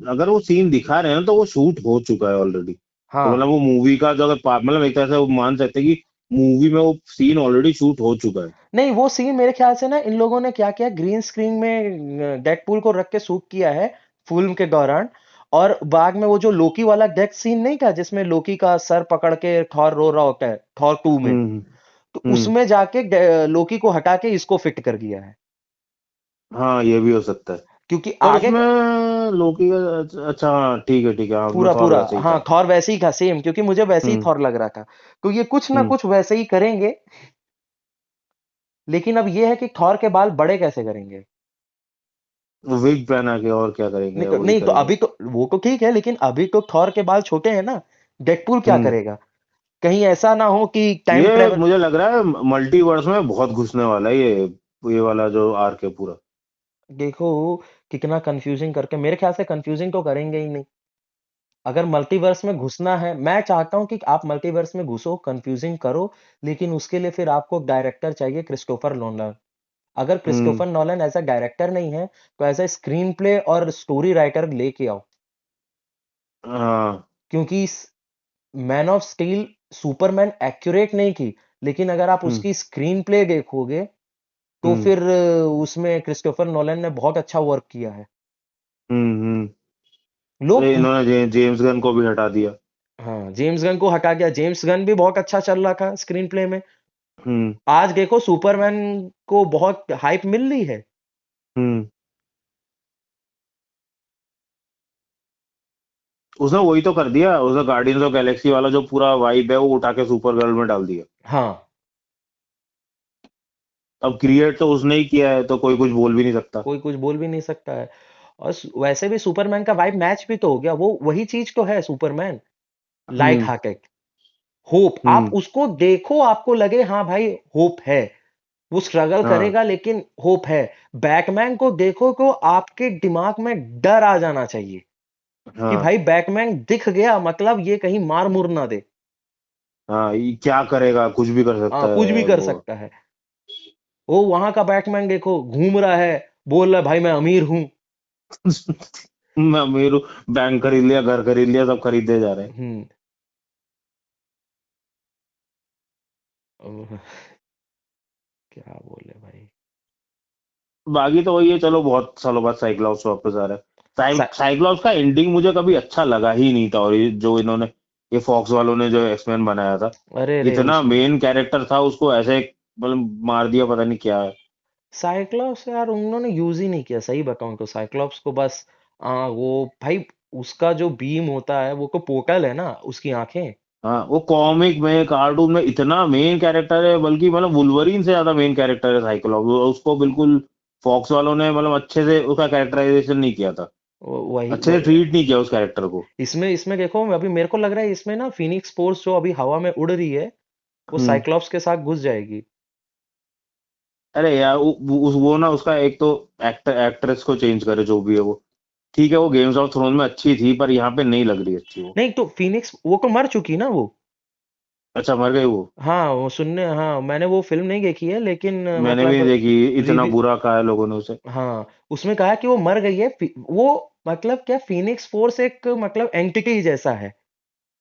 अगर वो सीन दिखा रहे हैं ना, तो वो शूट हो चुका है ऑलरेडी, तो हाँ, मतलब वो मूवी का जो अगर मतलब एक तरह से वो मान सकते हैं कि मूवी में वो सीन ऑलरेडी शूट हो चुका है। नहीं वो सीन मेरे ख्याल से ना इन लोगों ने क्या किया, ग्रीन स्क्रीन में डेडपूल को रख के शूट किया है फिल्म के दौरान, और बाद में वो जो लोकी वाला डेथ सीन नहीं था जिसमें लोकी का सर पकड़ के थॉर रो रहा होता है थॉर 2 में, हम्म। तो हम्म। उसमें जाके लोकी को हटा के इसको फिट कर दिया है। हाँ, ये भी हो सकता है। क्योंकि पर आगे उसमें लोकी का अच्छा हाँ ठीक है हाँ उसमें पूरा थॉर पूरा वैसे ही हाँ था। थॉर वैसे ही था सेम, क्योंकि मुझे वैसे ही हम्म थॉर लग रहा था। तो ये कुछ ना हम्म कुछ वैसे ही करेंगे, लेकिन अब ये है कि थॉर के बाल बड़े कैसे करेंगे। विग पहना के और क्या करेंगे, नहीं वही नहीं, तो करेंगे। अभी तो वो तो ठीक है, लेकिन अभी तो थॉर के बाल छोटे हैं ना। डेडपूल क्या हम्म करेगा? कहीं ऐसा ना हो कि टाइम ये ट्रेवल। मुझे लग रहा है मल्टीवर्स में बहुत घुसने वाला है ये वाला जो आर्क है पूरा। देखो कितना कंफ्यूजिंग करके, मेरे ख्याल से कंफ्यूजिंग तो करेंगे ही नहीं। अगर मल्टीवर्स में घुसना है, मैं चाहता हूं कि आप मल्टीवर्स में घुसो, कंफ्यूजिंग करो, लेकिन उसके लिए फिर आपको डायरेक्टर चाहिए क्रिस्टोफर नोलन। अगर हम्म Christopher Nolan as a director नहीं है, तो एज अ स्क्रीन प्ले और स्टोरी राइटर लेके आओ। हाँ क्योंकि Man of Steel Superman accurate नहीं की, लेकिन अगर आप हम्म उसकी स्क्रीन प्ले देखोगे, तो हम्म फिर उसमें क्रिस्टोफर नोलन ने बहुत अच्छा वर्क किया है। हम्म। लोग इन्होंने जेम्स गन को भी हटा दिया। हाँ, जेम्स गन को हटा गया, जेम्स गन भी बहुत अच्छा चल रहा था स्क्रीन प्ले में। हम्म आज देखो सुपरमैन को बहुत हाइप मिल रही है। हम्म। उसने वही तो कर दिया, उसने गार्डियंस ऑफ गैलेक्सी वाला जो पूरा वाइब है वो उठा के सुपर गर्ल में डाल दिया। हाँ, अब क्रिएट तो उसने ही किया है तो कोई कुछ बोल भी नहीं सकता। कोई कुछ बोल भी नहीं सकता है। और वैसे भी सुपरमैन का वाइब मैच भी तो हो गया, वो वही चीज तो है सुपरमैन। लाइट हम्म हार्टेड, होप, आप हम्म। उसको देखो, आपको लगे हाँ भाई होप है। वो स्ट्रगल हाँ करेगा लेकिन होप है। बैकमैन को देखो तो आपके दिमाग में डर आ जाना चाहिए कि हाँ भाई बैकमैन दिख गया, मतलब ये कहीं मार मुर ना दे। हाँ ये क्या करेगा, कुछ भी कर सकता कुछ भी है कर वो। सकता है। वो वहां का बैटमैन देखो घूम रहा है, बोल रहा है भाई मैं अमीर हूं। मैं मेरू बैंक खरीद लिया, घर खरीद लिया, सब खरीदे जा रहे हैं। हम्म। अब क्या बोले भाई। बाकी तो वही है, चलो बहुत सालों बाद साइक्लॉप्स वापस आ रहा है। सा- साइक्लॉप्स का एंडिंग मुझे कभी अच्छा लगा ही नहीं था, और ये जो इन्होंने ये फॉक्स वालों ने जो एक्समैन बनाया था, अरे रे इतना उसमें मेन कैरेक्टर था, उसको ऐसे मतलब मार दिया, पता नहीं क्या है। साइक्लॉप्स यार उन्होंने यूज ही नहीं किया, सही बताऊं तो साइक्लॉप्स को बस वो भाई, उसका जो बीम होता है वो तो पोर्टल है ना, उसकी आंखें। हाँ वो कॉमिक में कार्टून में इतना मेन कैरेक्टर है, बल्कि मतलब वुल्वरीन से ज्यादा मेन कैरेक्टर है साइक्लॉप्स। उसको बिल्कुल फॉक्स वालों ने मतलब अच्छे से उसका कैरेक्टराइजेशन नहीं किया था, वही अच्छे से वही ट्रीट नहीं किया उस कैरेक्टर को। इसमें इसमें देखो, अभी मेरे को लग रहा है इसमें ना फिनिक्स फोर्स जो अभी हवा में उड़ रही है, वो हम्म। साइक्लॉप्स के साथ घुस जाएगी। अरे यार वो ना उसका एक तो एक्ट्रेस को चेंज करे जो भी है वो। ठीक है वो गेम्स ऑफ थ्रोन में अच्छी थी, पर यहाँ पे नहीं लग रही अच्छी वो। नहीं तो फिनिक्स वो तो मर चुकी ना वो। अच्छा मर गई वो। हाँ वो सुनने, हाँ मैंने वो फिल्म नहीं देखी है, लेकिन मैंने भी मतलब नहीं देखी, इतना रिव्यू, बुरा कहा है लोगों ने उसे। हाँ उसमें कहा कि वो मर गई है। वो मतलब क्या, फिनिक्स फोर्स एक मतलब एंटिटी जैसा है,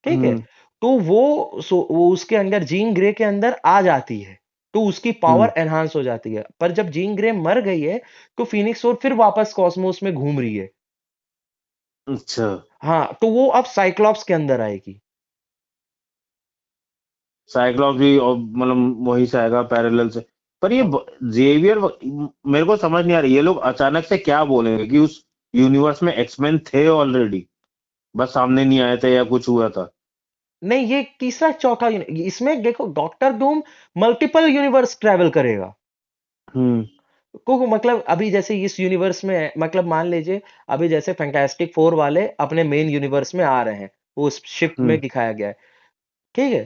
ठीक है। हम्म तो वो उसके अंदर जीन ग्रे के अंदर आ जाती है, तो उसकी हम्म। पावर एनहांस हो जाती है। पर जब जीन ग्रे मर गई है, तो फिनिक्स फोर्स फिर वापस कॉस्मोस में घूम रही है। अच्छा हाँ तो वो अब साइक्लॉप्स के अंदर आएगी। साइक्लॉप्स भी और मतलब वहीं से आएगा पैरेलल से। पर ये जेवियर मेरे को समझ नहीं आ रही, ये लोग अचानक से क्या बोलेंगे कि उस यूनिवर्स में एक्समैन थे ऑलरेडी, बस सामने नहीं आए थे या कुछ हुआ था। नहीं, ये तीसरा चौथा इसमें देखो doctor Doom multiple universe travel करेगा। हम्म को मतलब अभी जैसे इस यूनिवर्स में है, मतलब मान लीजिए अभी जैसे फैंटास्टिक फोर वाले अपने मेन यूनिवर्स में आ रहे हैं, वो उस शिप में हम्म दिखाया गया है, ठीक है।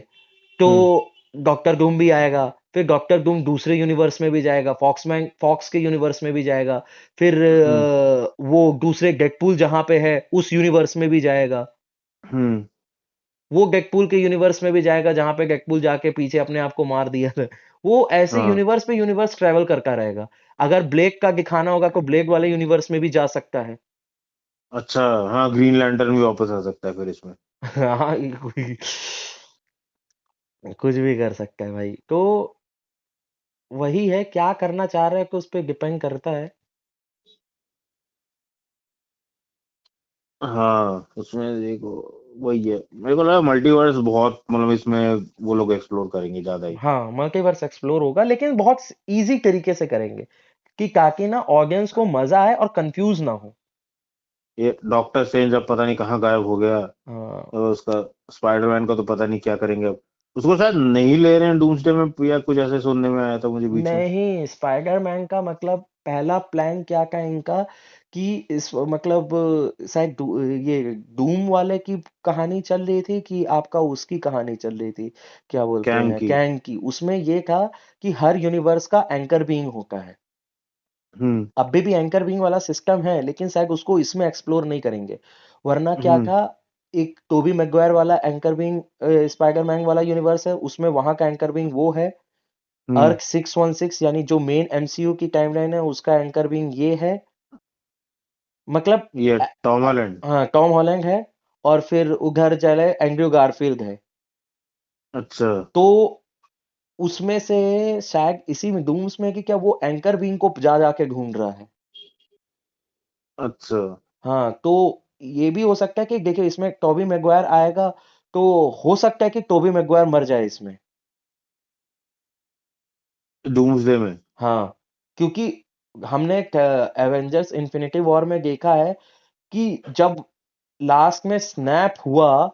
तो हम्म डॉक्टर डूम भी आएगा, फिर डॉक्टर डूम दूसरे यूनिवर्स में भी जाएगा, फॉक्समैन फॉक्स के यूनिवर्स में भी जाएगा। फिर हम्म वो दूसरे डेडपूल जहां पे है उस यूनिवर्स में भी जाएगा। हम्म। वो डेडपूल के यूनिवर्स में भी जाएगा जहां पे डेडपूल जाके पीछे अपने आप को मार दिया था। वो ऐसे हाँ यूनिवर्स पे यूनिवर्स ट्रेवल करता रहेगा। अगर ब्लेक का दिखाना होगा तो ब्लेक वाले यूनिवर्स में भी जा सकता है। अच्छा हाँ ग्रीन लैंटर्न भी वापस आ सकता है फिर इसमें। हाँ कुछ भी कर सकता है भाई। तो वही है, क्या करना चाह रहे हैं कि उस पे डिपेंड करता है। हाँ उसमें देखो वही है, मेरे को लगा मल्टीवर्स बहुत मतलब इसमें वो लोग एक्सप्लोर करेंगे ज्यादा ही। हाँ मल्टीवर्स एक्सप्लोर होगा, लेकिन बहुत इजी तरीके से करेंगे। कि ताकि ना ऑडियंस को मजा आए और कंफ्यूज ना हो। ये डॉक्टर स्ट्रेंज अब पता नहीं कहाँ गायब हो गया, हाँ, और उसका स्पाइडरमैन का तो पता नहीं क्या करेंगे अब। उसको शायद नहीं ले रहे हैं डूम्सडे में, या कुछ ऐसे सुनने में आया था मुझे बीच में। नहीं, स्पाइडरमैन का मतलब पहला प्लान क्या था इनका कि इस मतलब शायद ये डूम वाले की कहानी चल रही थी कि आपका उसकी कहानी चल रही थी, क्या बोलते कैंग हैं, की। कैंग की। उसमें ये था कि हर यूनिवर्स का एंकर बीइंग होता है। हम्म। अभी भी एंकर बीइंग वाला सिस्टम है, लेकिन शायद उसको इसमें एक्सप्लोर नहीं करेंगे। वरना क्या हम्म। था, एक टोबी मैगवायर वाला एंकर बीइंग स्पाइडरमैन वाला यूनिवर्स है, उसमें वहां का एंकर बीइंग वो है। हम्म। अर्क 616 यानी जो मेन एमसीयू की टाइमलाइन है, उसका एंकर बीइंग ये है। मतलब ये टॉम हॉलैंड। हाँ, टॉम हॉलैंड है। और फिर उधर चले एंड्रयू गारफील्ड है। अच्छा। तो उसमें से शायद इसी में डूम्स में कि क्या वो एंकर बीइंग को जा जाके ढूंढ रहा है। अच्छा। हाँ, तो ये भी हो सकता है कि देखिए इसमें टोबी मैगवायर आएगा, तो हो सकता है कि टोबी मैगवायर मर जाए इसमें। डूम्सडे में। हाँ, क्योंकि हमने एवेंजर्स इन्फिनिटी वॉर में देखा है कि जब लास्ट में स्नैप हुआ,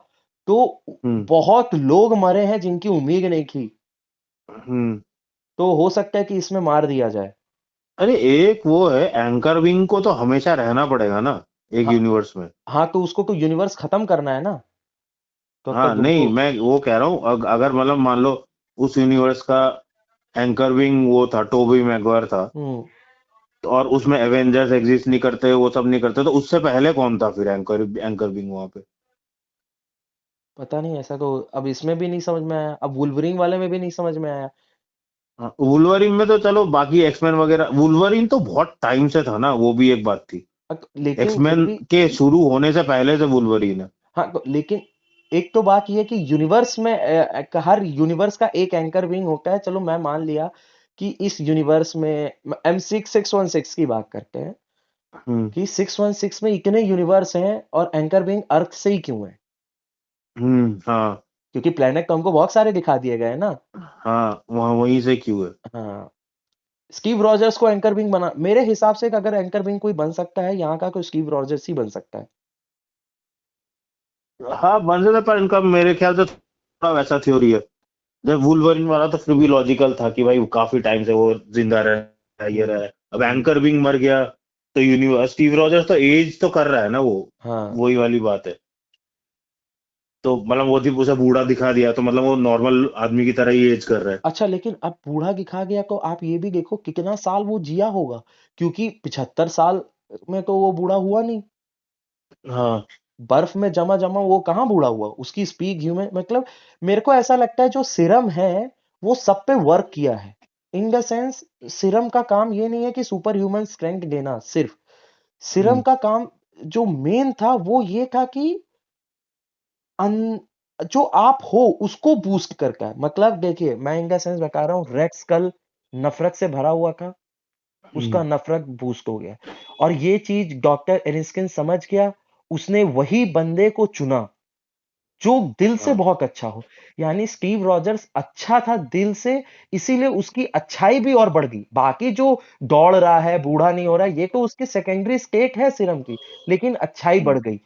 तो हम्म। बहुत लोग मरे हैं जिनकी उम्मीद नहीं थी। हम्म। तो हो सकता है कि इसमें मार दिया जाए। अरे एक वो है, एंकर विंग को तो हमेशा रहना पड़ेगा ना एक हाँ, यूनिवर्स में। हाँ, तो उसको तो यूनिवर्स खत्म करना है ना, तो हाँ तब नहीं, वो। मैं वो कह रहा हूँ, अगर मतलब मान लो उस यूनिवर्स का एंकर विंग वो था, टोबी मैगवायर था, हम्म और उसमें एवेंजर्स एग्जिस्ट नहीं करते, वो सब नहीं करते, तो उससे पहले कौन था फिर एंकर एंकर विंग वहां पे? पता नहीं, ऐसा तो अब इसमें भी नहीं समझ में आया, अब वुल्वरिंग वाले में भी नहीं समझ में आया। हाँ, वुल्वरिन में तो चलो, बाकी एक्समैन वगैरह, वुल्वरिन तो बहुत टाइम से था ना, वो भी एक बात थी। लेकिन फिर एक्समैन भी। के शुरू होने से पहले से वुल्वरिन है। हाँ, तो लेकिन एक तो बात ये है कि यूनिवर्स में हर यूनिवर्स का एक एंकर विंग होता है। चलो मैं मान लिया कि इस यूनिवर्स में M6616 की बात करते हैं हम्म। कि 616 में इतने यूनिवर्स हैं और एंकर विंग अर्थ से ही क्यों है? हाँ। क्योंकि प्लेनेट तो हमको बहुत सारे दिखा दिए गए ना। हाँ, वहाँ वहीं से क्यों है? हाँ, स्टीव रॉजर्स को एंकर विंग बना, मेरे हिसाब से अगर एंकर विंग कोई बन सकता है यहाँ का, तो स्टीव रॉजर्स ही बन सकता है। हाँ बन सकता है, पर इनका मेरे ख्याल से थोड़ा वैसा थ्योरी है। जब वुल्वरिन वाला तो फिर भी लॉजिकल था कि भाई वो काफी टाइम से वो जिंदा रहा है, ये रहा हम्म है। अब हम्म एंकर विंग मर गया, तो यूनिवर्स, स्टीव रॉजर्स तो एज तो कर रहा है ना वो, हाँ। वही वाली बात है। तो मतलब वो थी, उसे बूढ़ा दिखा दिया, तो मतलब वो नॉर्मल आदमी की तरह ही एज कर रहा है। अच्छा, लेकिन अब बूढ़ा दिखा गया तो आप ये भी देखो कितना साल वो जिया होगा, क्योंकि 75 साल में तो वो बूढ़ा हुआ नहीं। हाँ। बर्फ में जमा जमा वो कहाँ बूढ़ा हुआ, उसकी स्पीड ह्यूमन मतलब। मेरे को ऐसा लगता है जो सीरम है वो सब पे वर्क किया है। इन द सेंस, सीरम का काम ये नहीं है कि सुपर ह्यूमन स्ट्रेंथ देना सिर्फ। सीरम हम्म। का काम जो मेन था वो ये था कि जो आप हो उसको बूस्ट करके है। मतलब देखिए, मैं इन द सेंस बता रहा हूँ, रेड स्कल नफरत से भरा हुआ था, हम्म। उसका नफरत बूस्ट हो गया। और ये चीज डॉक्टर एरिस्किन समझ गया। उसने वही बंदे को चुना जो दिल से हाँ। बहुत अच्छा हो। यानी स्टीव रॉजर्स अच्छा था दिल से, इसीलिए उसकी अच्छाई भी और बढ़ गई। बाकी जो दौड़ रहा है, बूढ़ा नहीं हो रहा है, ये तो उसकी सेकेंडरी स्टेट है सीरम की, लेकिन अच्छाई हम्म। बढ़ गई।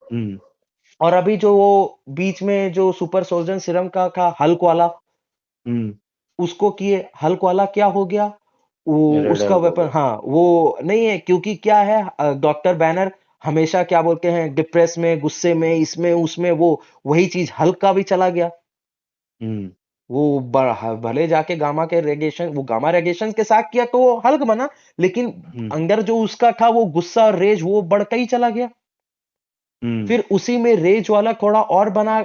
हम्म। और अभी जो वो बीच में जो सुपर सोल्जर सीरम का था, हल्क वाला, हम्म। उसको किए। हल्क वाला क्या हो गया, वो रेड उसका हल्क हो वेपन, गया। हाँ वो नहीं है, क्योंकि क्या है, डॉक्टर बैनर हमेशा क्या बोलते हैं, डिप्रेस में, गुस्से में, इसमें उसमें, वो वही चीज हल्क का भी चला गया। हम्म। वो भले जाके गामा के रेडिएशन, वो गामा रेडिएशन के साथ किया तो वो हल्क बना, लेकिन हम्म। अंदर जो उसका था वो गुस्सा और रेज वो बढ़ता ही चला गया। हम्म। फिर उसी में रेज वाला थोड़ा और बना,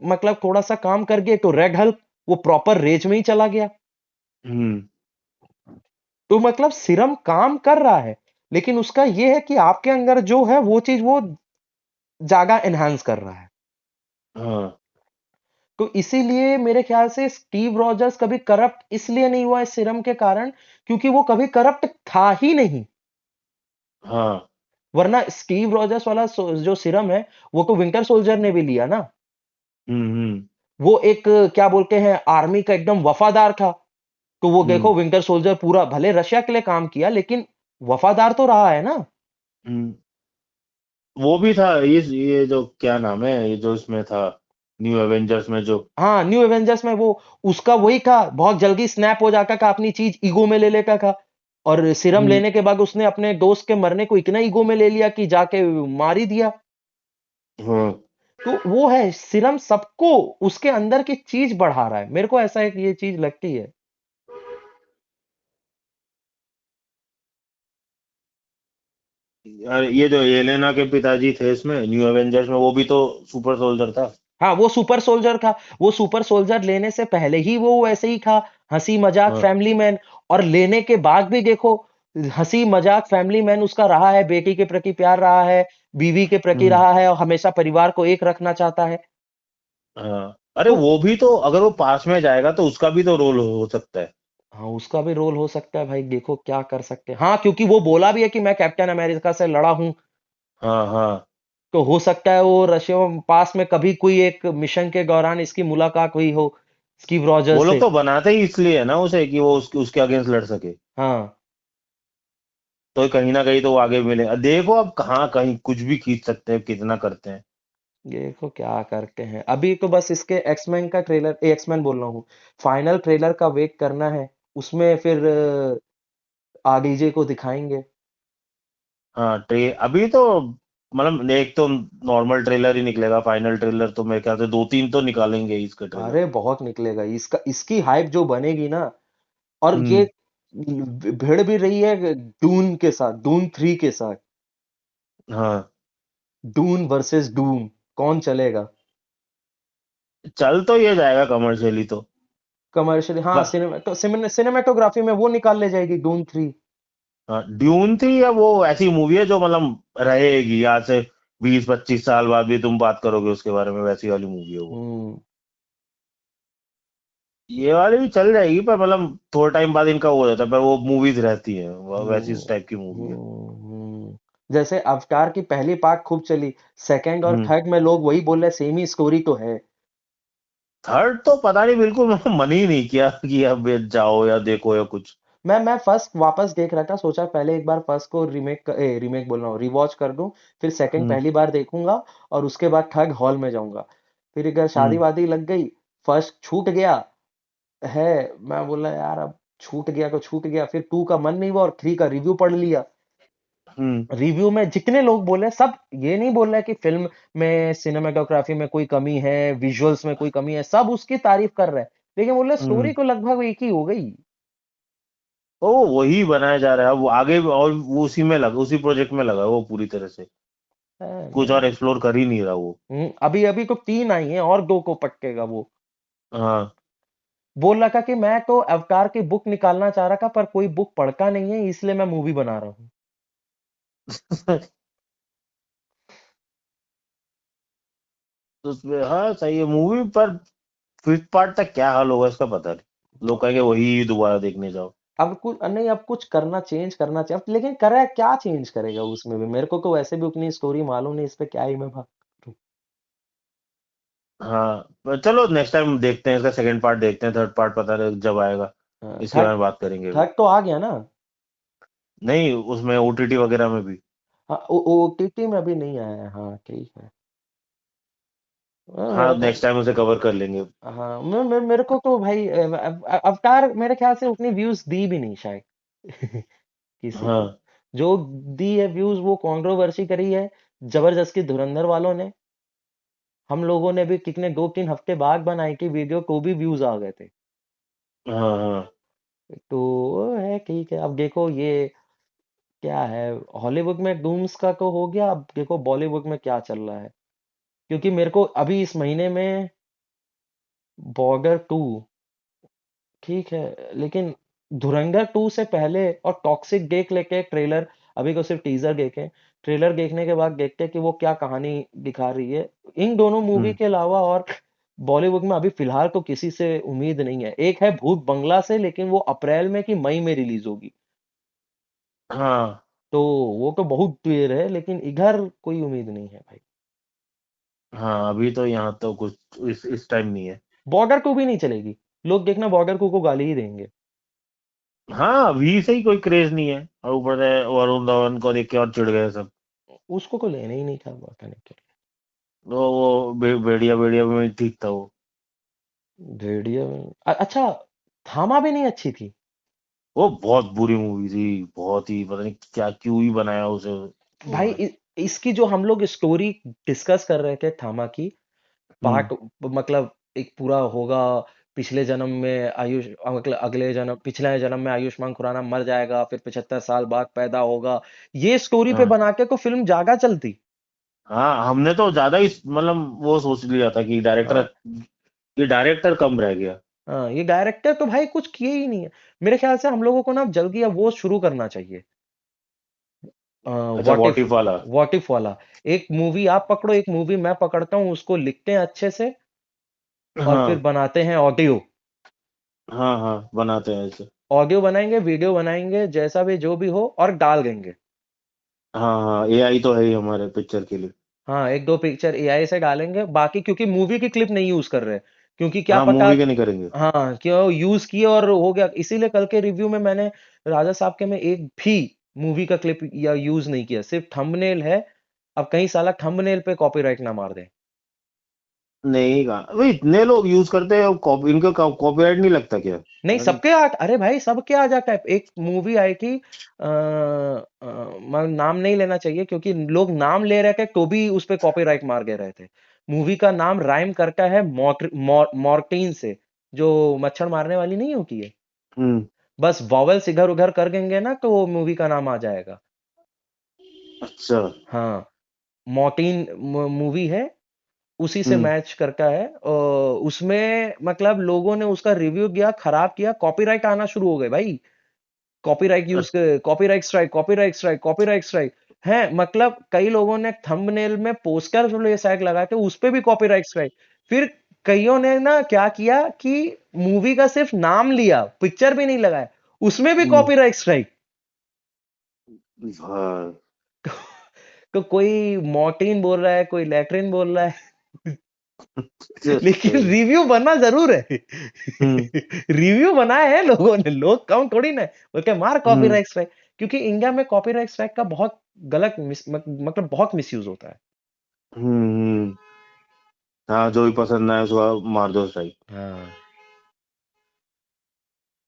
मतलब थोड़ा सा काम कर गए तो रेड हल्क वो प्रॉपर रेज में ही चला गया। हम्म। तो मतलब सीरम काम कर रहा है, लेकिन उसका ये है कि आपके अंदर जो है वो चीज वो ज्यादा एनहांस कर रहा है। हाँ। तो इसीलिए मेरे ख्याल से स्टीव रॉजर्स कभी करप्ट इसलिए नहीं हुआ इस सीरम के कारण, क्योंकि वो कभी करप्ट था ही नहीं। हाँ। वरना स्टीव रॉजर्स वाला जो सीरम है, वो तो विंटर सोल्जर ने भी लिया ना। हम्म। वो एक क्या बोलते हैं, आर्मी का एकदम वफादार था। तो वो देखो हम्म विंटर सोल्जर पूरा भले रशिया के लिए काम किया लेकिन वफादार तो रहा है ना। हम्म। वो भी था, ये जो क्या नाम है, ये जो इसमें था न्यू एवेंजर्स में जो। हाँ न्यू एवेंजर्स में वो उसका वही था, बहुत जल्दी स्नैप हो जाता था, अपनी चीज ईगो में ले लेता था। और सीरम हम्म लेने के बाद उसने अपने दोस्त के मरने को इतना ईगो में ले लिया कि जाके मार ही दिया। हाँ। तो वो है सीरम सबको उसके अंदर की चीज बढ़ा रहा है, मेरे को ऐसा है कि ये चीज लगती है। यार ये जो एलेना के पिताजी थे इसमें न्यू एवेंजर्स में, वो भी तो सुपर सोल्जर था। हाँ वो सुपर सोल्जर था। वो सुपर सोल्जर लेने से पहले ही वो वैसे ही था, हंसी मजाक हाँ। Family man. और लेने के बाद भी देखो, हंसी मजाक फैमिली मैन उसका रहा है, बेटी के प्रति प्यार रहा है, बीवी के प्रति हम्म। रहा है, और हमेशा परिवार को एक रखना चाहता है। हाँ, अरे तो वो भी तो अगर वो पास में जाएगा तो उसका भी तो रोल हो सकता है। हाँ उसका भी रोल हो सकता है भाई, देखो क्या कर सकते हैं। हाँ क्योंकि वो बोला भी है कि मैं कैप्टन अमेरिका से लड़ा हूं। हाँ हाँ। तो हो सकता है वो रशिया पास में कभी कोई एक मिशन के दौरान इसकी मुलाकात हुई हो स्टीव वो रॉजर्स लोग से। तो बनाते ही इसलिए है ना उसे, कि वो उसके अगेंस्ट लड़ सके। हाँ तो कहीं ना कहीं तो वो आगे मिले। अब देखो अब कहाँ कहीं कुछ भी खींच सकते हैं, कितना करते हैं। देखो क्या करते हैं, अभी तो बस इसके एक्समैन का ट्रेलर, एक्समैन बोल रहा हूँ, फाइनल ट्रेलर का वेट करना है। उसमें फिर आरडीजे को दिखाएंगे। हाँ, अभी तो मतलब एक तो नॉर्मल ट्रेलर ही निकलेगा, फाइनल ट्रेलर तो मेरे ख्याल से दो तीन तो निकालेंगे ही इसका ट्रेलर। अरे बहुत निकलेगा इसका, इसकी हाइप जो बनेगी ना। और ये हम्म भिड़ भी रही है डून के साथ, डून 3 के साथ। हाँ। डून वर्सेस डून, कौन चलेगा। चल तो ये जाएगा कमर्शियली तो। कमर्शियली हाँ, ब- सिनेमेटोग्राफी में वो निकाल ले जाएगी डून 3। हाँ, ड्यून थी या वो ऐसी मूवी है जो मतलब रहेगी आज से 20-25 साल बाद भी तुम बात करोगे उसके बारे में, वैसी वाली मूवी है वो। हम्म ये वाली भी चल जाएगी पर मतलब थोड़ा टाइम बाद इनका हो जाता है, पर वो मूवीज रहती हैं, वैसी हम्म इस टाइप की मूवी है। जैसे अवतार की पहली पार्ट खूब चली, सेकंड और हम्म। थर्ड में लोग वही बोल रहे सेम ही स्टोरी तो है। थर्ड तो पता नहीं, बिल्कुल मन ही नहीं किया कि अब ये जाओ या देखो या कुछ। मैं फर्स्ट वापस देख रहा था, सोचा पहले एक बार फर्स्ट को रीमेक बोल रहा हूँ, रिवॉच कर दूं। फिर सेकंड हम्म पहली बार देखूंगा। और उसके बाद थर्ड हॉल में जाऊंगा। फिर अगर शादी हम्म वादी लग गई, फर्स्ट छूट गया है। मैं बोला यार अब छूट गया तो छूट गया, फिर 2 का मन नहीं हुआ और 3 का रिव्यू पढ़ लिया। हम्म रिव्यू में जितने लोग बोले सब ये नहीं बोल रहे कि फिल्म में सिनेमाटोग्राफी में कोई कमी है, विजुअल्स में कोई कमी है, सब उसकी तारीफ कर रहे हैं। लेकिन बोले हम्म। स्टोरी को लगभग एक ही हो गई। ओ, वही बनाया जा रहा है अब वो आगे, और वो उसी में लगा, उसी प्रोजेक्ट में लगा है वो पूरी तरह से। कुछ और एक्सप्लोर कर ही नहीं रहा वो। अभी अभी तो 3 आई हैं और 2 को पक्केगा वो। हाँ। बोल रहा था कि मैं तो अवतार की बुक निकालना चाह रहा था पर कोई बुक पढ़ता नहीं है, इसलिए मैं मूवी बना रहा हूँ। तो उसमें हाँ सही है मूवी, पर फिफ्थ पार्ट तक क्या हाल होगा इसका पता नहीं, लोग कहेंगे वही दोबारा देखने जाओ। अब कुछ नहीं, अब कुछ करना, चेंज करना चाहिए, अब लेकिन करे क्या, चेंज करेगा उसमें भी, मेरे को तो वैसे भी उतनी स्टोरी मालूम नहीं, इस पे क्या ही मैं भाग। हाँ, पर चलो नेक्स्ट टाइम देखते हैं, इसका सेकंड पार्ट देखते हैं, थर्ड पार्ट पता नहीं जब आएगा इसके थर्ड बारे में बात करेंगे भी। थर्ड तो आ गया ना। नहीं, उसमें ओटीटी वगैरह में भी। हाँ ओटीटी में अभी नहीं आया है, हाँ ठीक है। हाँ, मेरे को नेक्स्ट टाइम उसे कवर कर लेंगे। हाँ मेरे को तो भाई अवतार मेरे ख्याल से उतनी व्यूज दी भी नहीं शायद किसी को। हाँ। जो दी है व्यूज वो कंट्रोवर्सी करी है जबरदस्ती धुरंधर वालों ने। हम लोगों ने भी कितने 2-3 हफ्ते बाद बनाई की वीडियो को भी व्यूज आ गए थे। हाँ हाँ। तो वो है ठीक है, अब देखो ये क्या है, हॉलीवुड में डूम्स का तो हो गया, अब देखो बॉलीवुड में क्या चल रहा है। क्योंकि मेरे को अभी इस महीने में बॉर्डर 2 ठीक है, लेकिन धुरंधर 2 से पहले और टॉक्सिक देख लेके ट्रेलर, अभी को सिर्फ टीजर देखे, ट्रेलर देखने के बाद देखते हैं कि वो क्या कहानी दिखा रही है। इन दोनों मूवी हम्म। के अलावा और बॉलीवुड में अभी फिलहाल तो किसी से उम्मीद नहीं है। एक है भूत बंगला से, लेकिन वो अप्रैल में कि मई में रिलीज होगी। हाँ तो वो तो बहुत देर है, लेकिन इधर कोई उम्मीद नहीं है भाई। हाँ, अभी तो यहाँ तो कुछ इस टाइम नहीं है। बॉर्डर को भी नहीं चलेगी, लोग देखना बॉर्डर को गाली ही देंगे। हाँ, वी से ही कोई क्रेज नहीं है, और ऊपर से वरुण धवन को देख के और चिढ़ गए सब। उसको को लेना ही नहीं था, पता नहीं क्या। तो वो भेड़िया भेड़िया में ठीक था वो। भेड़िया अच्छा, थामा भी नहीं अच्छी थी। वो बहुत बुरी मूवी थी, बहुत ही, पता नहीं क्या क्यों ही बनाया उसे भाई उन्होंने। इसकी जो हम लोग स्टोरी डिस्कस कर रहे थे थामा की, हम्म। पार्ट मतलब एक पूरा होगा, पिछले जन्म में आयुष मतलब अगले जन्म पिछले जन्म में आयुष्मान खुराना मर जाएगा, फिर 75 साल बाद पैदा होगा, ये स्टोरी पे हाँ बना के को फिल्म जागा चलती। हाँ, हमने तो ज्यादा ही मतलब वो सोच लिया था कि हाँ डायरेक्टर कम रह गया। हाँ, ये डायरेक्टर तो भाई कुछ किए ही नहीं है। मेरे ख्याल से हम लोगों को ना जल्दी अब वो शुरू करना चाहिए, अच्छा, व्हाट वॉट इफ। इफ वाला। व्हाट इफ वाला, एक मूवी आप पकड़ो, एक मूवी मैं पकड़ता हूँ, उसको लिखते हैं अच्छे से, और फिर हाँ बनाते हैं ऑडियो। हाँ हाँ, बनाते हैं ऐसे। ऑडियो बनाएंगे, वीडियो बनाएंगे, जैसा भी जो भी हो, और डाल देंगे। हाँ हाँ, एआई तो है ही हमारे पिक्चर के लिए। हाँ, एक दो पिक्चर एआई से डालेंगे, बाकी क्योंकि मूवी की क्लिप नहीं यूज कर रहे, क्योंकि क्या हाँ, पता। मूवी के नहीं करेंगे। हाँ, क्यों यूज किए और हो गया, इसीलिए कल के रिव्यू में मैंने राजा साहब के में एक भी मूवी का क्लिप या यूज नहीं किया, सिर्फ थंबनेल है। अब कहीं साला थंबनेल पे कॉपीराइट ना मार दे। नहीं कहा भाई, इतने लोग यूज करते हैं, कॉपी इनको कॉपीराइट नहीं लगता क्या, नहीं, पता नहीं। सबके अरे भाई सबके आ जाता है। एक मूवी आई थी, मैं नाम नहीं लेना चाहिए क्योंकि लोग नाम ले रहे थे तो भी उस पे कॉपीराइट मार के रहे थे। मूवी का नाम राइम करका है, मॉर्टिन से, जो मच्छर मारने वाली नहीं होती है। हम्म। बस वॉवेल्स इधर उधर कर देंगे ना तो वो मूवी का नाम आ जाएगा। अच्छा। हाँ, मॉर्टिन मूवी है, उसी से हम्म। मैच करका है, और उसमें मतलब लोगों ने उसका रिव्यू दिया, खराब किया, कॉपीराइट आना शुरू हो गए भाई। कॉपीराइट स्ट्राइक, कॉपीराइट स्ट्राइक है। मतलब कई लोगों ने थंबनेल में पोस्टर जो टैग लगा के उस पे भी कॉपीराइट स्ट्राइक। फिर कईयों ने ना क्या किया कि मूवी का सिर्फ नाम लिया, पिक्चर भी नहीं लगाया, उसमें भी हम्म। Copyright strike. हाँ। तो कोई मॉर्टिन बोल रहा है, कोई लैट्रिन बोल रहा है। लेकिन सही। रिव्यू बना जरूर है। हम्म। रिव्यू बनाए हैं लोगों ने, लोग कम थोड़ी ना है। बोल के मार हम्म। कॉपीराइट स्ट्राइक, क्योंकि इंडिया में कॉपीराइट स्ट्राइक का बहुत गलत मतलब बहुत मिसयूज होता है। हम्म। हाँ, जो भी पसंद ना है उसको मार दो सही। हाँ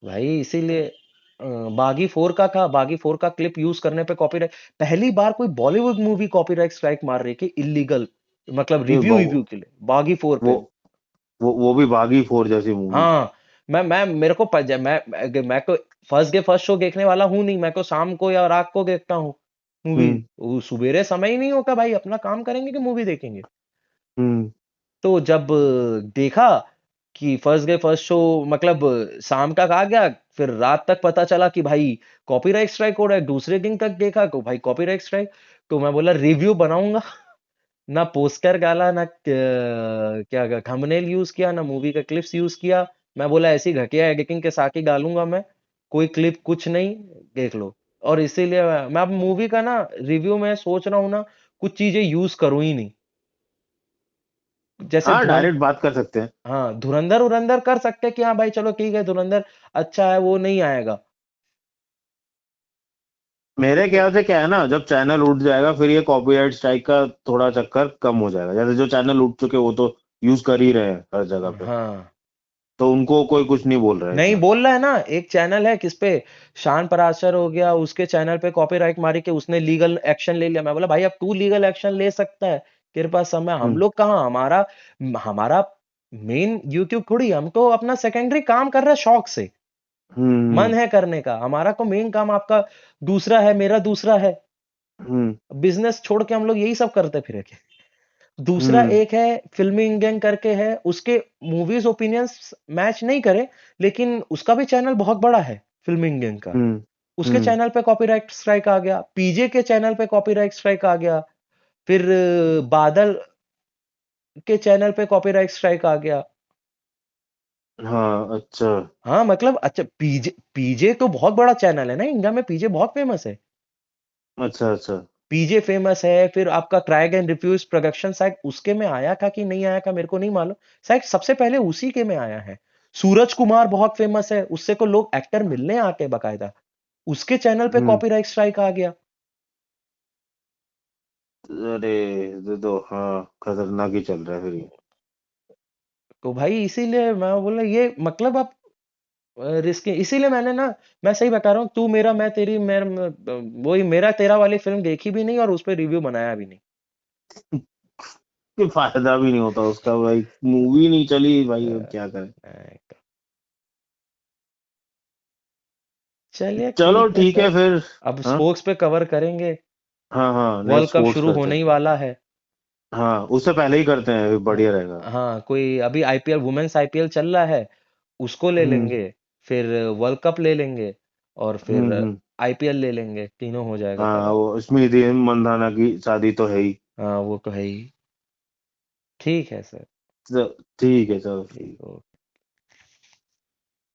भाई, इसीलिए बागी फोर का था, बागी फोर का क्लिप यूज करने पे कॉपीराइट। पहली बार कोई बॉलीवुड मूवी कॉपीराइट स्ट्राइक मार रही है इलीगल, मतलब नहीं, रिव्यू रिव्यू के लिए बागी फोर वो पे। वो भी बागी फोर जैसी मूवी। हाँ, मैं मेरे को मैं को फर्स्ट डे फर्स्ट शो देखने वाला हूँ नहीं, मैं को शाम को या रात को देखता हूँ मूवी। हम्म। सुबेरे समय ही नहीं होता भाई, अपना काम करेंगे कि मूवी देखेंगे। हम्म। तो जब देखा कि फर्स्ट डे फर्स्ट शो, मतलब शाम तक आ गया, फिर रात तक पता चला कि भाई कॉपीराइट स्ट्राइक हो रहा है, दूसरे दिन तक देखा तो भाई कॉपीराइट स्ट्राइक। तो मैं बोला रिव्यू बनाऊंगा, ना पोस्टर डाला, ना क्या थंबनेल यूज किया, ना मूवी का क्लिप्स यूज किया। मैं बोला ऐसी घटिया एडिटिंग के साथ ही डालूंगा मैं, कोई क्लिप कुछ नहीं, देख लो। और इसीलिए मैं अब मूवी का ना रिव्यू में सोच रहा हूँ ना, कुछ चीजें यूज करूँ ही नहीं। जैसे हाँ, डायरेक्ट बात कर सकते हैं। हाँ, धुरंधर उरंधर कर सकते हैं कि हाँ भाई चलो ठीक है, धुरंधर अच्छा है, वो नहीं आएगा। मेरे ख्याल से क्या है ना, जब चैनल उठ जाएगा फिर ये कॉपीराइट स्ट्राइक का थोड़ा चक्कर कम हो जाएगा। जैसे जो चैनल उठ चुके वो तो यूज कर ही रहे हैं हर जगह पे, हाँ, तो उनको कोई कुछ नहीं बोल रहा है नहीं इतना। बोल रहा है ना, एक चैनल है किस पे, शान पराशर हो गया, उसके चैनल पे कॉपीराइट मारी के उसने लीगल एक्शन ले लिया। मैं बोला भाई अब तू लीगल एक्शन ले सकता है, तेरे पास समय, हम हम्म। लोग कहाँ, हमारा हमारा मेन यूट्यूब थोड़ी, हम तो अपना सेकेंडरी काम कर रहे हैं शौक से, मन हम्म। है करने का। हमारा तो मेन काम आपका दूसरा है, मेरा दूसरा है, हम्म। बिजनेस छोड़ के हम लोग यही सब करते फिरे। दूसरा हम्म। एक है फिल्मी इंडियन करके है, उसके मूवीज ओपिनियंस मैच नहीं करे, लेकिन उसका भी चैनल बहुत बड़ा है फिल्मी इंडियन का। हम्म। उसके हम्म। चैनल पे कॉपीराइट स्ट्राइक आ गया, पीजे के चैनल पे कॉपीराइट स्ट्राइक आ गया, फिर बादल के चैनल पे कॉपीराइट स्ट्राइक आ गया। हाँ। अच्छा। हाँ मतलब अच्छा, पीजे पीजे तो बहुत बड़ा चैनल है ना इंडिया में, पीजे बहुत फेमस है। अच्छा। अच्छा। पीजे फेमस है, फिर आपका क्राइग एंड रिफ्यूज प्रोडक्शन शायद उसके में आया था कि नहीं आया था, मेरे को नहीं मालूम। शायद सबसे पहले उसी के में आया है। सूरज कुमार बहुत फेमस है, उससे को लोग एक्टर मिलने आके बकायदा, उसके चैनल पे हम्म। कॉपीराइट स्ट्राइक आ गया। अरे ये तो हाँ खतरनाक ही चल रहा है फिर ये। तो भाई इसीलिए मैं बोला ये मतलब आप रिस्क, इसीलिए मैंने ना, मैं सही बता रहा हूँ, तू मेरा मैं तेरी, वही मेरा तेरा वाली फिल्म देखी भी नहीं और उस पर रिव्यू बनाया भी नहीं। कोई फायदा भी नहीं होता उसका भाई, मूवी नहीं चली भाई, अब अ, क्या करें। अ, चलिए चलो ठीक है ठीक है सर, फिर। अब हाँ स्पोर्ट्स पे कवर करेंगे। हाँ हाँ, वर्ल्ड नेक्स्ट कप स्पोर्ट्स शुरू करते होने हैं। ही वाला है। हाँ उससे पहले ही करते हैं, फिर हाँ, बढ़िया रहेगा। हाँ, कोई अभी आईपीएल, वुमेन्स आईपीएल चल रहा है, उसको ले हम्म लेंगे, फिर वर्ल्ड कप ले लेंगे, और फिर हम्म। आईपीएल ले लेंगे, तीनों हो जाएगा हाँ कवर। वो स्मृति मंदाना की शादी तो है ही। हाँ वो तो है ही। ठीक है सर। तो ठीक है चलो। ठीक, ओके।